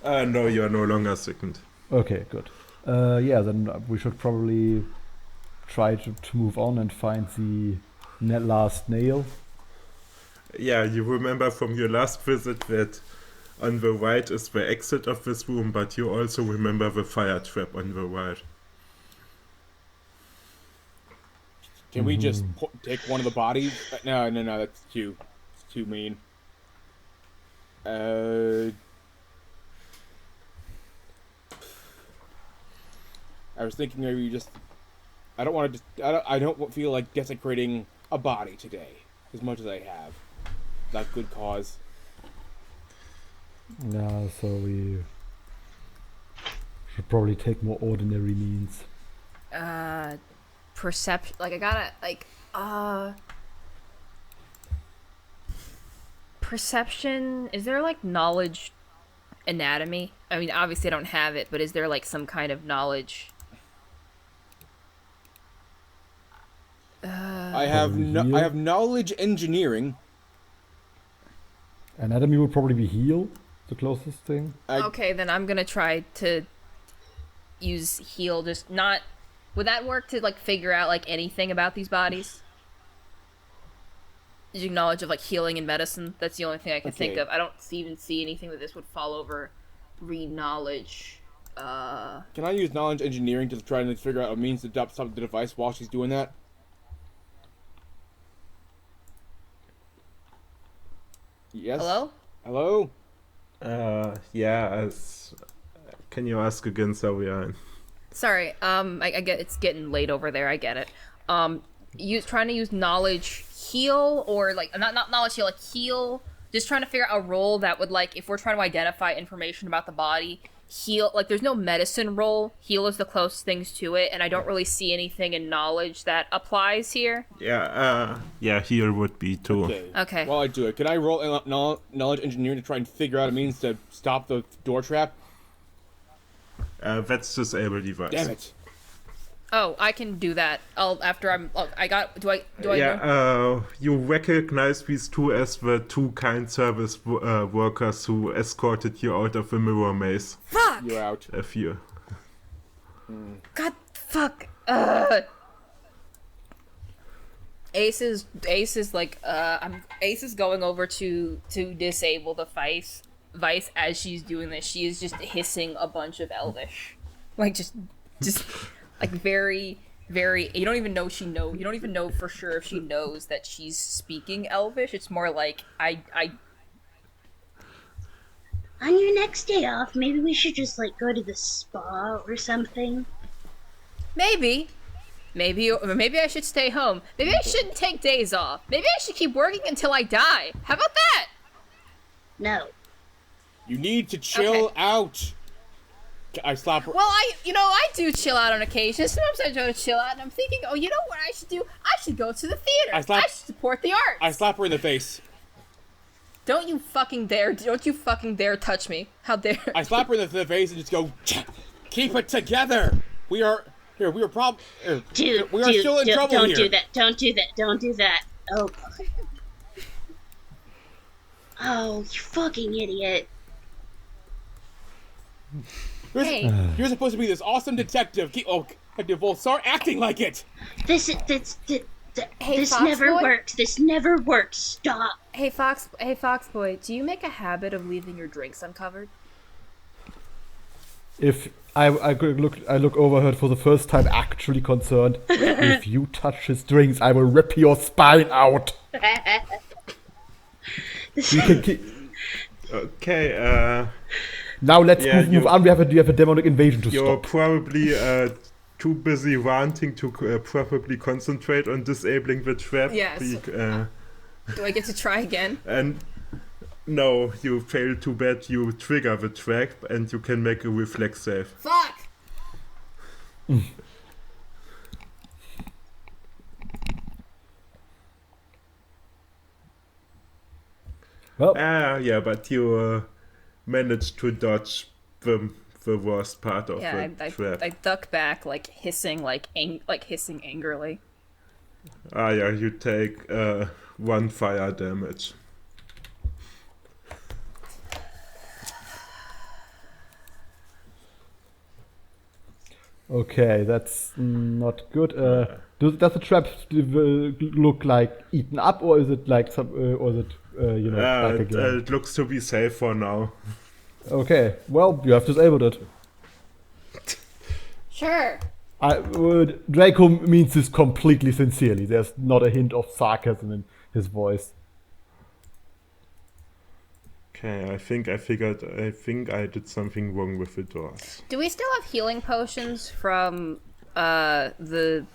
No, you are no longer sickened. Okay, good. Yeah, then we should probably try to move on and find the last nail. Yeah, you remember from your last visit that on the right is the exit of this room, but you also remember the fire trap on the right. Can we just take one of the bodies? No, that's too mean. I was thinking maybe just. I don't want to. I don't feel like desecrating a body today, as much as I have. Not good cause. Yeah, so we should probably take more ordinary means. Perception. Like I gotta perception. Is there like knowledge anatomy? I mean, obviously I don't have it, but is there like some kind of knowledge? I have knowledge engineering. Anatomy would probably be heal, the closest thing. Okay, then I'm gonna try to use heal. Just not. Would that work to like figure out like anything about these bodies? Using knowledge of like healing and medicine. That's the only thing I can think of. I don't even see anything that this would fall over. Re-knowledge. Can I use knowledge engineering to try and figure out a means to stop the device while she's doing that? Yes. Hello? Yeah, can you ask again, Sawian? Sorry, I get it's getting late over there. I get it. Trying to use knowledge heal or like not knowledge heal, like heal. Just trying to figure out a role that would like if we're trying to identify information about the body, heal. Like there's no medicine role. Heal is the closest things to it, and I don't really see anything in knowledge that applies here. Yeah, heal would be too. Okay. While I do it, can I roll knowledge engineering to try and figure out a means to stop the door trap? That's disable device. Damn it. Oh, I can do that. You recognize these two as the two kind service workers who escorted you out of the mirror maze. Fuck! You're out. A few. God, fuck. Ace is going over to disable the vice as she's doing this. She is just hissing a bunch of Elvish, like just like very, very. You don't even know You don't even know for sure if she knows that she's speaking Elvish. It's more like I. on your next day off, maybe we should just like go to the spa or something. Maybe I should stay home. Maybe I shouldn't take days off. Maybe I should keep working until I die. How about that? No. You need to chill out. I slap her. Well, I do chill out on occasion. Sometimes I don't chill out, and I'm thinking, oh, you know what I should do? I should go to the theater. I should support the arts. I slap her in the face. Don't you fucking dare touch me. How dare. I slap her in the face and just go, keep it together. We are still in trouble here. Don't do that. Don't do that. Oh, God. Oh, you fucking idiot. You're supposed to be this awesome detective. Detective, well, start acting like it. Hey, This Fox never Boy? works. This never works. Stop. Hey, Fox Boy, do you make a habit of leaving your drinks uncovered? If I look over her for the first time, actually concerned. If you touch his drinks, I will rip your spine out. You can keep. Okay, Now let's Yeah, move on. We have a demonic invasion to you're stop. probably too busy wanting to properly concentrate on disabling the trap. Yes. Do I get to try again? And no, you fail too bad. You trigger the trap, and you can make a reflex save. Fuck! Well, Yeah, but you managed to dodge the worst part of Yeah, the I trap. duck back, like hissing, like hissing angrily. Yeah, you take 1 fire damage. okay, that's not good. Does the trap look like eaten up, or is it like some, or is it back again? It looks to be safe for now. Okay, well, you have disabled it. Sure. Draco means this completely sincerely. There's not a hint of sarcasm in his voice. Okay, I think I did something wrong with the doors. Do we still have healing potions from the?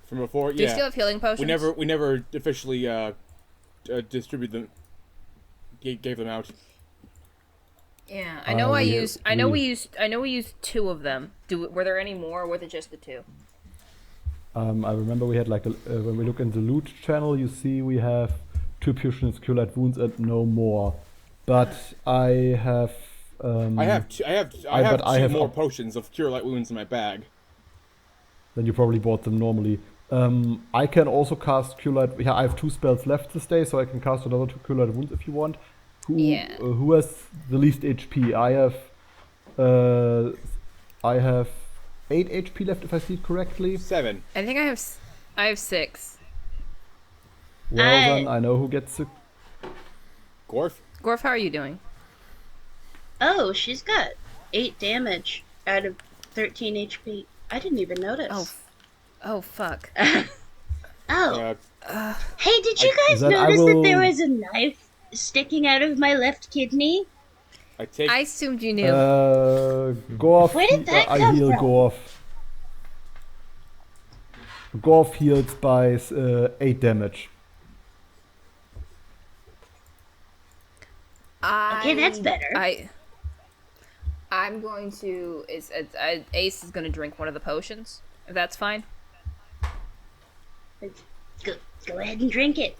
From before, Do we still yeah. have healing potions? We never officially distributed them. Gave them out. Yeah, I know. We used 2 of them. Were there any more, or was it just the 2? I remember we had like when we look in the loot channel, you see we have 2 potions, cure light wounds, and no more. But I have. I have two more potions of cure light wounds in my bag. Then you probably bought them normally. I can also cast cure light. Yeah, I have 2 spells left this day, so I can cast another 2 cure light wounds if you want. Who has the least HP? I have 8 HP left, if I see it correctly. 7. I think I have 6. Well, then I know who gets the. Gorf? Gorf, how are you doing? Oh, she's got 8 damage out of 13 HP. I didn't even notice. Oh, fuck. Oh. Hey, did you guys Then I notice that there will- was a knife sticking out of my left kidney? I I assumed you knew. Gorf. Where did that I come heal from? Gorf. Gorf heals by 8 damage. Okay, that's better. I'm going to. Ace is going to drink one of the potions. If that's fine. Go ahead and drink it.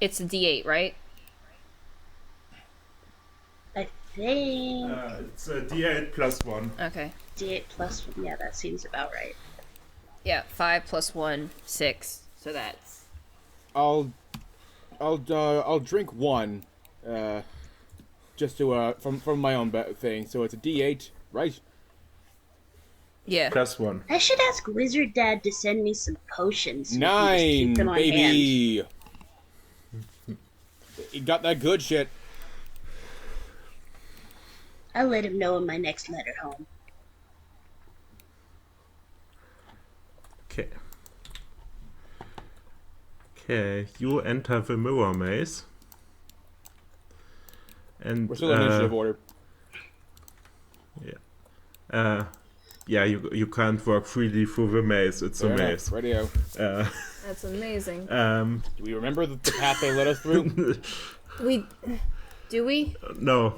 It's a D8, right? I think It's a D8 plus 1. Okay. D8 plus 1. Yeah, that seems about right. Yeah, 5 plus 1, 6. So that's. I'll drink 1, just to from my own thing. So it's a D8, right? Yeah. Plus 1. I should ask Wizard Dad to send me some potions. So we can just 9, keep them on hand. baby. You got that good shit. I'll let him know in my next letter home. Okay. Okay, you enter the mirror maze. And We're still in initiative order. yeah, you can't walk freely through the maze. It's a Fair enough. maze. Radio. That's amazing. Do we remember the path they led us through? Do we? No.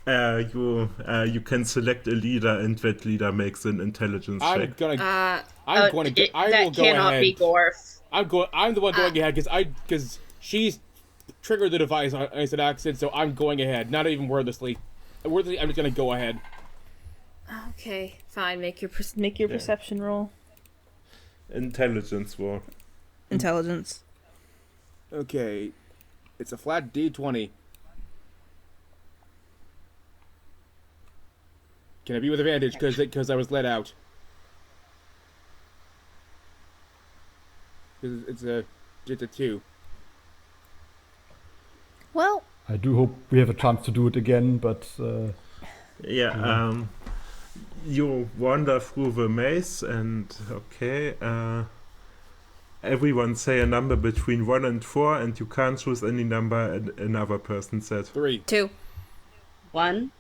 You can select a leader, and that leader makes an intelligence I'm check. gonna. Uh, I'm going to. I that will go cannot ahead. be Gorf. I'm the one going ahead because she's triggered the device on instant accident, so I'm going ahead. Not even wordlessly. Wordlessly, I'm just gonna go ahead. Okay, fine. Make your perception roll. Intelligence roll. Intelligence. Okay, it's a flat D20. Can it be with advantage because I was let out? Because it's a 2. Well, I do hope we have a chance to do it again, but You wander through the maze, and everyone say a number between 1 and 4, and you can't choose any number another person said. 3. 2. 1.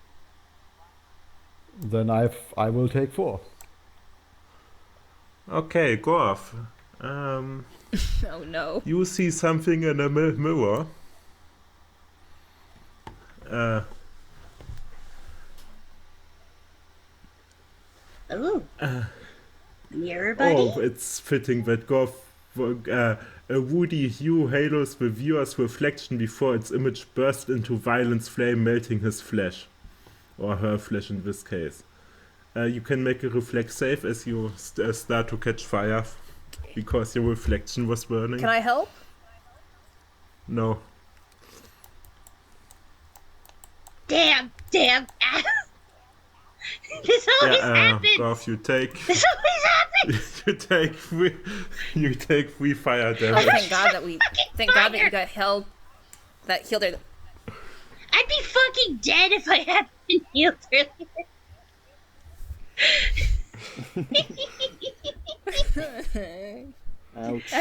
then I will take 4. Okay, Gorf. Oh no. You see something in a mirror. Ooh. Mirror buddy? Oh, it's fitting that Gorf. A woody hue halos the viewer's reflection before its image bursts into violent flame, melting his flesh. Or her flesh in this case. You can make a reflect save as you start to catch fire because your reflection was burning. Can I help? No. Damn. This always happens. Gorf, you take This always happens. you take 3 fire Oh, damage. thank God that you got healed. That healed her. I'd be fucking dead if I hadn't been healed earlier. Ouch.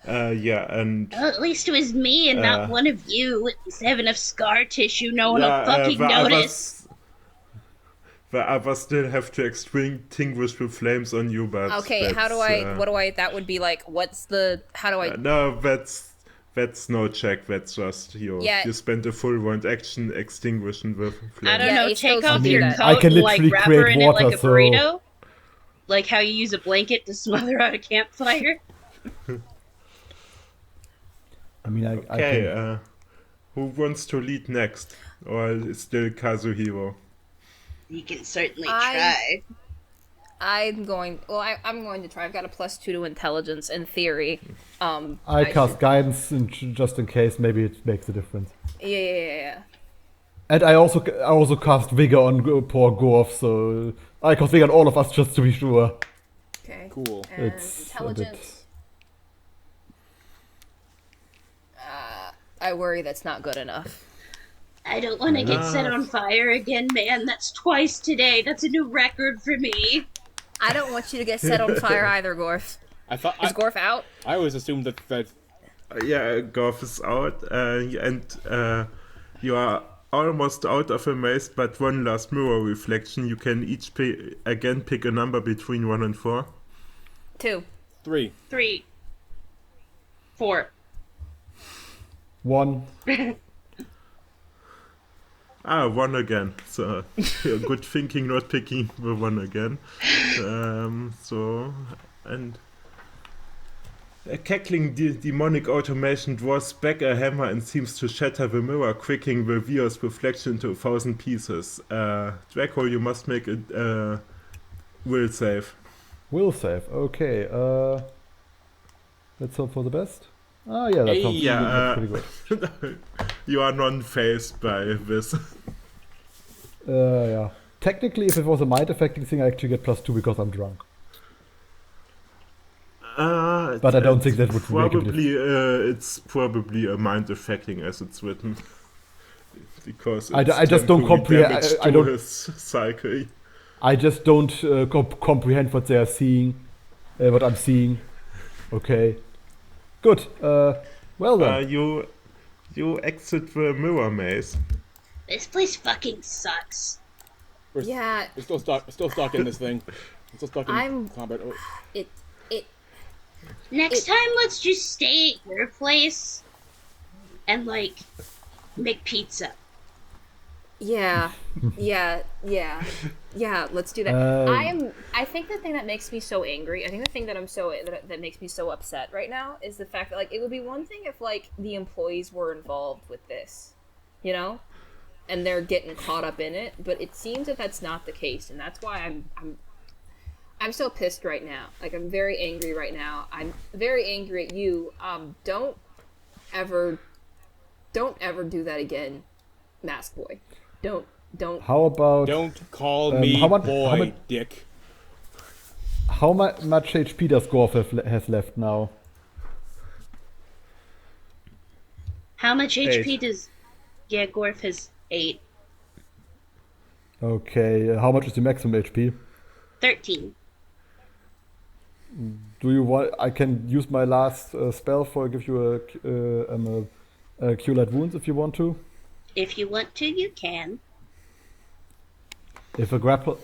And Well, at least it was me and not one of you. At least I have enough scar tissue no one will fucking the notice. The others still have to extinguish the flames on you, but Okay, how do I? What do I? That would be like. What's the? How do I? No, that's no check. That's just you. Yeah. You spend a full round action extinguishing the flames. I don't Yeah, know, Ace take goes off to do your that. coat I can and like literally wrap her create in it like water, a so- burrito. Like how you use a blanket to smother out a campfire. I mean, I Okay, can. who wants to lead next? Or is still Kazuhiro? You can certainly I- try. I'm going. Well, I'm going to try. I've got a +2 to intelligence in theory. I cast guidance just in case. Maybe it makes a difference. Yeah. And I also cast vigor on poor Gorf, so I cast vigor on all of us just to be sure. Okay. Cool. And It's a bit- intelligence. I worry that's not good enough. I don't want to get set on fire again, man. That's twice today. That's a new record for me. I don't want you to get set on fire either, Gorf. I thought Is Gorf out? I always assumed that Yeah, Gorf is out, and you are almost out of a maze, but one last mirror reflection. You can each pick a number between 1 and 4. 2. 3. 3. 4. 1. 1 again. So good thinking, not picking the 1 again. A cackling demonic automation draws back a hammer and seems to shatter the mirror, cracking the viewer's reflection into 1,000 pieces. Draco, you must make a will save. Will save. Okay. Let's hope for the best. Oh yeah, that Hey. sounds Yeah, pretty good. You are non-phased by this. Yeah. Technically, if it was a mind affecting thing, I actually get +2 because I'm drunk. But I don't think that would make a difference. It's probably a mind affecting as it's written. Because I it's just don't temporary comprehend- damage I to don't- his cycle. I just don't comprehend what they are seeing, what I'm seeing. Okay. Good. Well then. You exit the mirror maze. This place fucking sucks. We're still stuck in this thing. We're still stuck in I'm- combat. Oh, Next time, let's just stay at your place and, like, make pizza. Yeah, let's do that. I think the thing that makes me so angry, I think the thing that makes me so upset right now is the fact that, like, it would be one thing if, like, the employees were involved with this, you know, and they're getting caught up in it, but it seems that that's not the case, and that's why I'm so pissed right now. Like, I'm very angry right now. I'm very angry at you. Don't ever do that again, Mask Boy. Don't. How about don't call me how much- boy, how much- dick. How much HP does Gorf has left now? How much HP 8. does... Yeah, Gorf has 8. Okay, how much is the maximum HP? 13. Do you want? I can use my last spell for give you a cure light wounds if you want to. If you want to, you can. If a grapple,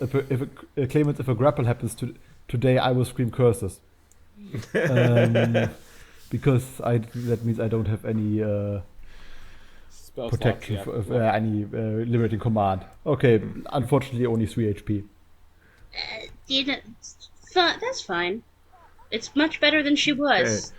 claimant, if a grapple happens today, I will scream curses. Because that means I don't have any Spell protection, slots, yeah. any liberating command. Okay, unfortunately only 3 HP. You know, that's fine. It's much better than she was.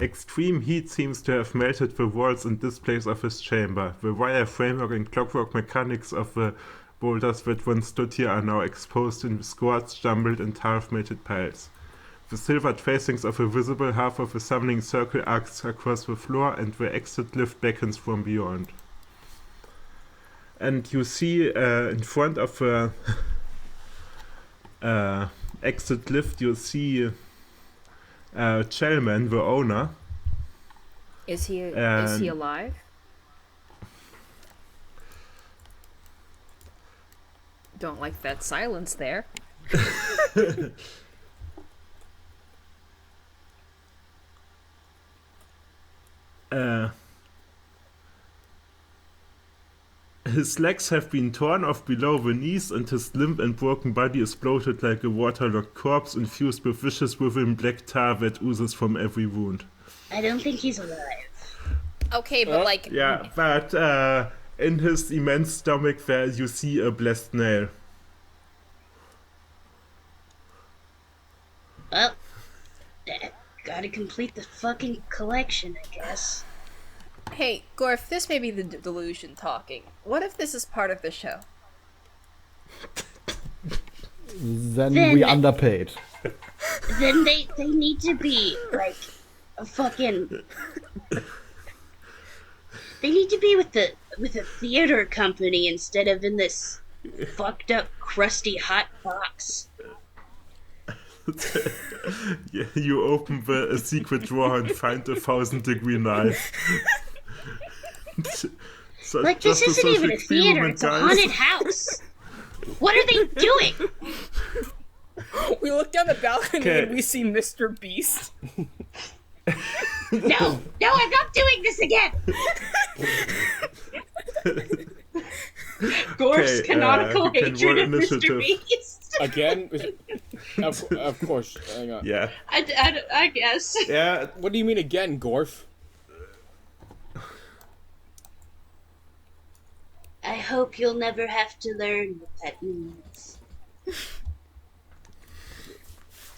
Extreme heat seems to have melted the walls and displays of his chamber. The wire framework and clockwork mechanics of the boulders that once stood here are now exposed in squads, jumbled and half-melted piles. The silver tracings of a visible half of a summoning circle arcs across the floor, and the exit lift beckons from beyond. And you see in front of the exit lift, you see Chelman, the owner. Is he alive? Don't like that silence there. His legs have been torn off below the knees, and his limp and broken body is bloated like a waterlogged corpse, infused with vicious within black tar that oozes from every wound. I don't think he's alive. Okay, but like... Yeah, but in his immense stomach there you see a blessed nail. Well, gotta complete the fucking collection, I guess. Hey, Gorf, this may be the delusion talking. What if this is part of the show? Then we underpaid. Then they need to be, like, a fucking... They need to be with a theater company instead of in this fucked up, crusty, hot box. Yeah, you open a secret drawer and find a 1,000-degree knife. So Like, this just isn't even a social theater, experiment, it's a guys. haunted house. What are they doing? We look down the balcony Okay. and we see Mr. Beast. No, I'm not doing this again! Gorf's Okay, canonical you can hatred roll of Mr. initiative. Beast. Again? Of course. Hang on. Yeah. I guess. Yeah, What do you mean again, Gorf? I hope you'll never have to learn what that means.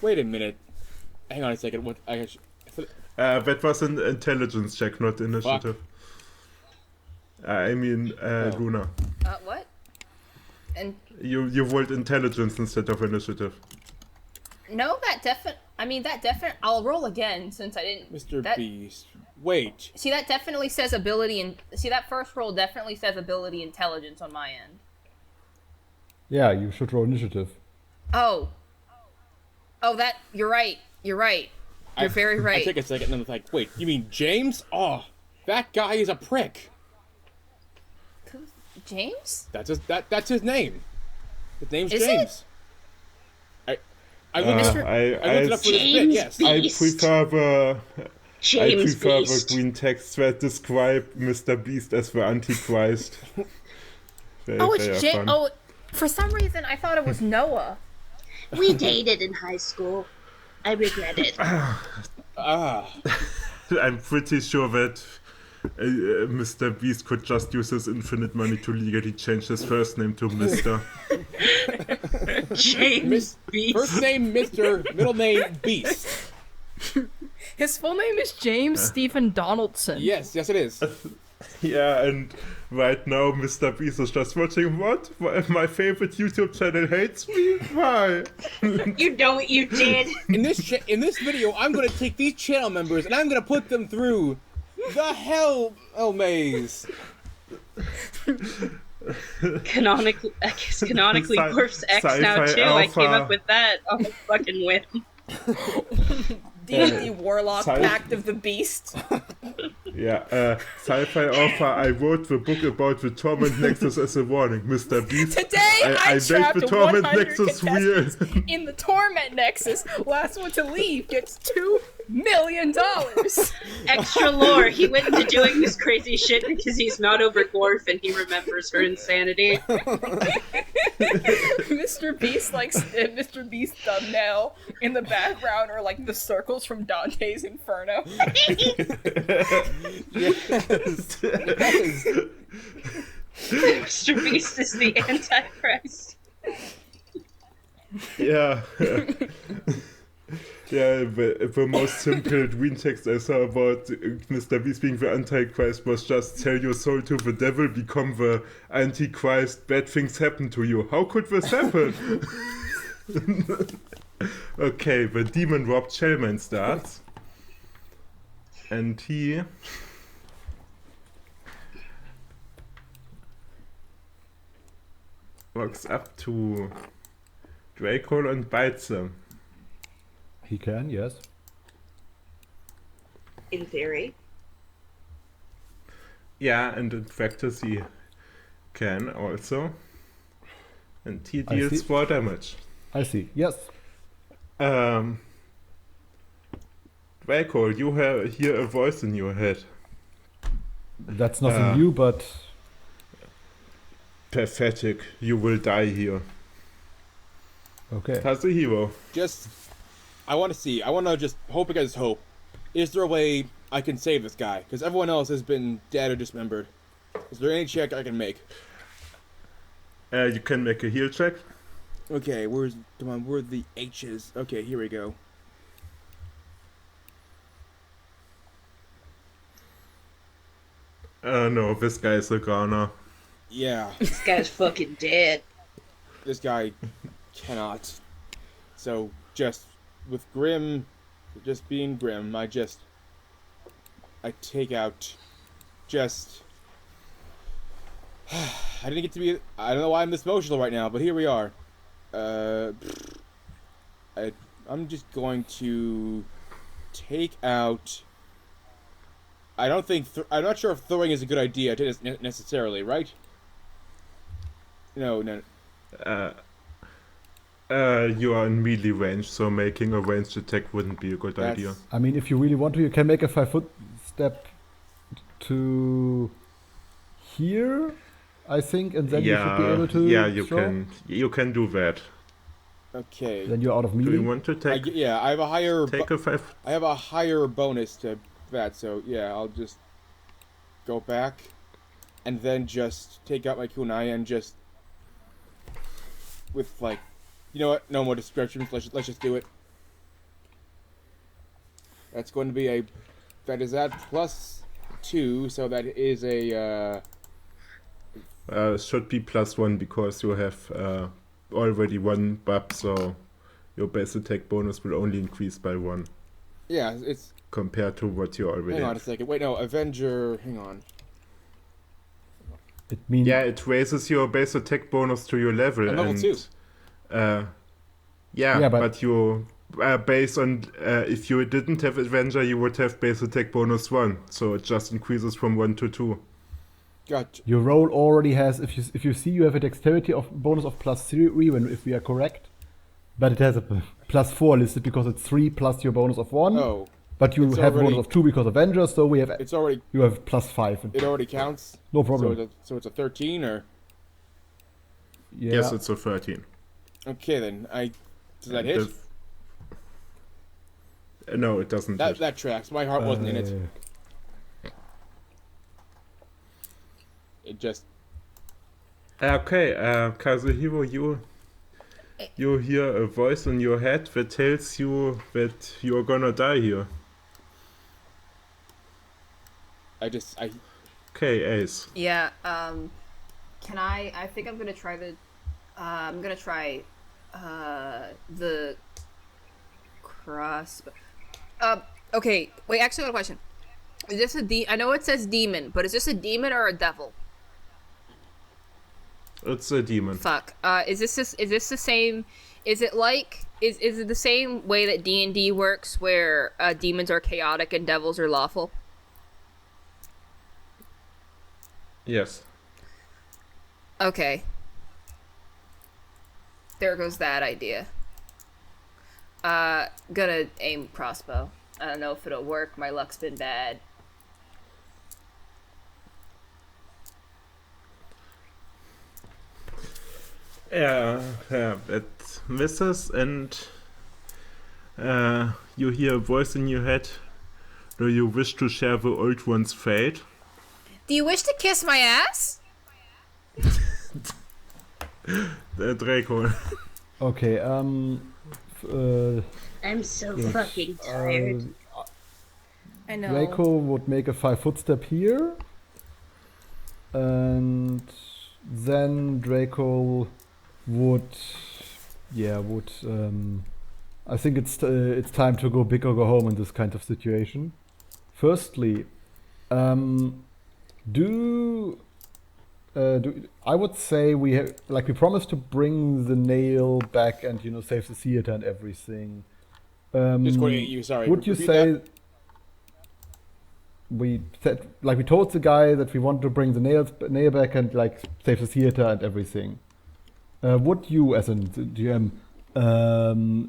Wait a minute. Hang on a second. What? that was an intelligence check, not initiative. I mean, Luna. What? And You rolled intelligence instead of initiative. no, I'll roll again since I didn't. Mr. that- Beast. Wait. See, that definitely says ability, and see that first roll definitely says ability intelligence on my end. Yeah, you should roll initiative. Oh, that you're right. You're very right. I take a second and I'm like, wait, you mean James? Oh, that guy is a prick. James? That's his name. His name's Is James. I looked it up for this bit, yes. I Beast. prefer the James Beast. the green text that describe Mr. Beast as the Antichrist. They Oh, are it's James. fun. Oh, for some reason I thought it was Noah. We dated in high school. I regret it. I'm pretty sure that Mr. Beast could just use his infinite money to legally change his first name to Mr. James Beast. First name Mr., middle name Beast. His full name is James Stephen Donaldson. Yes, it is. Yeah, and right now Mr. Beast is just watching what? Why my favorite YouTube channel hates me? Why? You know what you did. In this video, I'm gonna take these channel members and I'm gonna put them through the hell maze. Canonically, I guess canonically, Sci- Gorf's X now sci-fi too. I came alpha. up with that on a fucking whim. D&D Warlock Sci- Pact of the Beast. Yeah, sci-fi author, I wrote the book about the Torment Nexus as a warning, Mr. Beast. Today, I I made trapped the Torment 100 Nexus real. contestants in the Torment Nexus. Last one to leave gets $2 million. Extra lore. He went into doing this crazy shit because he's not over Gorf and he remembers her insanity. Mr. Beast, like, Mr. Beast thumbnail in the background are like the circles from Dante's Inferno. Yes. Mr. Beast is the Antichrist. Yeah. Yeah, the most simple dream text I saw about Mr. Beast being the Antichrist was just sell your soul to the devil, become the Antichrist, bad things happen to you. How could this happen? Okay, the demon Rob Shellman starts. And he walks up to Draco and bites him. He can, yes. In theory. Yeah, and in practice he can also. And he I deals see. 4 damage. I see. Yes. Draco, you hear a voice in your head. That's nothing new, but Pathetic, you will die here. okay. Kazuhiro. I want to just hope against hope. Is there a way I can save this guy? Because everyone else has been dead or dismembered. Is there any check I can make? You can make a heal check. Okay, where are the H's? Okay, here we go. No, this guy is a goner. Yeah, This guy's fucking dead. this guy cannot. So, just with Grim, just being Grim, I take out just... I didn't get to be... I don't know why I'm this emotional right now, but here we are. I'm just going to take out... I'm not sure if throwing is a good idea necessarily, right? No. You are in melee range, so making a ranged attack wouldn't be a good idea. I mean, if you really want to, you can make a 5-foot step to here, I think, and then you should be able to. Yeah, you throw. can. You can do that. Okay. Then you're out of Do melee. you want to take I have a higher... take a 5? I have a higher bonus to that, so yeah, I'll just go back and then just take out my kunai and just with like, you know what? No more descriptions. Let's just do it. That's going to be that is at +2, so that is a Should be +1 because you have already 1 buff, so your base attack bonus will only increase by 1 yeah. It's compared to what you already hang on a have. second. Wait, no, Avenger. Hang on. It means Yeah, it raises your base attack bonus to your level. I'm level and 2. Yeah, but you based on if you didn't have Avenger, you would have base attack bonus 1, so it just increases from 1 to 2. Gotcha. your roll already has. If you see, you have a dexterity of bonus of +3 when if we are correct, but it has a +4 listed because it's 3 plus your bonus of 1. Oh, But you It's have already- bonus of 2 because Avenger, so we have it's already you have +5. it already counts. No problem. So it's a 13 or Yeah. Yes, it's a 13. okay then. Does that hit? No, it doesn't. hit. That tracks. My heart wasn't in it. It just Okay, Kazuhiro, you hear a voice in your head that tells you that you're gonna die here. I Okay, Ace. Yeah, can I think I'm gonna try the cross. Okay, wait, actually I got a question. Is this I know it says demon, but is this a demon or a devil? It's a demon. Fuck. Is this the same? Is it like is it the same way that D&D works, where demons are chaotic and devils are lawful? Yes. Okay. There goes that idea. Gonna aim crossbow. I don't know if it'll work. My luck's been bad. Yeah, it misses, and you hear a voice in your head. Do you wish to share the old one's fate? Do you wish to kiss my ass? Draco. Okay, I'm so fucking tired. I know. Draco would make a 5-foot step here. And then Draco would, I think it's time to go big or go home in this kind of situation. Firstly, I would say we promised to bring the nail back and save the theater and everything. Discord ate you. Sorry. Would you Repeat say that? we said we told the guy that we want to bring the nail back and save the theater and everything? Would you, as a GM,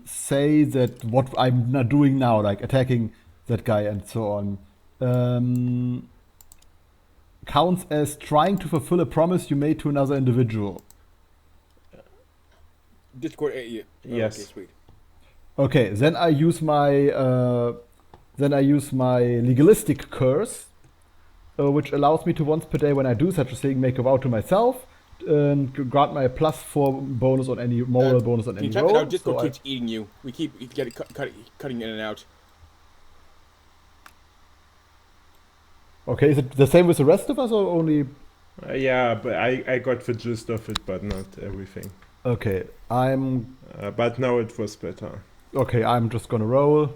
say that what I'm not doing now, like attacking that guy and so on, counts as trying to fulfill a promise you made to another individual? Discord ate you. Yes. Okay, sweet. Okay, then I use my legalistic curse, which allows me to once per day, when I do such a thing, make a vow to myself and grant my +4 bonus on any moral bonus on Can any you type roll. it out? Discord So keeps eating you. We keep cutting in and out. Okay, is it the same with the rest of us or only? Yeah, but I got the gist of it, but not everything. Okay, But now it was better. okay. I'm just gonna roll.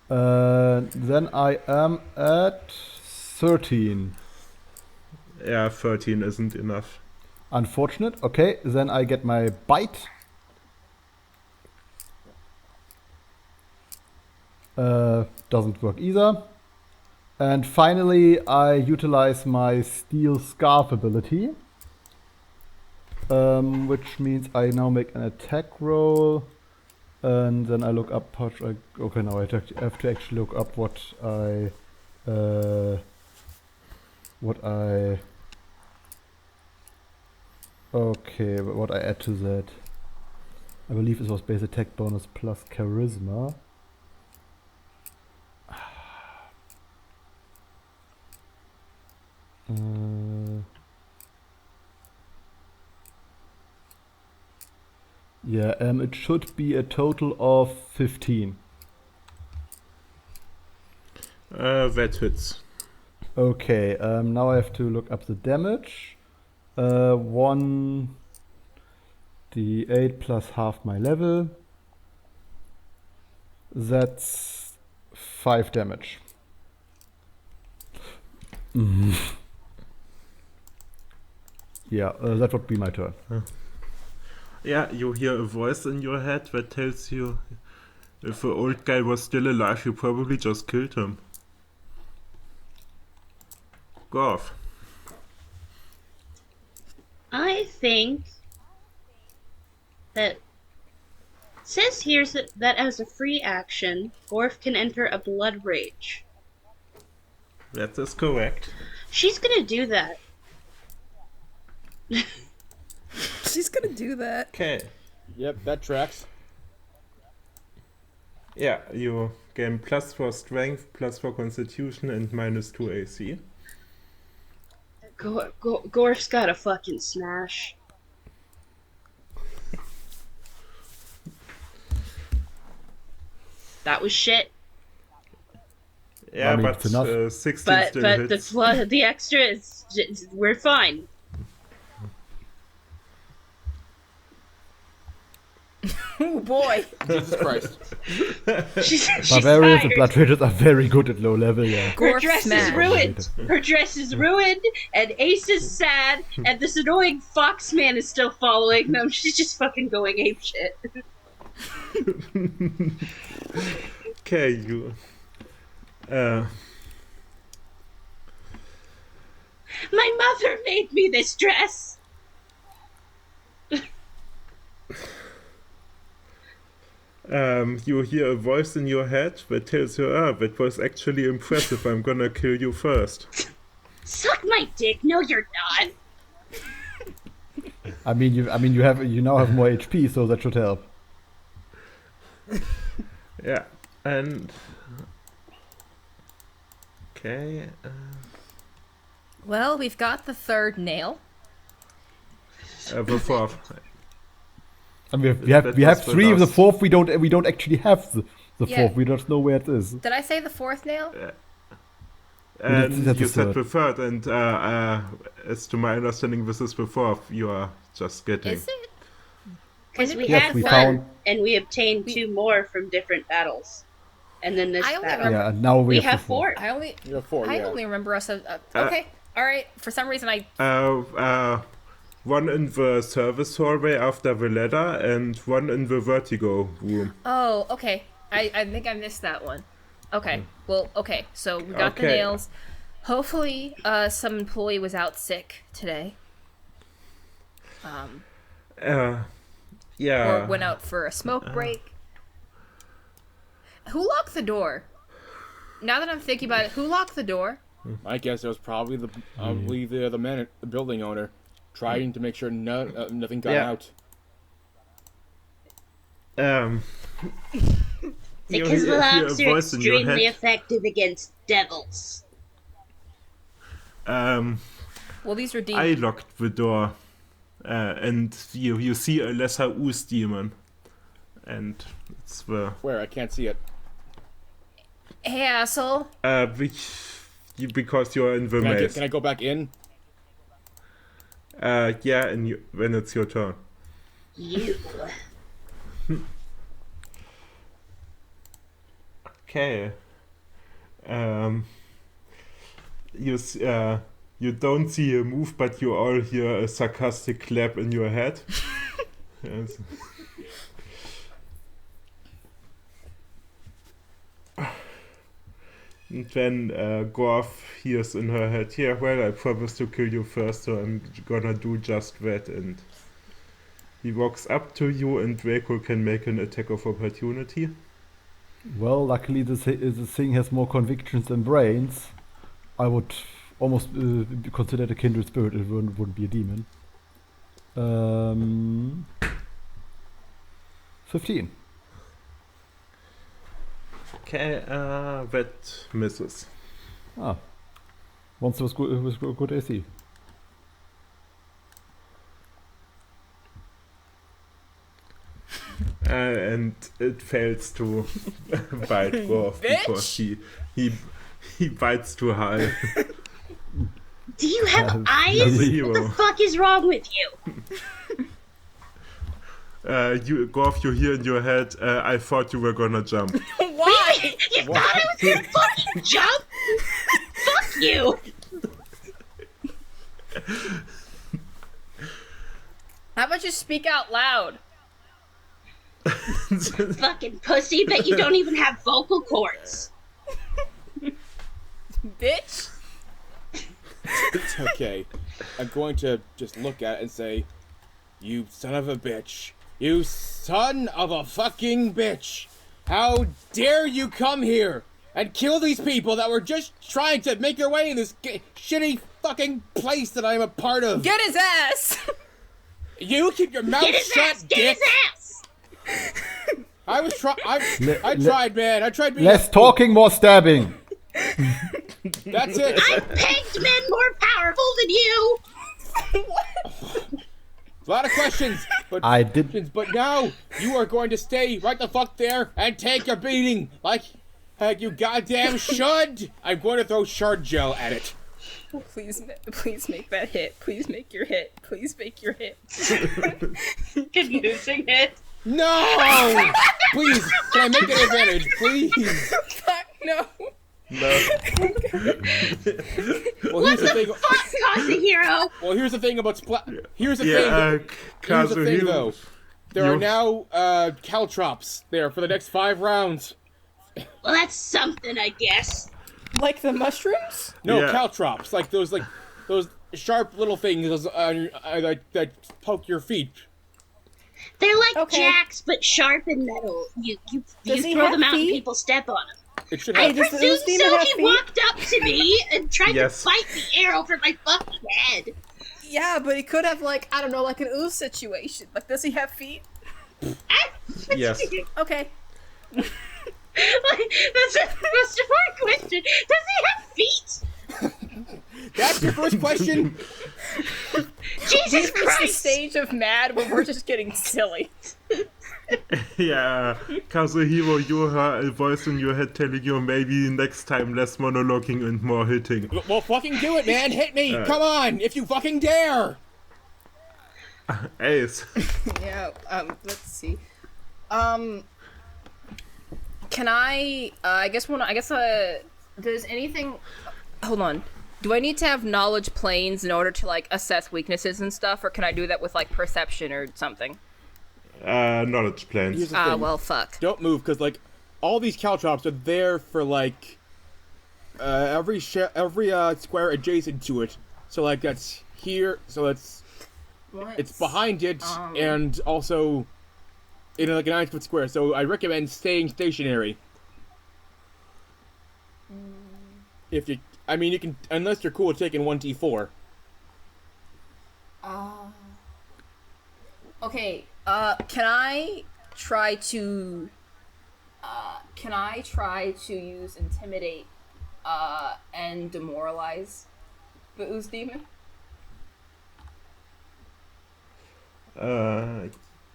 Then I am at 13. Yeah, 13 isn't enough. Unfortunate. Okay, then I get my bite. Doesn't work either. And finally, I utilize my Steel Scarf ability, which means I now make an attack roll, and then I look up how much okay, now I have to actually look up what I add to that. I believe it was base attack bonus plus charisma. It should be a total of 15. That hits. Okay, now I have to look up the damage. 1d8 plus half my level. That's 5 damage. Yeah, that would be my turn. Yeah, you hear a voice in your head that tells you if the old guy was still alive, you probably just killed him. Go off. I think that it says here that as a free action, Gorf can enter a blood rage. That is correct. She's gonna do that. She's gonna do that. Okay. Yep, that tracks. Yeah, you gain +4 strength, +4 constitution, and -2 AC. Gorf's got a fucking smash. That was shit. Yeah, I mean, but it's enough. 16 But still the hits. the extra is we're fine. Oh boy. Jesus Christ. She's Barbarians and tired. blood raiders are very good at low level, yeah. Her Gorf dress smash. is ruined. Her dress is ruined, and Ace is sad, and this annoying fox man is still following them. She's just fucking going apeshit. Okay, you. My mother made me this dress. You hear a voice in your head that tells you, that was actually impressive. I'm gonna kill you first. Suck my dick. No, you're not. I mean, you now have more HP, so that should help. Yeah, and okay. Well, we've got the third nail. The fourth. And we That have was the three of the last. fourth. We don't actually have the Yeah. fourth. We don't know where it is. Did I say the fourth nail? And that's you the said third. the third, and as to my understanding, this is the fourth. You are just getting. Is it? Because we Yes, had we one, found- and we obtained 2 more from different battles. And then this I only battle. remember- Yeah, and now We we have the fourth. 4. I only You have 4, I yeah. only remember us as okay. All right. For some reason I One in the service hallway after the ladder, and one in the vertigo room. Oh, okay. I think I missed that one. Okay. Well, okay. So we got the Okay. nails. Hopefully, some employee was out sick today. Yeah. Or went out for a smoke break. Who locked the door? Now that I'm thinking about it, who locked the door? I guess it was probably the building owner, trying to make sure nothing got Yeah. out. You Because hear a Labs are voice in your extremely head. effective against devils. Well, these were I demons. locked the door, and you see a lesser ooze demon, and it's the Where? I can't see it. Hey, asshole. because you're in the maze. Can I go back in? Yeah, and when it's your turn. You. Okay. You don't see a move, but you all hear a sarcastic clap in your head. Yes. And then Gorf hears in her head, yeah, well, I promised to kill you first, so I'm gonna do just that. And he walks up to you, and Draco can make an attack of opportunity. Well, luckily this thing has more convictions than brains. I would almost consider it a kindred spirit. It wouldn't be a demon. 15. Okay, that misses. Ah, once it was good. It was good AC. And it fails to bite Gorf because he bites too high. Do you have eyes? As a What hero. the fuck is wrong with you? Gorf, you hear in your head, I thought you were gonna jump. Why? You thought I was gonna fucking jump? Fuck you! How about you speak out loud? Fucking pussy, bet you don't even have vocal cords. Bitch? Okay. I'm going to just look at it and say, you son of a bitch. You son of a fucking bitch. How dare you come here and kill these people that were just trying to make their way in this shitty fucking place that I'm a part of. Get his ass! You keep your mouth Get his shut, ass! Get dick. his ass! I was I tried, man. I tried being Less talking, more stabbing. That's it. I pegged men more powerful than you! A lot of questions, but I did. But now you are going to stay right the fuck there and take your beating, like you goddamn should. I'm going to throw shard gel at it. Please make that hit. Please make your hit. Please make your hit. Convincing it. No! Please, can I make an advantage? Please. Fuck no. No. Well, here's the thing. Fuck, Kazuhiro! Well, here's the thing about Here's the thing. Yeah, Here's the thing, Kazuhiro. though. There are now caltrops there for the next 5 rounds. Well, that's something, I guess. Like the mushrooms? No, Yeah. caltrops, like those sharp little things that poke your feet. They're like Okay. jacks, but sharp and metal. You Does he throw have them out and feet? people step on them. It should I have. does presume Ooze Demon so. have He feet? walked up to me and tried Yes. to bite the air over my fucking head. Yeah, but he could have like, I don't know, like an ooze situation. Like, does he have feet? Yes. Okay. Like, that's the most important question. Does he have feet? That's your first question. Jesus We've reached the Christ! stage of mad where we're just getting silly. Yeah, Kazuhiro, you heard a voice in your head telling you maybe next time less monologuing and more hitting. Well, fucking do it, man. Hit me. Come on, if you fucking dare. Ace. Yeah, let's see. Can I does anything, hold on. Do I need to have knowledge planes in order to, like, assess weaknesses and stuff, or can I do that with, like, perception or something? Knowledge plans. Here's the thing. Well, fuck. Don't move, because, like, all these caltrops are there for, like, every square adjacent to it. So, like, that's here, so it's behind it, and also in, like, a 9-foot square. So I recommend staying stationary. If you... I mean, you can... Unless you're cool with taking 1d4. Okay, can I try to use intimidate, and demoralize the ooze demon?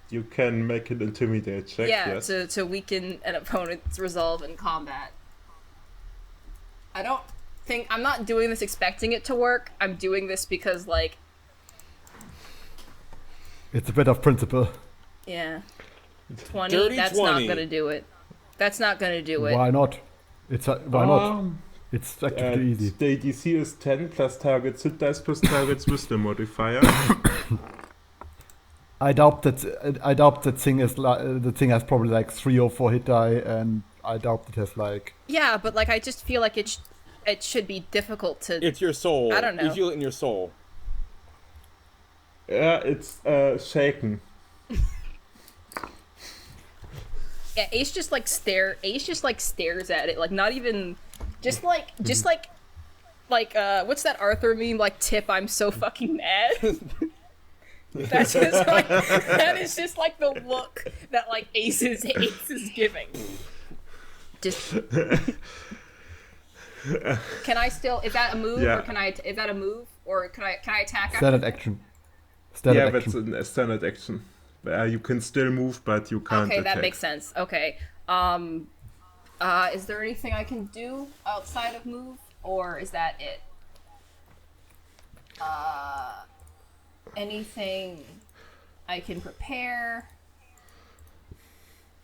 You can make an intimidate check, Yeah, yes. to weaken an opponent's resolve in combat. I'm not doing this expecting it to work. I'm doing this because, like... It's a bit of principle. Yeah. 20, Dirty that's 20. not gonna do it. That's not gonna do it. Why not? Why not? It's actually easy. The DC is 10 plus target's hit dice plus target's wisdom modifier. I doubt that thing is the thing has probably like 3 or 4 hit die, and I doubt it has like. Yeah, but like I just feel like it should be difficult to. It's your soul. I don't know. You feel it in your soul. Yeah, it's shaken. Yeah, Ace just like stares at it, like not even, just like what's that Arthur meme? Like, Tip, I'm so fucking mad. That's just like that is just like the look that like Ace is giving. Just. Can I still? Is that a move? Yeah. Or can I? Is that a move? Or can I attack? Standard action. Standard That's action. a standard action. You can still move, but you can't Okay, attack. that makes sense. Okay. Is there anything I can do outside of move, or is that it? Anything I can prepare?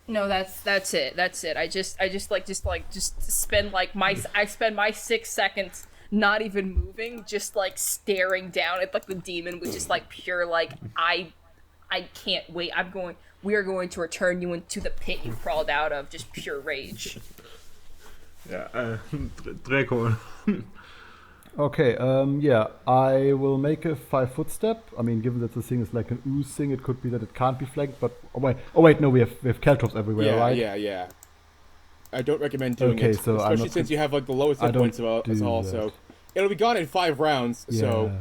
No, that's it. That's it. I spend like I spend my 6 seconds not even moving, just like staring down at like the demon with just like pure like I can't wait. We are going to return you into the pit you crawled out of, just pure rage. Yeah, Draco. Okay, yeah, I will make a 5-foot step. I mean, given that the thing is like an ooze thing, it could be that it can't be flanked, but... Oh wait, no, we have caltrops everywhere, Yeah, right? yeah. I don't recommend doing Okay, it, so I'm especially not since you have like the lowest I hit don't points of us do all. that. So it'll be gone in 5 rounds. So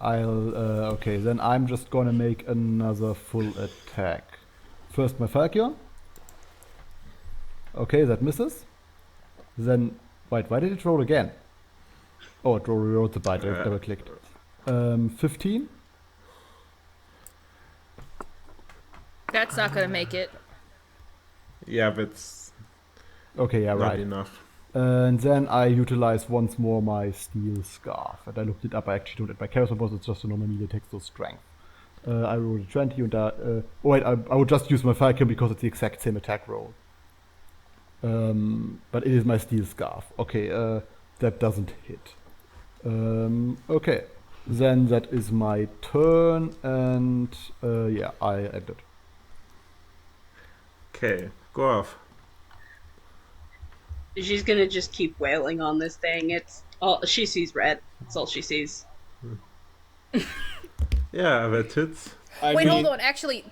Okay, then I'm just gonna make another full attack. First my Falchion. Okay, that misses. Then, wait, why did it roll again? Oh, it rolled the bite, I double clicked. 15. That's not gonna make it. Yeah, that's Okay, yeah, not right. enough. And then I utilize once more my Steel Scarf. And I looked it up, I actually don't have my Chaos Boss, it's just a normal melee text, so strength. I rolled a 20 and I would just use my Falcon because it's the exact same attack roll. But it is my Steel Scarf. Okay, that doesn't hit. Okay, then that is my turn, and yeah, I ended. Okay, go off. She's gonna just keep wailing on this thing. It's all she sees red. That's all she sees. Yeah, that hits. Wait, hold on. Actually,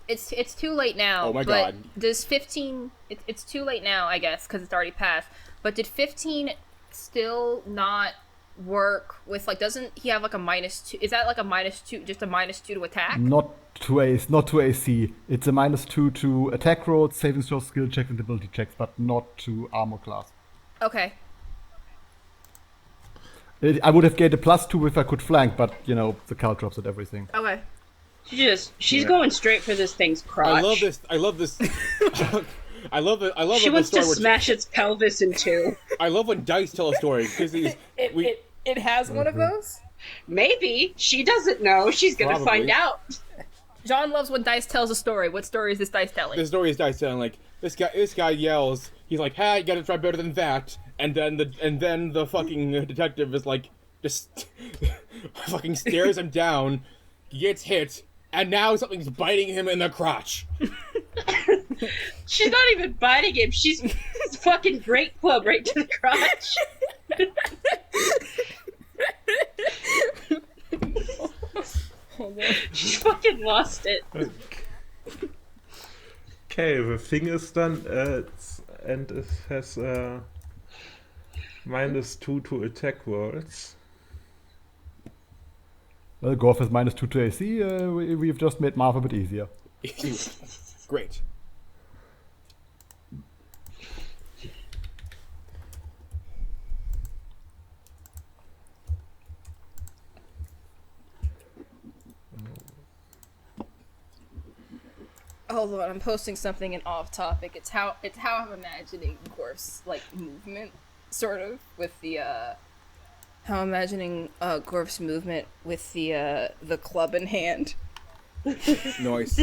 it's too late now. Oh my but God. Does 15? It's too late now, I guess, because it's already passed. But did 15 still not work with doesn't he have like a -2? Is that like a -2, just a -2 to attack? Not to AC. It's a -2 to attack rolls, saving throws, skill checks, and ability checks, but not to armor class. Okay. I would have gained a +2 if I could flank, but the cal drops and everything. Okay. She's going straight for this thing's crotch. I love this. I love this. I love it. She wants to smash its pelvis in two. I love when dice tell a story because It has one of those? Maybe. She doesn't know. She's gonna Probably. find out. John loves when dice tells a story. What story is this dice telling? the story is dice telling. Like this guy yells. He's like, "Hey, you gotta try better than that." And then the fucking detective is like, just fucking stares him down, gets hit, and now something's biting him in the crotch. She's not even biting him. She's fucking Great Club right to the crotch. She fucking lost it. Okay, the thing is done, and it has -2 to attack rolls. Well, Gorf has -2 to AC. We've just made Marv a bit easier. Great. Hold on, I'm posting something in off topic. It's how I'm imagining Gorf's movement, sort of, with the how I'm imagining Gorf's movement with the club in hand. Nice.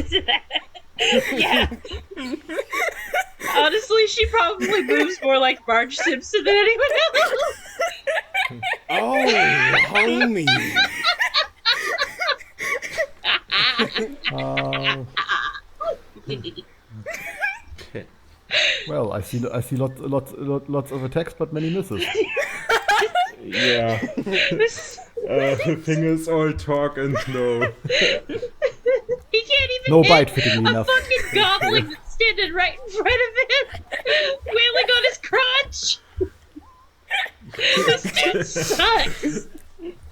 Yeah. Honestly, she probably moves more like Marge Simpson than anyone else. Oh, homie. Okay. Well, I see lots of attacks, but many misses. Yeah. The thing is all talk and no. He can't even No hit bite fitting a enough. fucking goblin that's standing right in front of him, wailing on his crotch. This dude sucks.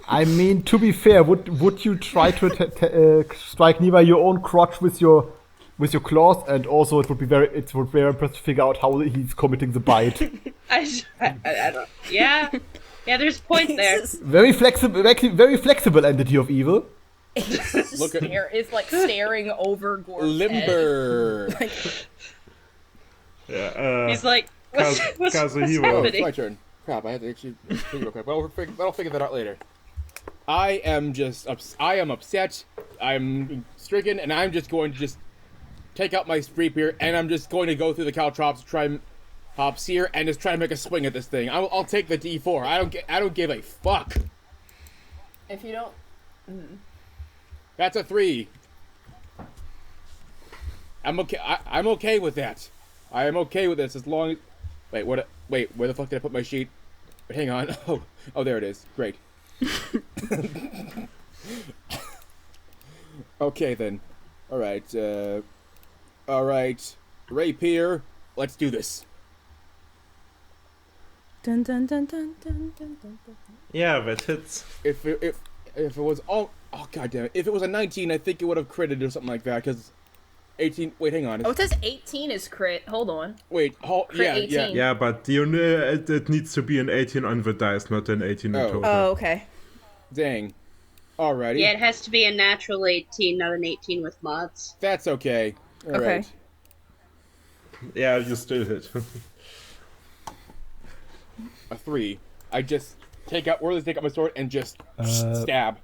I mean, to be fair, would you try to strike near your own crotch with your claws? And also, it would be very impressive to figure out how he's committing the bite. I don't. Yeah, there's point there. Very flexible entity of evil. Look at It's like staring over Gorf's limber. head. Yeah. He's like, what's Kazuhiro. Oh, it's happening? my turn. Crap, I have to actually think real quick. But I'll figure that out later. I am upset. I'm stricken, and I'm just going to just take out my rapier, and I'm just going to go through the caltrops, try hop sear, and just try to make a swing at this thing. I'll take the D4. I don't give a fuck. If you don't, That's a 3. I'm okay. I'm okay with that. I am okay with this as long as. Wait, where the fuck did I put my sheet? Wait, hang on. Oh, there it is. Great. Okay then. All right. Rapier. Let's do this. dun dun dun dun dun dun dun. Yeah, that hits. If it was oh god damn it. If it was a 19, I think it would have critted or something like that. Because 18. Wait, hang on. Oh, it says 18 is crit. Hold on. Wait. Yeah. 18. Yeah, but it needs to be an 18 on the dice, not an 18 in Oh. total. Oh, okay. Dang. Alrighty. Yeah, it has to be a natural 18, not an 18 with mods. That's okay. All Okay. right. Yeah, you still hit. A 3. I just take out my sword and just stab.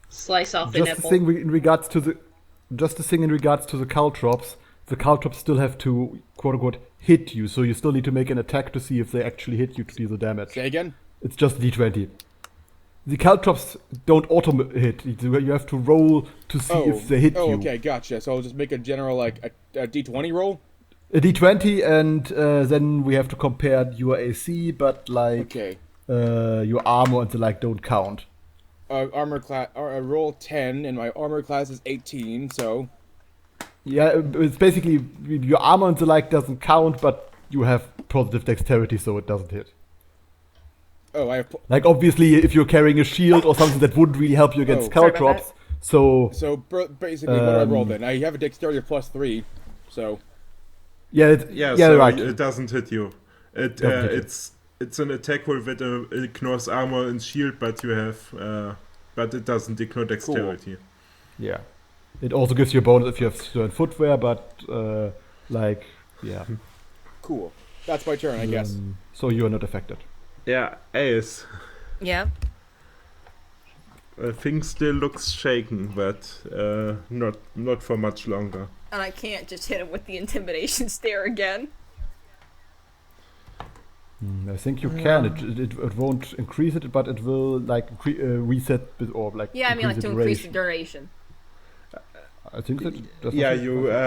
slice off a Just the nipple. thing in regards to the caltrops, the caltrops still have to quote unquote hit you, so you still need to make an attack to see if they actually hit you to deal the damage. Say again? It's just D20. The caltrops don't auto hit. You have to roll to see if they hit you. Oh, okay, gotcha. So I'll just make a general, like, a D20 roll? A D20, and then we have to compare your AC, but like Okay. your armor and the like don't count. Armor class, roll 10, and my armor class is 18, so... Yeah, it's basically your armor and the like doesn't count, but you have positive dexterity, so it doesn't hit. Oh, I have... Like obviously, if you're carrying a shield or something, that wouldn't really help you against Sorry about caltrops. So So, basically, what do I roll then? I have a dexterity of +3, so... yeah, so right. it doesn't hit you. Doesn't hit you. It's an attack roll that ignores armor and shield, but you have but it doesn't ignore dexterity. Yeah, it also gives you a bonus if you have certain footwear, but like yeah. Cool. That's my turn, I guess. So you are not affected. Yeah, Ace. Yeah. Thing still looks shaken, but not for much longer. And I can't just hit him with the intimidation stare again. I think you can. It won't increase it, but it will like reset or like. Yeah, I mean, like increase to the increase the duration. duration. I think that. Yeah,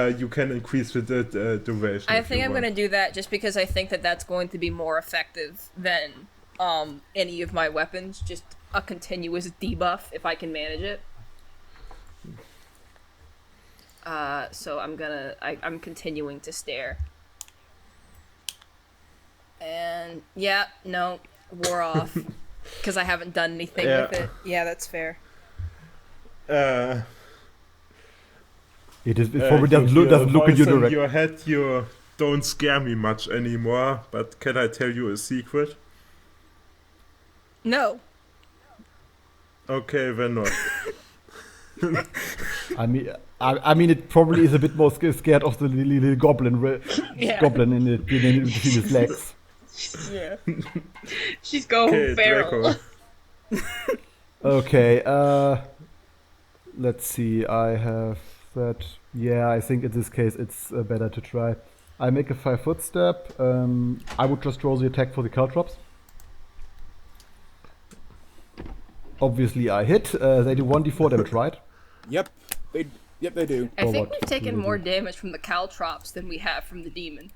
you can increase with the duration. I if think you I'm want. gonna do that just because I think that that's going to be more effective than any of my weapons. Just a continuous debuff if I can manage it. So I'm continuing to stare. And yeah, no, wore off because I haven't done anything with it. Yeah, that's fair. Uh, It probably doesn't look in your in direction. your head, you don't scare me much anymore. But can I tell you a secret? No. Okay, then not. I mean, it probably is a bit more scared of the little goblin, Yeah. goblin in between his legs. Yeah. She's going Okay, feral. Draco. Okay, let's see. I have that. Yeah, I think in this case it's better to try. I make a 5-foot step. I would just roll the attack for the caltrops. Obviously, I hit. They do 1d4 damage, right? Yep, they do. I Or think what? we've taken Really? more damage from the caltrops than we have from the demon.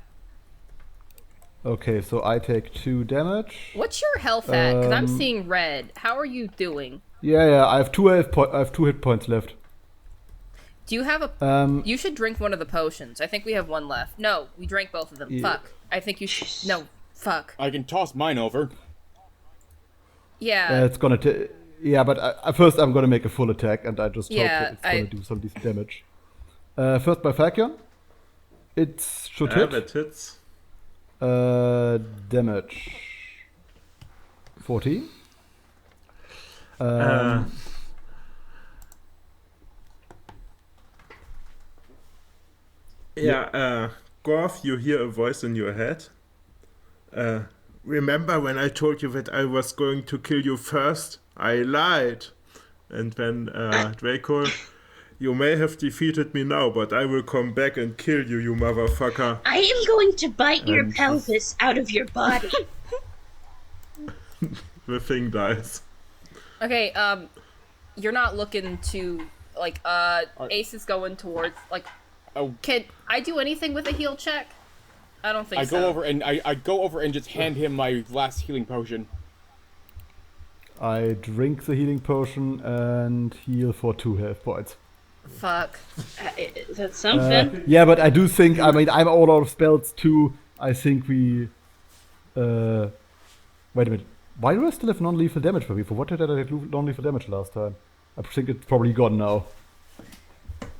Okay, so I take 2 damage. What's your health at? Because I'm Um, seeing red. How are you doing? Yeah, I have 2 hit points left. Do you have a... You should drink one of the potions. I think we have one left. No, we drank both of them. Yeah. Fuck. I think you should... No. Fuck. I can toss mine over. Yeah. It's gonna take. Yeah, but first I'm gonna make a full attack, and I just hope Yeah, that it's gonna do some decent damage. First by Falcon. It should hit. That hits. Damage. 14. Gorf, you hear a voice in your head. Remember when I told you that I was going to kill you first? I lied. And then Draco, you may have defeated me now, but I will come back and kill you, you motherfucker. I am going to bite your pelvis out of your body. The thing dies. Okay, you're not looking to... Like, Ace is going towards... Like, Oh. can I do anything with a heal check? I don't think I so. go over and I go over and just hand him my last healing potion. I drink the healing potion and heal for 2 health points. Fuck. Is that something? Yeah, but I do think. I mean, I'm all out of spells too. I think we. Wait a minute. Why do I still have non-lethal damage for me? For what did I take non-lethal damage last time? I think it's probably gone now.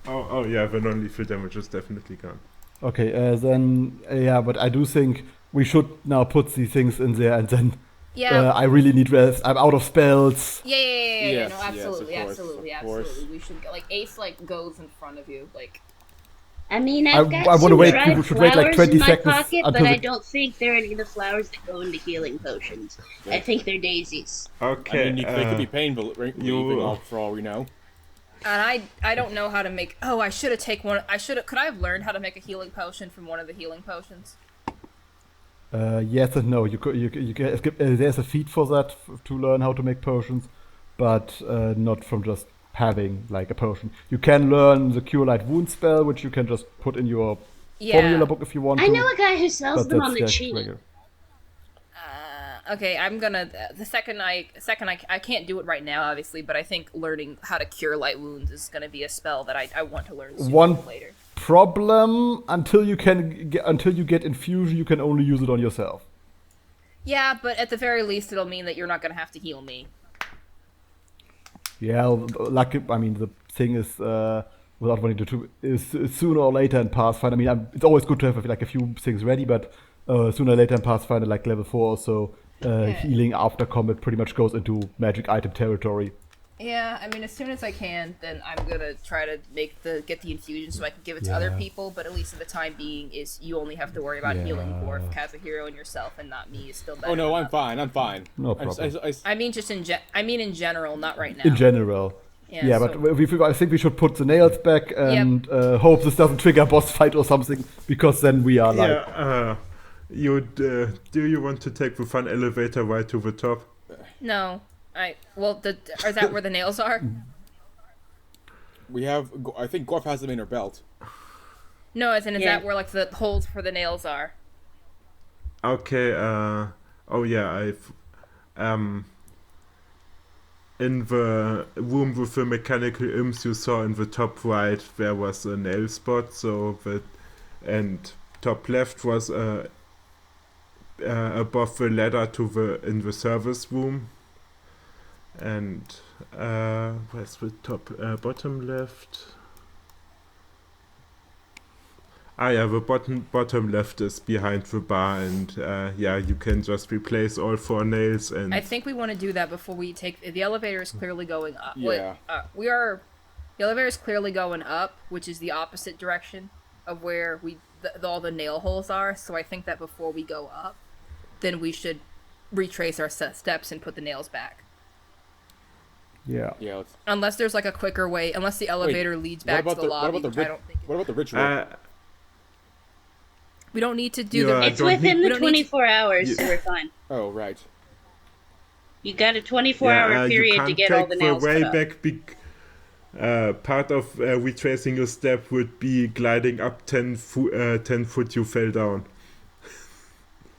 Oh yeah, the non-lethal damage is definitely gone. Okay, then yeah, but I do think we should now put these things in there, and then Yeah. I really need rest. I'm out of spells. Yeah. Yes, No, yes, absolutely, of course, absolutely, of course. absolutely. We should go, like, Ace like goes in front of you, like. I mean, I I've got wanna some wait- dried we should wait, like, flowers 20 in my seconds pocket, but until I the- don't think they're any of the flowers that go into healing potions. I think they're daisies. Okay. I mean, they could be pain relieving, all for all we know. And I don't know how to make. Oh, I should have taken one. Could I have learned how to make a healing potion from one of the healing potions? Yes and no. You can skip, there's a feat for that to learn how to make potions, but not from just having like a potion. You can learn the Cure Light Wound spell, which you can just put in your formula book if you want I to. know a guy who sells But them that's on the yeah, cheap. regular. Okay, I'm gonna. The second I can't do it right now, obviously, but I think learning how to cure light wounds is gonna be a spell that I want to learn sooner One than later. problem until you get infusion, you can only use it on yourself. Yeah, but at the very least, it'll mean that you're not gonna have to heal me. Yeah, lucky. I mean, the thing is, without wanting to, is sooner or later in Pathfinder. I mean, it's always good to have like a few things ready, but sooner or later in Pathfinder, like level 4 or so, healing after combat pretty much goes into magic item territory. Yeah, I mean, as soon as I can, then I'm gonna try to get the infusion so I can give it to other people. But at least for the time being, is you only have to worry about healing Gorf, Kazuhiro, and yourself, and not me. Is still better. Oh no, I'm fine. I'm fine. No problem. I mean, just in general, not right now. In general. Yeah, so- but I think we should put the nails back and hope this doesn't trigger a boss fight or something, because then we are like... Yeah, do you want to take the fun elevator right to the top? No, is that where the nails are? We have. I think Gorf has them in her belt. No, as in, is that where like the holes for the nails are? Okay, oh yeah, in the room with the mechanical imps you saw in the top right, there was a nail spot, and top left was above the ladder in the service room. And where's the bottom left? The bottom left is behind the bar, and you can just replace all 4 nails. And I think we want to do that before we take the elevator is clearly going up. Yeah. The elevator is clearly going up, which is the opposite direction of where all the nail holes are. So I think that before we go up, then we should retrace our steps and put the nails back. Yeah. Yeah. Unless there's like a quicker way, unless the elevator leads back to the lobby, which I don't think. What about the ritual? We don't need to do the. It's within the 24 hours, so we're fine. Oh, right. You got a 24-hour period to get all the nails way put up. back. Part of retracing your step would be gliding up 10 foot you fell down.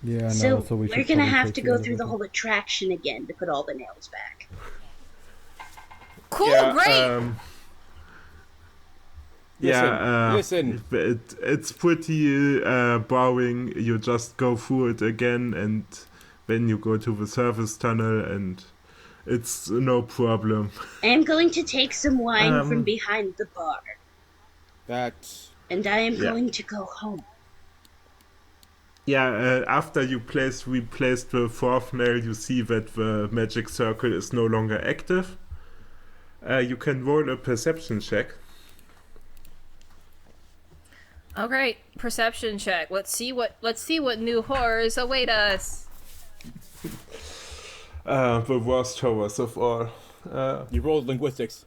Yeah, So, so we we're should gonna probably have take to the go through the elevator. whole attraction again to put all the nails back. Cool, great. Listen. It's pretty boring. You just go through it again, and then you go to the service tunnel, and it's no problem. I am going to take some wine from behind the bar, and I am going to go home. Yeah, after you replace the 4th nail, you see that the magic circle is no longer active. You can roll a perception check. Oh great, perception check. Let's see what new horrors await us. The worst horrors of all. You rolled linguistics.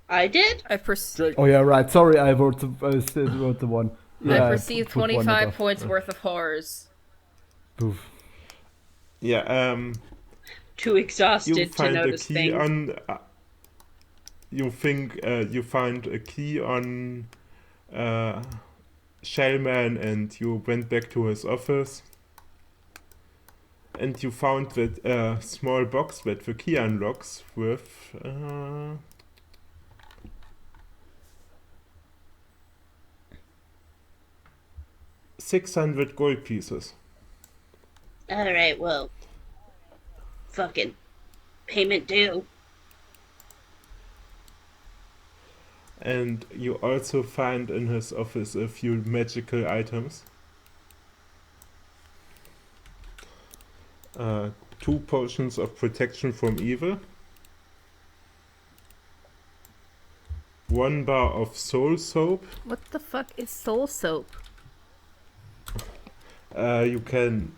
I did? Oh yeah, right. Sorry, I wrote the one. Yeah, I perceived put one 25 above. points worth of horrors. Oof. Yeah, Too you exhausted to find a notice key things. on. You think you find a key on Shellman, and you went back to his office. And you found that small box that the key unlocks with 600 gold pieces. Alright, well. Fucking. Payment due. And you also find in his office a few magical items. 2 potions of protection from evil. 1 bar of soul soap. What the fuck is soul soap? You can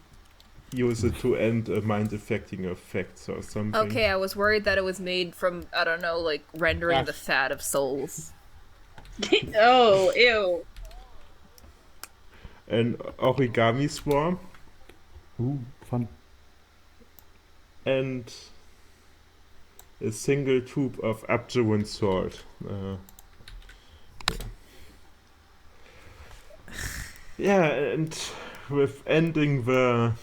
use it to end a mind-affecting effect or something. Okay, I was worried that it was made from, I don't know, like rendering Ah. the fat of souls. Oh, ew. An origami swarm. Ooh, fun. And a single tube of abjurant salt. Yeah, and with ending the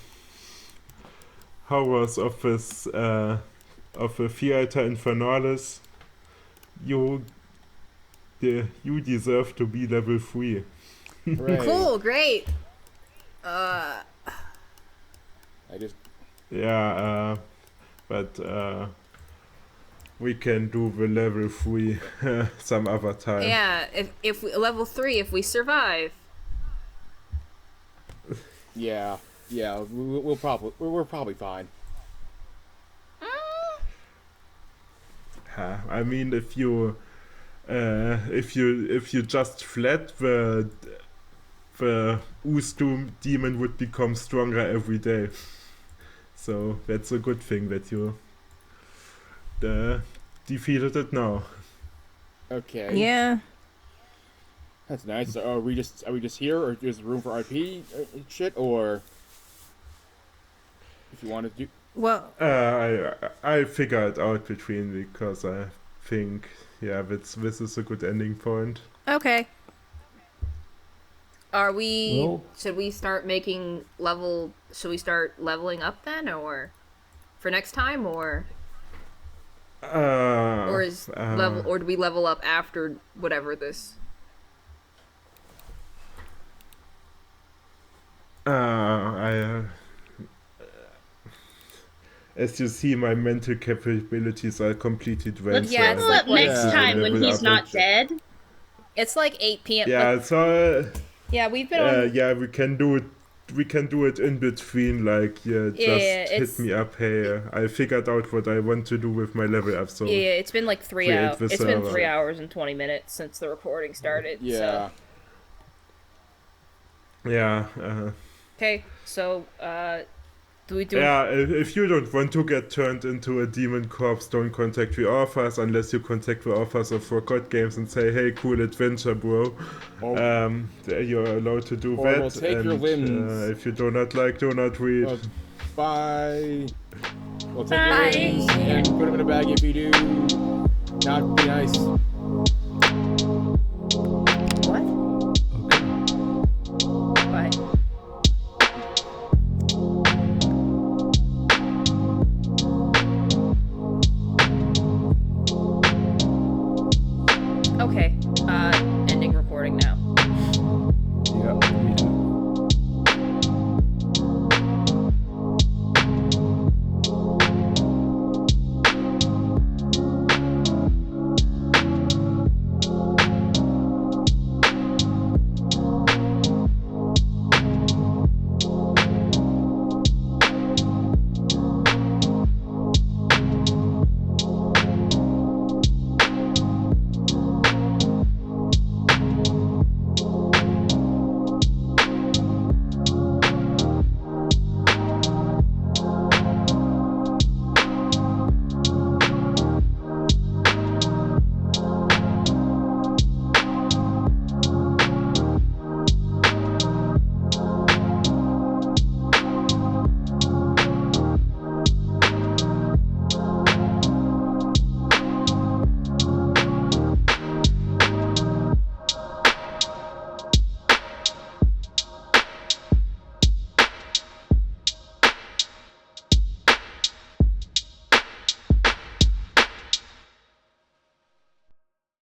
horrors of this of the Theater Infernalis, you deserve to be level 3. Hooray. Cool, great. I just Yeah, but we can do the level 3 some other time. Yeah, if we, level 3, if we survive. yeah. We're probably fine. I mean, if you just fled, the Ustum demon would become stronger every day. So that's a good thing that you defeated it now. Okay. Yeah. That's nice. So are we just here, or is there room for RP shit, or if you want to do? Well, I figure it out between, because I think this is a good ending point. okay. Are we? Well- Should we start making level? Should we start leveling up then, or for next time, or is level, or do we level up after whatever this? As you see, my mental capabilities are completely drained. Let's Yeah, level it's up like- next yeah. time when Level he's up not next- dead. It's like 8 p.m. Yeah, like- so yeah, we've been on. yeah, we can do it. We can do it in between, like just it's- hit me up. Hey, I figured out what I want to do with my level up. So Yeah, it's been like 3 create hours. the It's been server. 3 hours and 20 minutes since the recording started. Yeah. yeah, Okay, so do we do? yeah. If you don't want to get turned into a demon corpse, don't contact the authors unless you contact the authors of Forgot Games and say, "Hey, cool adventure, bro." Or, You're allowed to do Or that. we'll take your and, limbs. if you do not like, do not read. well, bye. We'll take Bye. your rings and put them in a bag if you do. Not be nice.